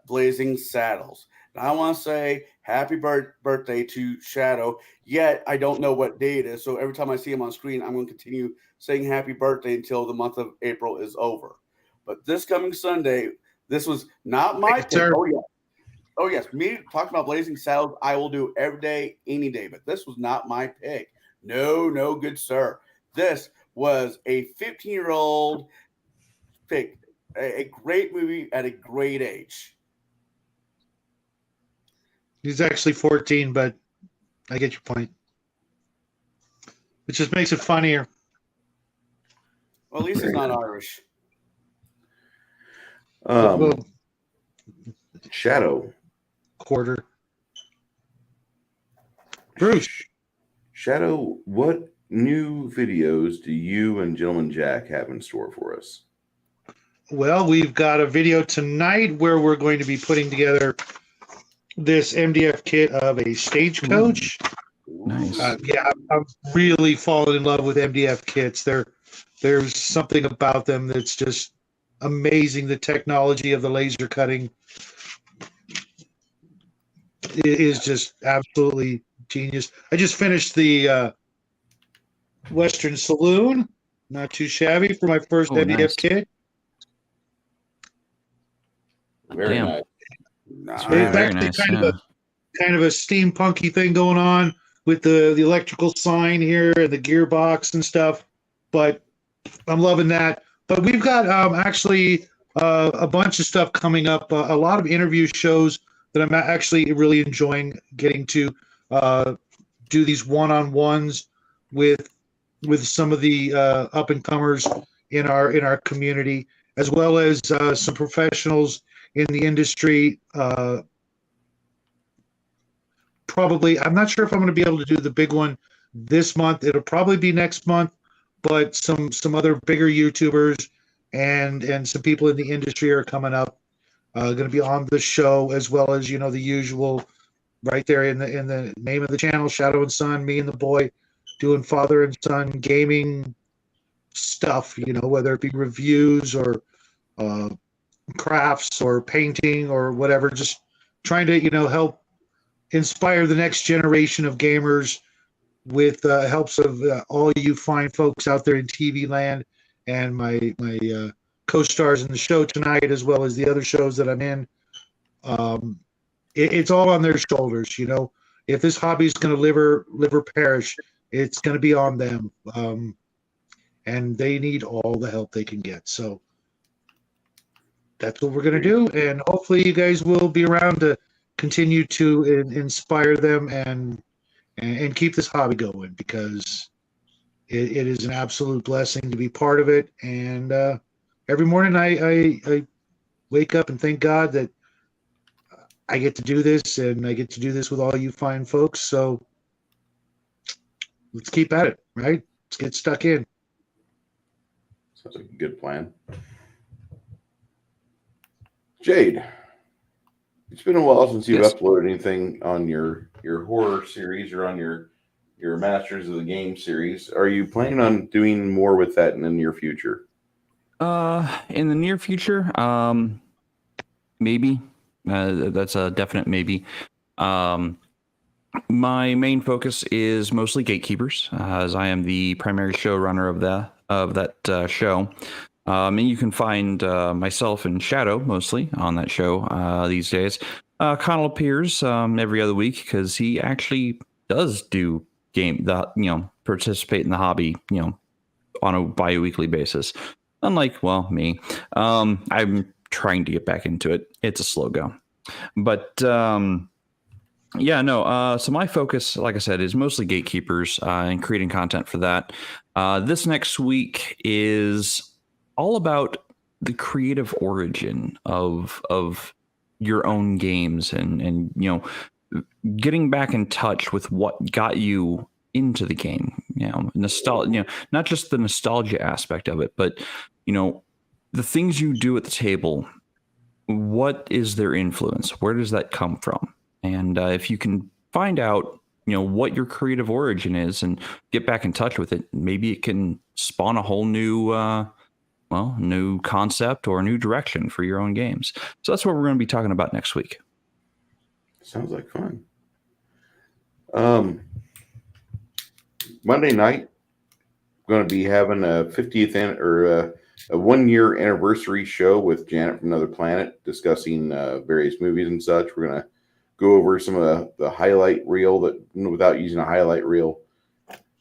Blazing Saddles. And I want to say happy birthday to Shadow. Yet I don't know what day it is. So every time I see him on screen, I'm going to continue saying happy birthday until the month of April is over. But this coming Sunday, this was not my pick. Oh yes. Me talking about Blazing Saddles, I will do every day, any day. But this was not my pick. No, good sir. This was a 15-year-old pick. A great movie at a great age. He's actually 14, but I get your point. It just makes it funnier. Well, at least he's not Irish. Well, Shadow. quarter. Bruce. Shadow, what new videos do you and Gentleman Jack have in store for us? Well, we've got a video tonight where we're going to be putting together this MDF kit of a stagecoach. Nice. I'm really falling in love with MDF kits. There's something about them that's just amazing. The technology of the laser cutting is just absolutely genius. I just finished the Western Saloon. Not too shabby for my first MDF nice. kit. Very Damn. nice. Nice. Very, It's very actually nice. kind of a steampunky thing going on with the electrical sign here and the gearbox and stuff. But I'm loving that. But we've got actually a bunch of stuff coming up. A lot of interview shows that I'm actually really enjoying getting to do these one-on-ones with some of the up and comers in our community, as well as some professionals in the industry. Probably, I'm not sure if I'm going to be able to do the big one this month. It'll probably be next month, but some other bigger YouTubers and some people in the industry are coming up, going to be on the show, as well as, the usual right there in the name of the channel, Shadow and Son, me and the boy doing father and son gaming stuff, whether it be reviews or crafts or painting or whatever, just trying to, help inspire the next generation of gamers with helps of all you fine folks out there in TV land and my co-stars in the show tonight, as well as the other shows that I'm in. It's all on their shoulders. If this hobby is going to live or perish, it's going to be on them. And they need all the help they can get. So that's what we're going to do. And hopefully you guys will be around to continue to inspire them and keep this hobby going, because it is an absolute blessing to be part of it. And every morning I wake up and thank God that I get to do this, and I get to do this with all you fine folks. So let's keep at it, right? Let's get stuck in. Sounds like a good plan. Jaide, it's been a while since you've Yes. uploaded anything on your horror series or on your Masters of the Game series. Are you planning on doing more with that in the near future? In the near future, maybe. That's a definite maybe. My main focus is mostly Gatekeepers, as I am the primary showrunner of that show. And you can find myself and Shadow mostly on that show these days. Connell appears every other week because he actually does do participate in the hobby, on a bi-weekly basis. Unlike, me. I'm trying to get back into it. It's a slow go. But so my focus, like I said, is mostly gatekeepers and creating content for that. This next week is all about the creative origin of your own games and getting back in touch with what got you into the game. Nostalgia, not just the nostalgia aspect of it, but the things you do at the table. What is their influence? Where does that come from? And if you can find out, what your creative origin is and get back in touch with it, maybe it can spawn a whole new, new concept or a new direction for your own games. So that's what we're going to be talking about next week. Sounds like fun. Monday night, we're going to be having a 50th a 1 year anniversary show with Janet from Another Planet, discussing various movies and such. We're going to go over some of the highlight reel without using a highlight reel,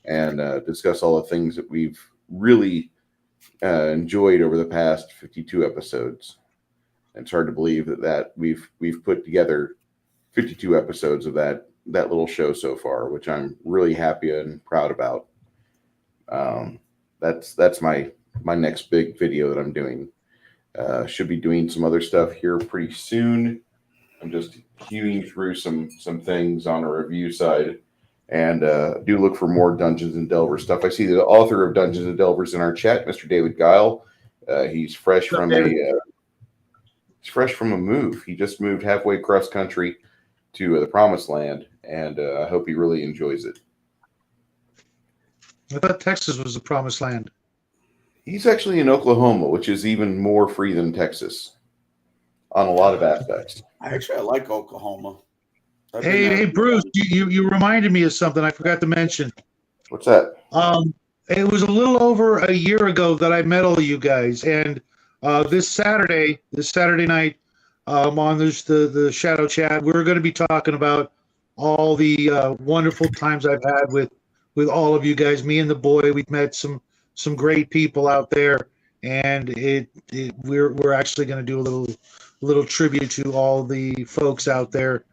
and discuss all the things that we've really enjoyed over the past 52 episodes. And it's hard to believe that we've put together 52 episodes of that little show so far, which I'm really happy and proud about. That's my next big video that I'm doing. Should be doing some other stuff here pretty soon. I'm just hewing through some things on a review side, and do look for more Dungeons and Delvers stuff. I see the author of Dungeons and Delvers in our chat, Mr. David Guile. He's fresh from a move. He just moved halfway across country to the Promised Land, and I hope he really enjoys it. I thought Texas was the Promised Land. He's actually in Oklahoma, which is even more free than Texas on a lot of aspects. I like Oklahoma. Hey, Bruce, you reminded me of something I forgot to mention. What's that? It was a little over a year ago that I met all of you guys, and this Saturday night, on the Shadow Chat, we're going to be talking about all the wonderful times I've had with all of you guys. Me and the boy, we've met some great people out there, and we're actually going to do a little tribute to all the folks out there,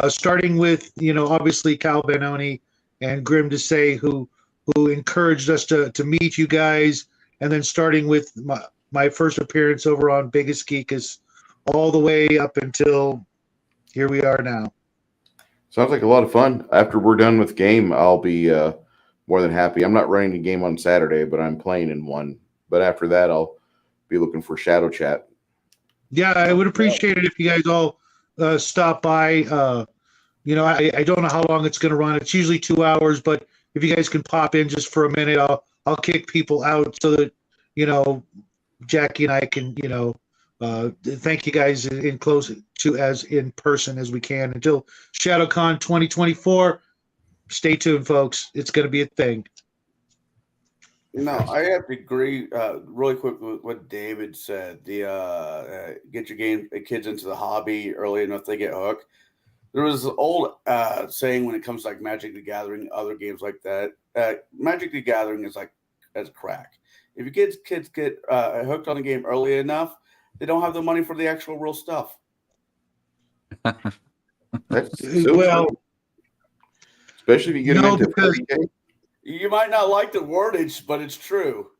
starting with obviously Cal Benoni and Grim to Say, who encouraged us to meet you guys, and then starting with my first appearance over on Biggest Geekus, all the way up until here we are now. Sounds like a lot of fun. After we're done with game, I'll be more than happy. I'm not running a game on Saturday, but I'm playing in one. But after that, I'll be looking for Shadow Chat. Yeah, I would appreciate it if you guys all stop by. I don't know how long it's going to run. It's usually 2 hours, but if you guys can pop in just for a minute, I'll kick people out so that Jackie and I can thank you guys in close to as in person as we can until ShadowCon 2024. Stay tuned, folks. It's going to be a thing. No, I have to agree really quick with what David said. The get your kids into the hobby early enough they get hooked. There was an old saying when it comes to like Magic the Gathering, other games like that. Magic the Gathering is like as crack. If your kids get hooked on a game early enough, they don't have the money for the actual real stuff. That's so true. Especially if you get into 40K. You might not like the wordage, but it's true.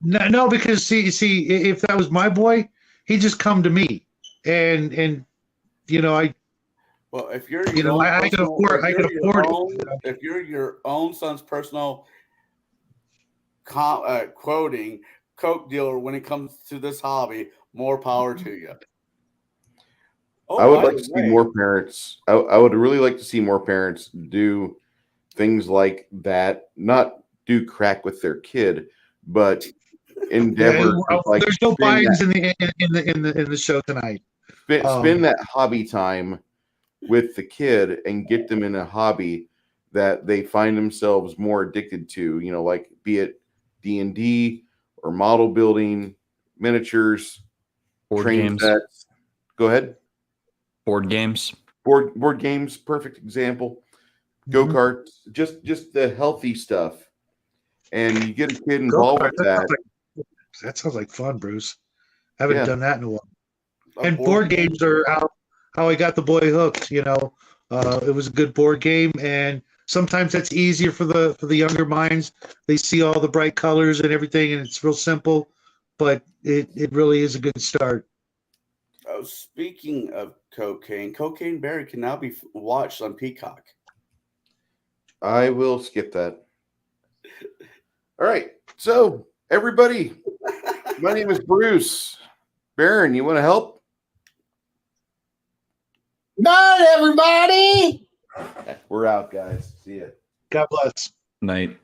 No, because see, if that was my boy, he'd just come to me, and I. Well, if you're I can afford it. If you're your own son's personal quoting Coke dealer when it comes to this hobby, more power to you. I would like to see more parents. I would really like to see more parents do things like that. Not do crack with their kid, but endeavor. There's no buy-ins in the show tonight. Spend that hobby time with the kid and get them in a hobby that they find themselves more addicted to. Like be it D&D or model building, miniatures, board training games. sets. Go ahead. Board games. Board games, perfect example. Go-karts, just the healthy stuff. And you get a kid involved with that. That sounds like fun, Bruce. I haven't done that in a while. And board games are how I got the boy hooked. You know, it was a good board game, and sometimes that's easier for the younger minds. They see all the bright colors and everything, and it's real simple, but it really is a good start. Oh, speaking of Cocaine Berry can now be watched on Peacock. I will skip that. All right. So, everybody, my name is Bruce. Baron, you want to help? Not everybody. We're out, guys. See ya. God bless. Night.